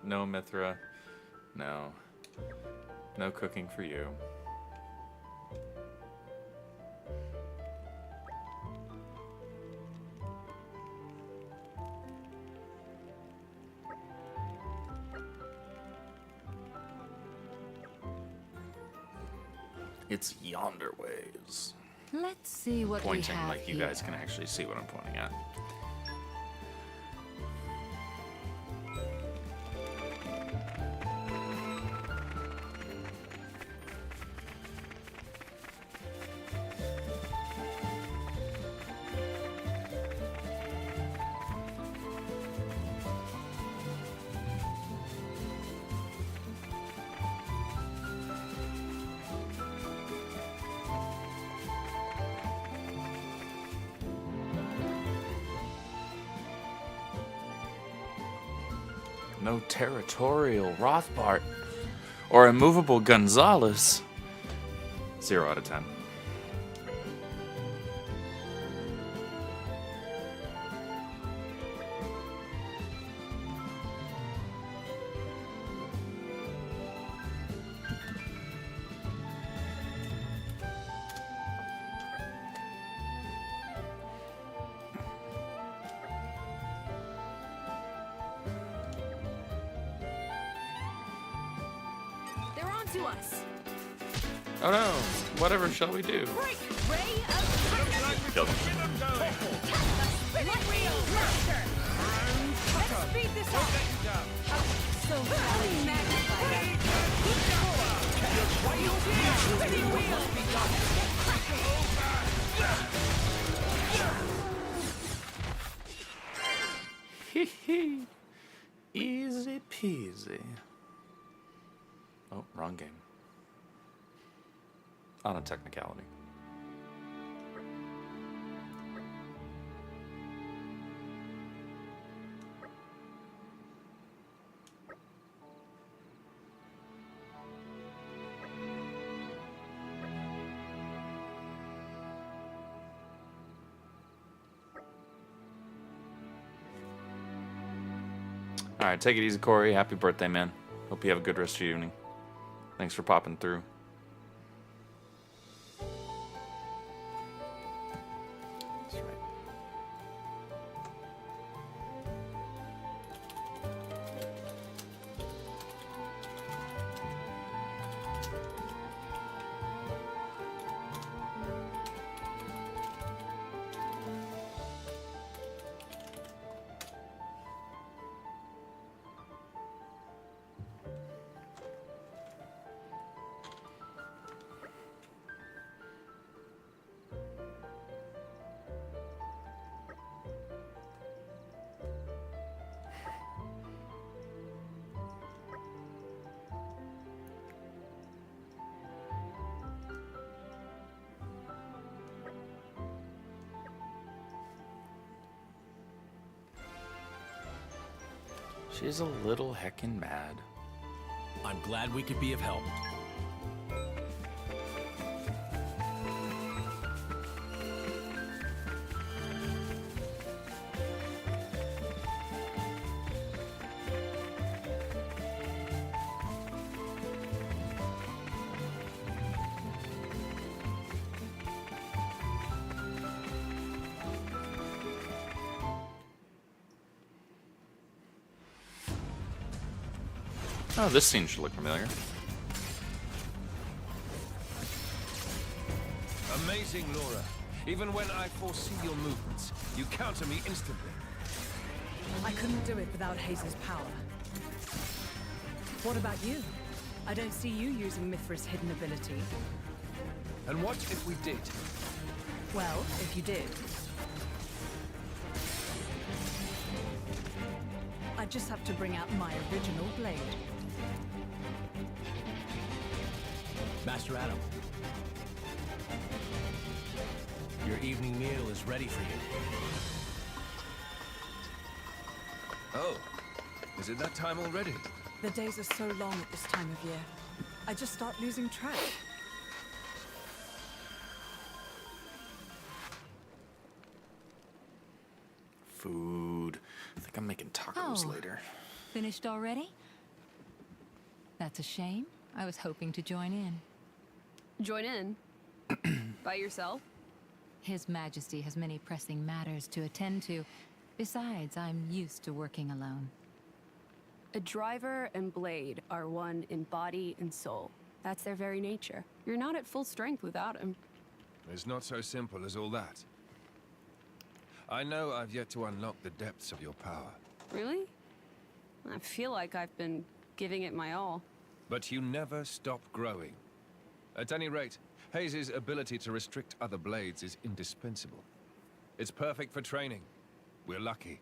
No, Mithra. No. No cooking for you. It's yonder ways.
Let's see what we
Pointing
have
like you
here.
guys can actually see what I'm pointing at. No territorial Rothbart. Or immovable Gonzalez. 0 out of 10.
They're on to us.
Oh no, whatever shall we do?
Break ray of
Kill them.
spinning wheel master. Let's speed this up. So very magnified. Spinning
Hee hee. Easy peasy. Oh, wrong game. On a technicality. All right, take it easy, Corey. Happy birthday, man. Hope you have a good rest of your evening. Thanks for popping through. That's right. She's a little heckin' mad.
I'm glad we could be of help.
Oh, this scene should look familiar.
Amazing, Laura. Even when I foresee your movements, you counter me instantly.
I couldn't do it without Hazel's power. What about you? I don't see you using Mithra's hidden ability.
And what if we did?
Well, if you did, I'd just have to bring out my original blade.
Master Adam, your evening meal is ready for you.
Oh, is it that time already?
The days are so long at this time of year. I just start losing track.
Food. I think I'm making tacos later.
Finished already? That's a shame. I was hoping to join in.
Join in. By yourself?
His Majesty has many pressing matters to attend to. Besides, I'm used to working alone.
A driver and blade are one in body and soul. That's their very nature. You're not at full strength without him.
It's not so simple as all that. I know I've yet to unlock the depths of your power.
Really? I feel like I've been giving it my all.
But you never stop growing. At any rate, Hayes' ability to restrict other blades is indispensable. It's perfect for training. We're lucky.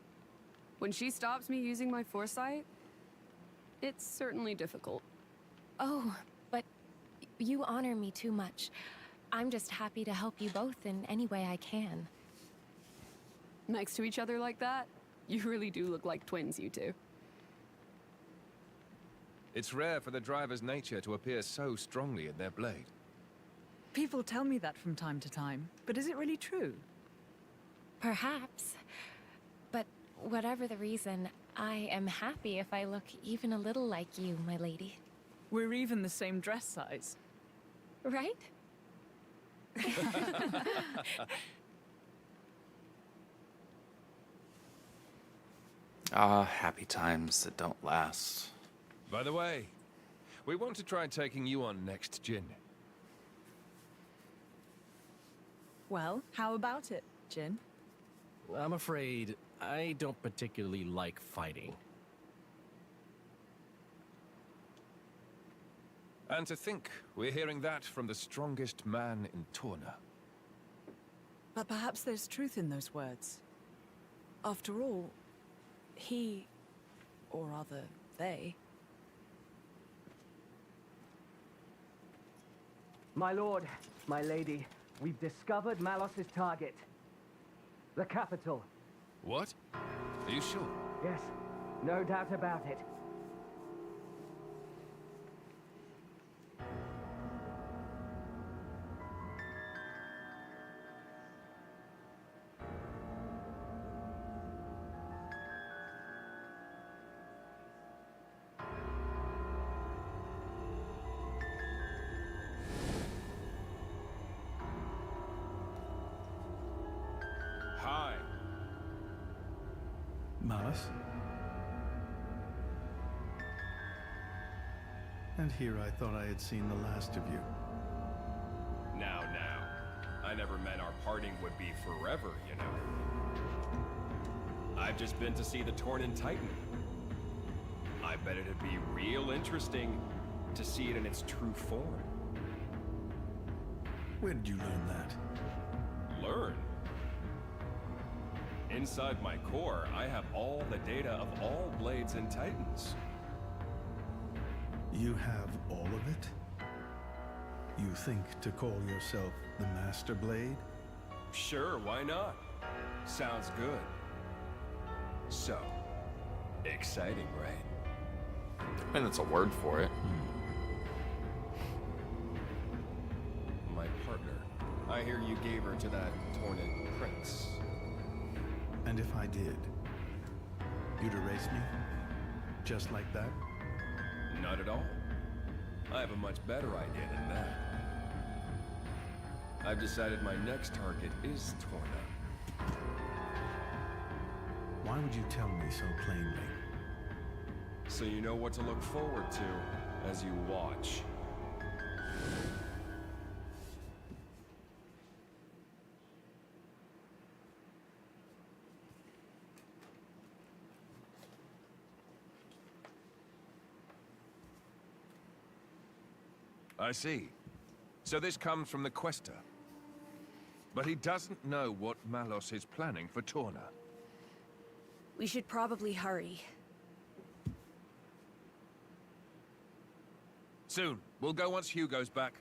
When she stops me using my foresight, it's certainly difficult.
Oh, but you honor me too much. I'm just happy to help you both in any way I can.
Next to each other like that, you really do look like twins, you two.
It's rare for the driver's nature to appear so strongly in their blade.
People tell me that from time to time, but is it really true?
Perhaps. But whatever the reason, I am happy if I look even a little like you, my lady.
We're even the same dress size.
Right?
Ah, happy times that don't last.
By the way, we want to try taking you on next, Jin.
Well, how about it, Jin?
I'm afraid I don't particularly like fighting.
And to think we're hearing that from the strongest man in Torna.
But perhaps there's truth in those words. After all, he, or rather, they.
My lord, my lady, we've discovered Malos's target. The capital.
What? Are you sure?
Yes, no doubt about it.
Hi.
Malos? And here I thought I had seen the last of you.
Now. I never meant our parting would be forever, you know. I've just been to see the Tornan Titan. I bet it'd be real interesting to see it in its true form.
Where did you learn that?
Learn? Inside my core, I have all the data of all Blades and Titans.
You have all of it? You think to call yourself the Master Blade?
Sure, why not? Sounds good. So, exciting, right?
I mean, that's a word for it.
My partner. I hear you gave her to that Tornan prince.
And if I did, you'd erase me? Just like that?
Not at all. I have a much better idea than that. I've decided my next target is Torna.
Why would you tell me so plainly?
So you know what to look forward to as you watch. I see. So this comes from the Quester. But he doesn't know what Malos is planning for Torna.
We should probably hurry.
Soon. We'll go once Hugo's back.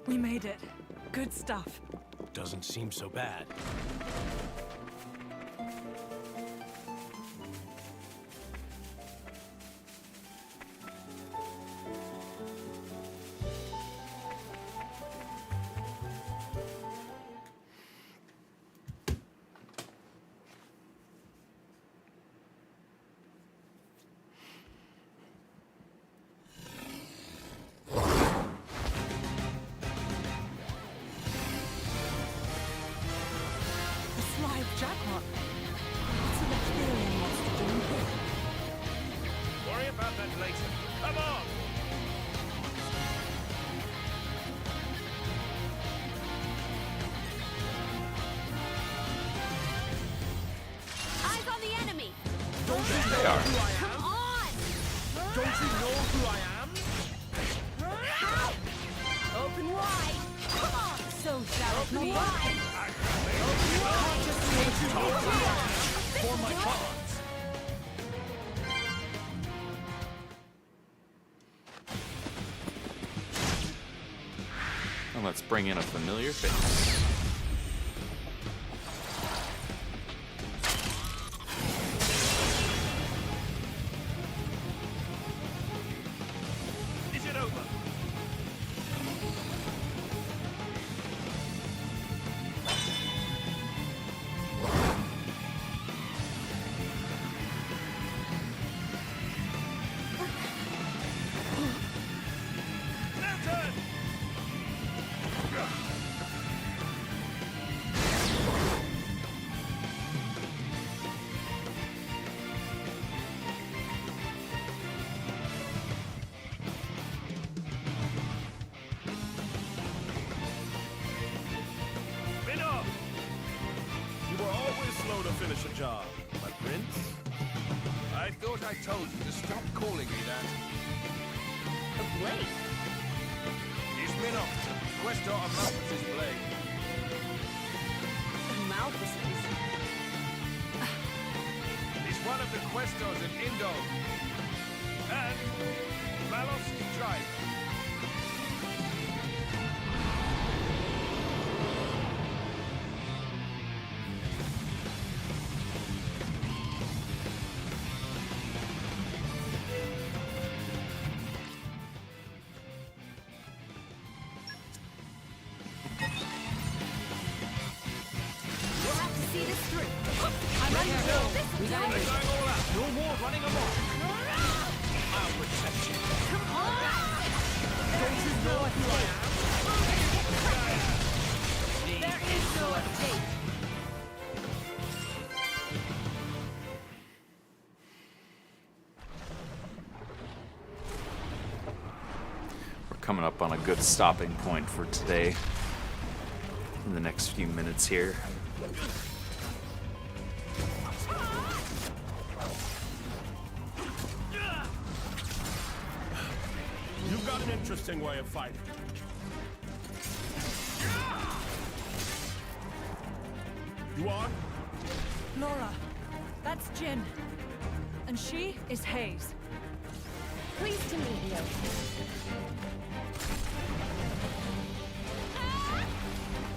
We made it. Good stuff.
Doesn't seem so bad.
Jackpot. What's an Ethereum monster doing here?
Worry about that later. Come on!
Eyes on the enemy!
They are.
Come on!
Don't you know who I am?
Open wide! Come on! So shall it be.
For my cause.
And let's bring in a familiar face.
Is it over? Finish a job, my prince. I thought I told you to stop calling me that.
A blade?
He's Minoff, Questor of Malthus's blade.
Malthus's?
He's one of the Questors in Indol. And Malos' driver.
See this through. I'm ready to go.
They're going all out. No more running amok. I'll protect you.
Come on!
Don't you know who I am?
There is no escape.
We're coming up on a good stopping point for today. In the next few minutes here.
You've got an interesting way of fighting. You are?
Laura, that's Jin. And she is Hayes.
Pleased to meet you.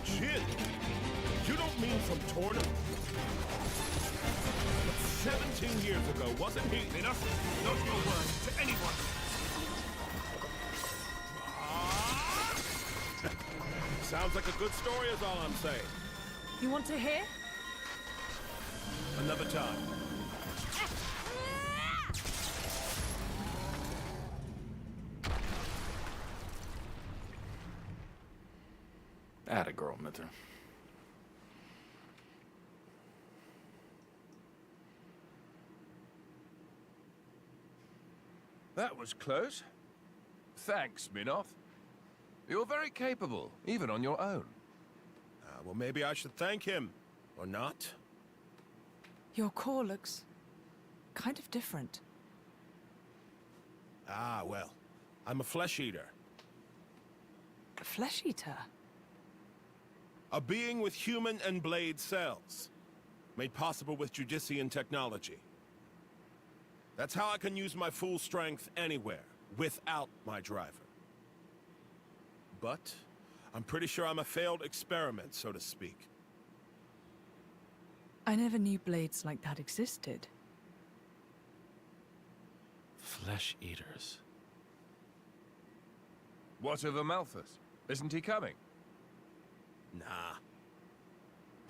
Jin? You don't mean from Torna? 17 years ago, wasn't he? Enough. Not your words to anyone. Sounds like a good story is all I'm saying.
You want to hear?
Another time.
Atta girl, Mither.
That was close. Thanks, Minoff. You're very capable, even on your own. Well, maybe I should thank him. Or not?
Your core looks kind of different.
Ah, well. I'm a flesh eater.
A flesh eater?
A being with human and blade cells. Made possible with Judician technology. That's how I can use my full strength anywhere, without my driver. But
I'm pretty sure I'm a failed experiment, so to speak.
I never knew blades like that existed.
Flesh eaters.
What of Amalthus? Isn't he coming?
Nah.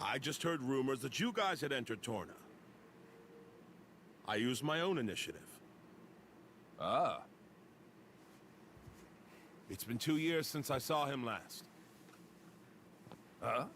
I just heard rumors that you guys had entered Torna. I used my own initiative.
Ah.
It's been 2 years since I saw him last.
Huh?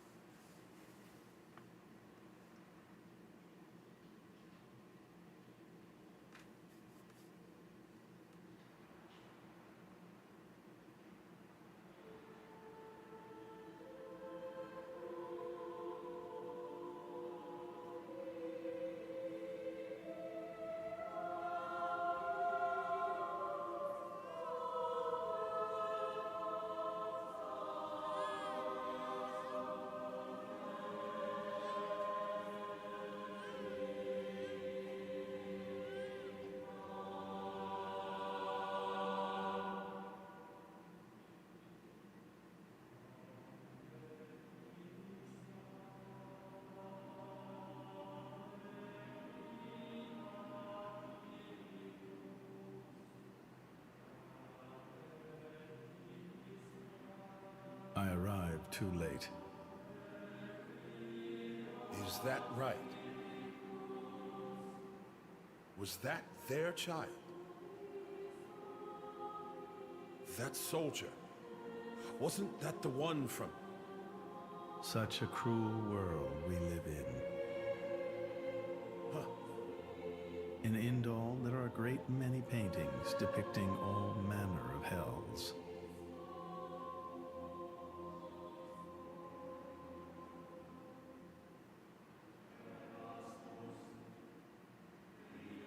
I arrived too late.
Is that right? Was that their child? That soldier? Wasn't that the one from...
Such a cruel world we live in.
Huh.
In Indal, there are a great many paintings depicting all manner of hells.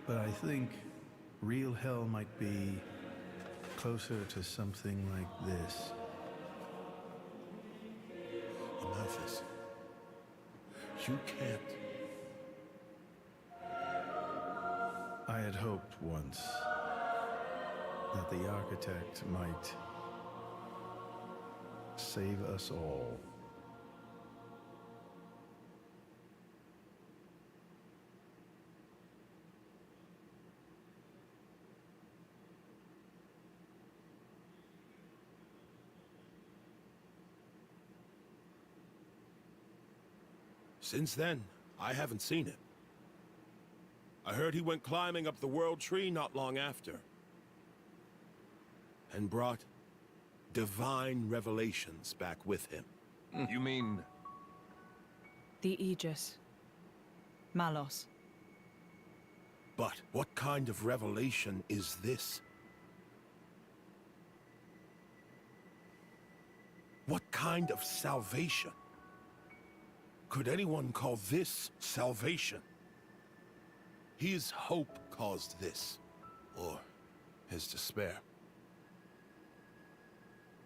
But I think real hell might be closer to something like this.
Amalthus, you can't...
I had hoped once that the architect might save us all.
Since then, I haven't seen him. I heard he went climbing up the World Tree not long after. And brought divine revelations back with him.
You mean...
The Aegis. Malos.
But what kind of revelation is this? What kind of salvation? Could anyone call this salvation? His hope caused this, or his despair.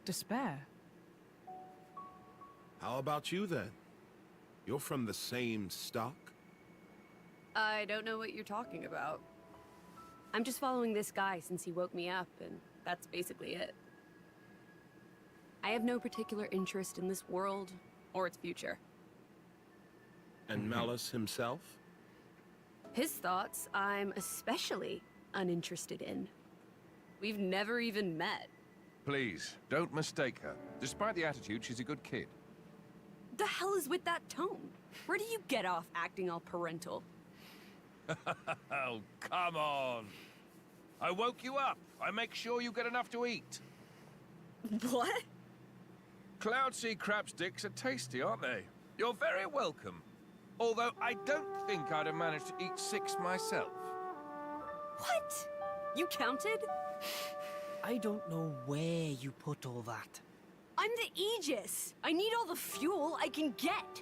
Despair?
How about you then? You're from the same stock?
I don't know what you're talking about. I'm just following this guy since he woke me up, and that's basically it. I have no particular interest in this world or its future.
And Malus himself?
His thoughts, I'm especially uninterested in. We've never even met.
Please, don't mistake her. Despite the attitude, she's a good kid.
The hell is with that tone? Where do you get off acting all parental?
Oh, come on. I woke you up. I make sure you get enough to eat.
What?
Cloud sea crab sticks are tasty, aren't they? You're very welcome. Although I don't think I'd have managed to eat 6 myself.
What? You counted?
I don't know where you put all that.
I'm the Aegis. I need all the fuel I can get.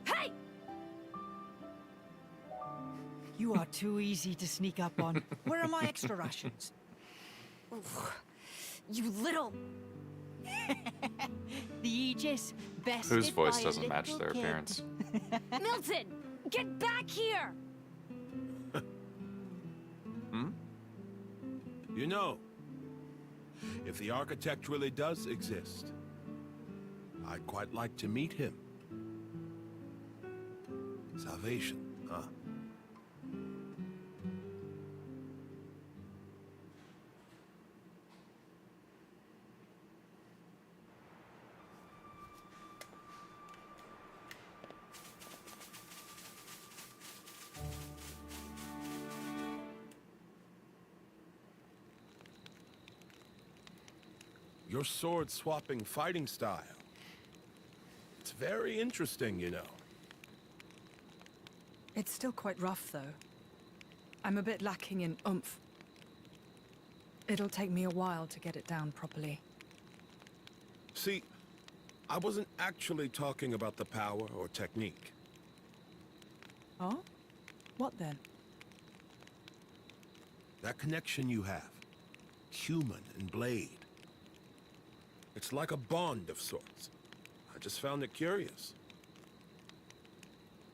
Hey!
You are too easy to sneak up on. Where are my extra rations?
You little...
The Aegis, best.
Whose voice doesn't match their appearance?
Milton! Get back here!
You know, if the architect really does exist, I'd quite like to meet him. Salvation, huh? Your sword-swapping fighting style. It's very interesting, you know.
It's still quite rough, though. I'm a bit lacking in oomph. It'll take me a while to get it down properly.
See, I wasn't actually talking about the power or technique.
Oh? What then?
That connection you have. Human and blade. It's like a bond of sorts. I just found it curious.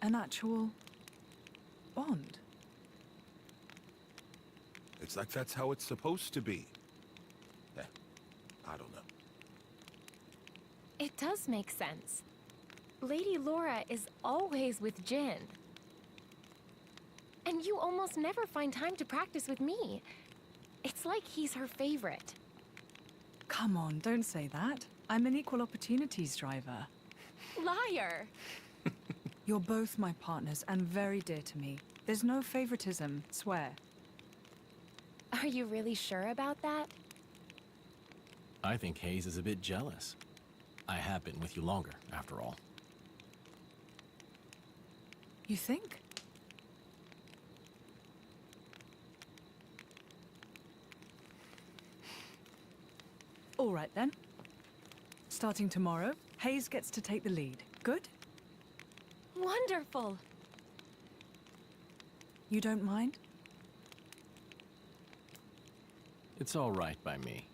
An actual bond?
It's like that's how it's supposed to be. I don't know.
It does make sense. Lady Laura is always with Jin. And you almost never find time to practice with me. It's like he's her favorite.
Come on, don't say that. I'm an equal opportunities driver.
Liar!
You're both my partners and very dear to me. There's no favoritism, swear.
Are you really sure about that?
I think Hayes is a bit jealous. I have been with you longer, after all.
You think? All right then. Starting tomorrow, Hayes gets to take the lead. Good?
Wonderful!
You don't mind?
It's all right by me.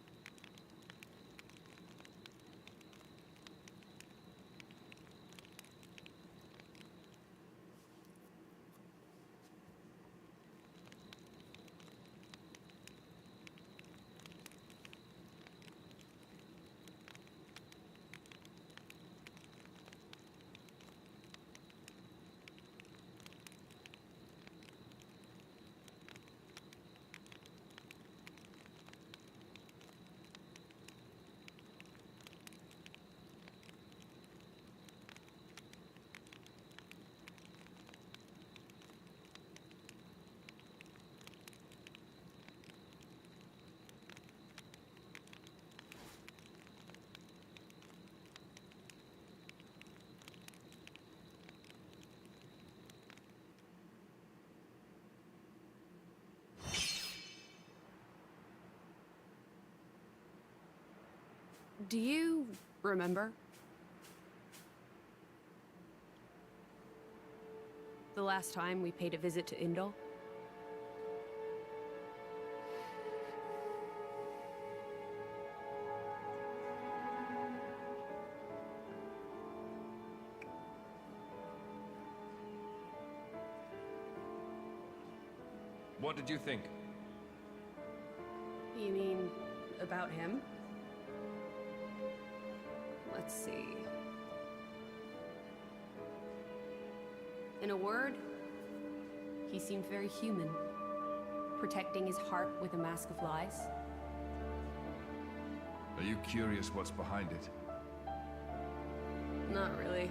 Do you remember? The last time we paid a visit to Indol?
What did you think?
You mean about him? Let's see. In a word, he seemed very human, protecting his heart with a mask of lies.
Are you curious what's behind it?
Not really.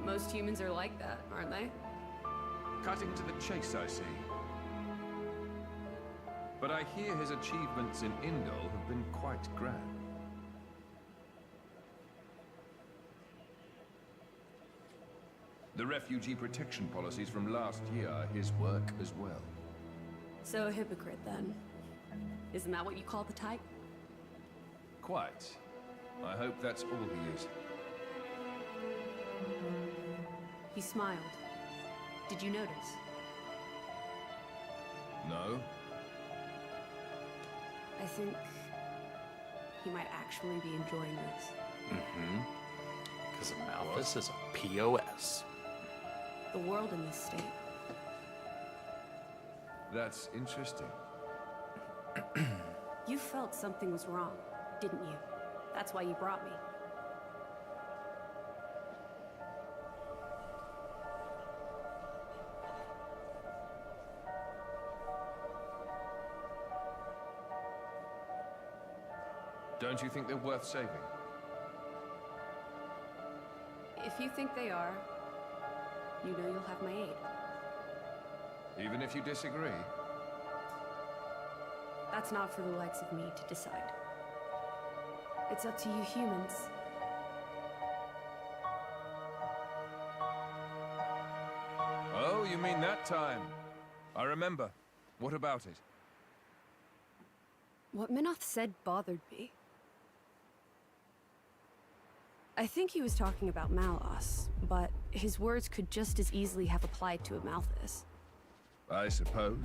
Most humans are like that, aren't they?
Cutting to the chase, I see. But I hear his achievements in Indol have been quite grand. The refugee protection policies from last year are his work as well.
So a hypocrite, then. Isn't that what you call the type?
Quite. I hope that's all he is.
He smiled. Did you notice?
No?
I think he might actually be enjoying this.
Mm-hmm. Because Malthus is a POS.
The world in this state.
That's interesting.
You felt something was wrong, didn't you? That's why you brought me.
Don't you think they're worth saving?
If you think they are, you know you'll have my aid.
Even if you disagree?
That's not for the likes of me to decide. It's up to you humans.
Oh, you mean that time? I remember. What about it?
What Minoth said bothered me. I think he was talking about Malos, but his words could just as easily have applied to Amalthus.
I suppose.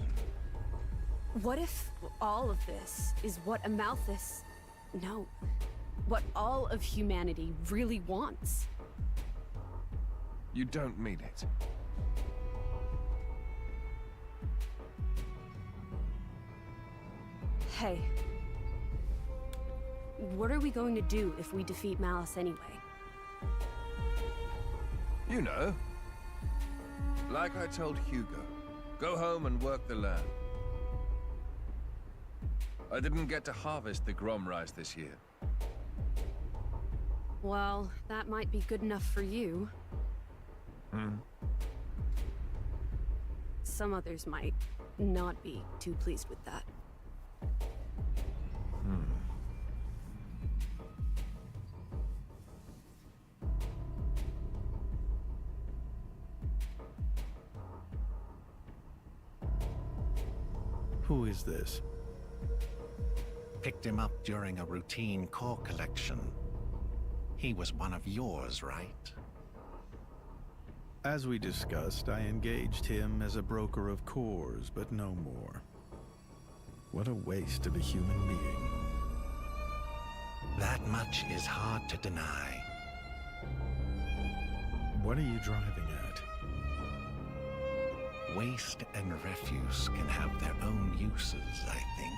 What if all of this is what Amalthus... No. What all of humanity really wants?
You don't mean it.
Hey. What are we going to do if we defeat Malice anyway?
You know. Like I told Hugo. Go home and work the land. I didn't get to harvest the Grom rice this year.
Well, that might be good enough for you. Some others might not be too pleased with that.
Who is this?
Picked him up during a routine core collection. He was one of yours, right?
As we discussed, I engaged him as a broker of cores, but no more. What a waste of a human being.
That much is hard to deny.
What are you driving at?
Waste and refuse can have their own uses, I think.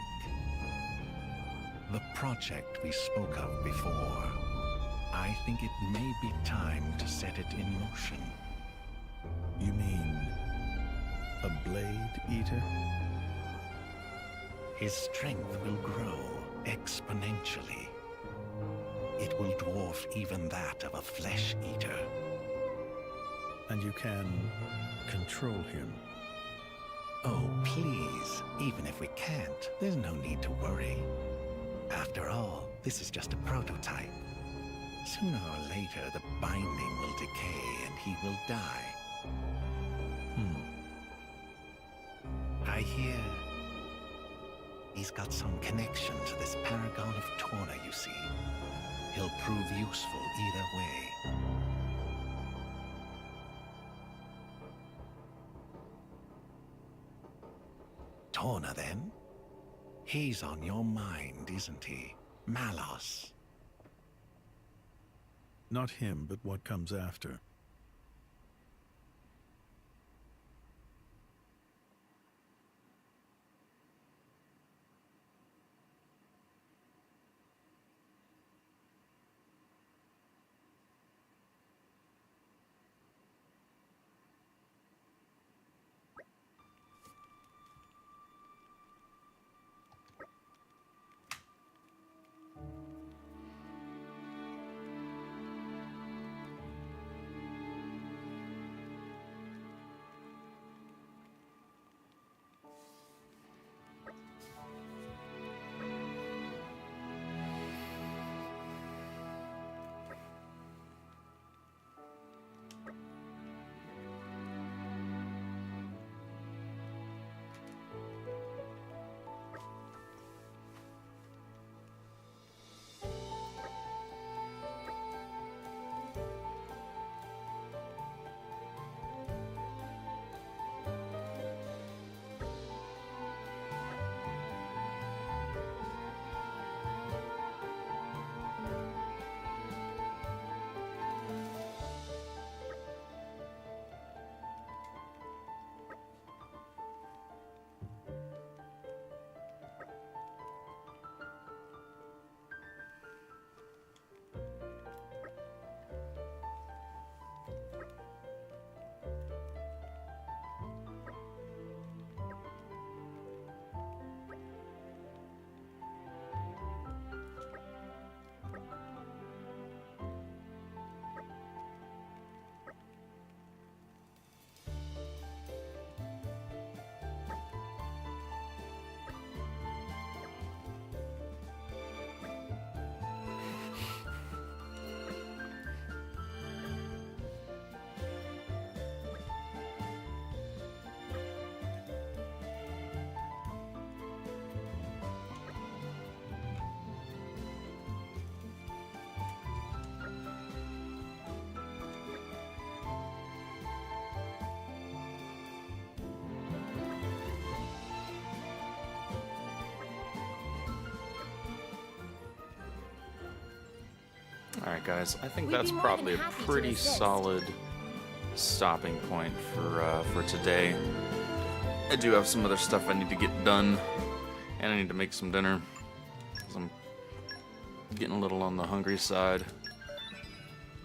The project we spoke of before, I think it may be time to set it in motion.
You mean a blade eater?
His strength will grow exponentially. It will dwarf even that of a flesh eater.
And you can control him.
Oh, please. Even if we can't, there's no need to worry. After all, this is just a prototype. Sooner or later, the binding will decay and he will die. I hear he's got some connection to this paragon of Torna, you see. He'll prove useful either way. Torna, then? He's on your mind, isn't he? Malos.
Not him, but what comes after.
Alright, guys, I think
We'd
that's
be more
probably
than
a
happy to
pretty
assist.
solid stopping point for today. I do have some other stuff I need to get done, and I need to make some dinner, 'cause I'm getting a little on the hungry side.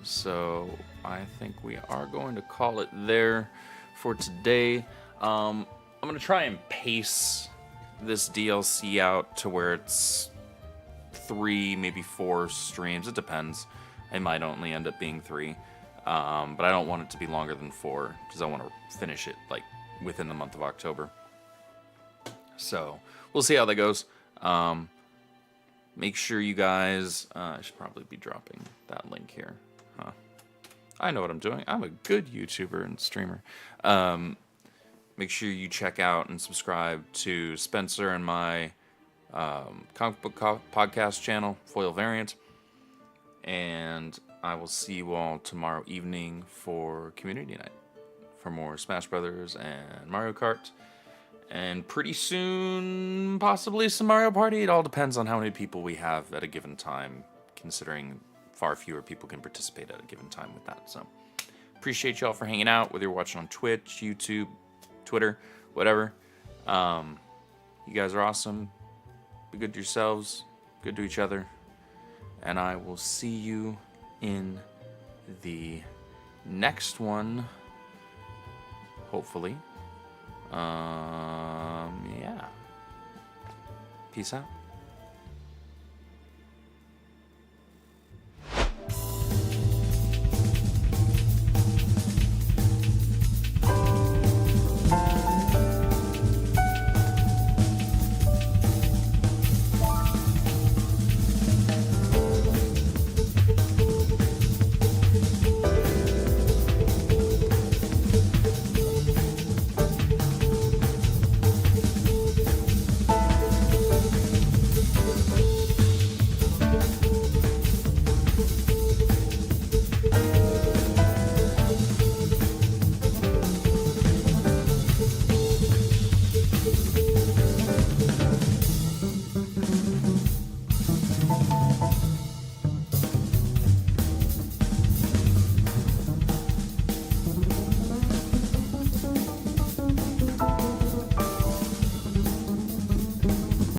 So I think we are going to call it there for today. I'm going to try and pace this DLC out to where it's 3, maybe 4 streams. It depends. It might only end up being 3. But I don't want it to be longer than 4, because I want to finish it like within the month of October. So we'll see how that goes. Make sure you guys, I should probably be dropping that link here. Huh. I know what I'm doing. I'm a good YouTuber and streamer. Make sure you check out and subscribe to Spencer and my comic book podcast channel, Foil Variant. And I will see you all tomorrow evening for Community Night, for more Smash Brothers and Mario Kart. And pretty soon, possibly some Mario Party. It all depends on how many people we have at a given time, considering far fewer people can participate at a given time with that. So, appreciate y'all for hanging out, whether you're watching on Twitch, YouTube, Twitter, whatever. You guys are awesome. Be good to yourselves, good to each other. And I will see you in the next one, hopefully. Yeah. Peace out.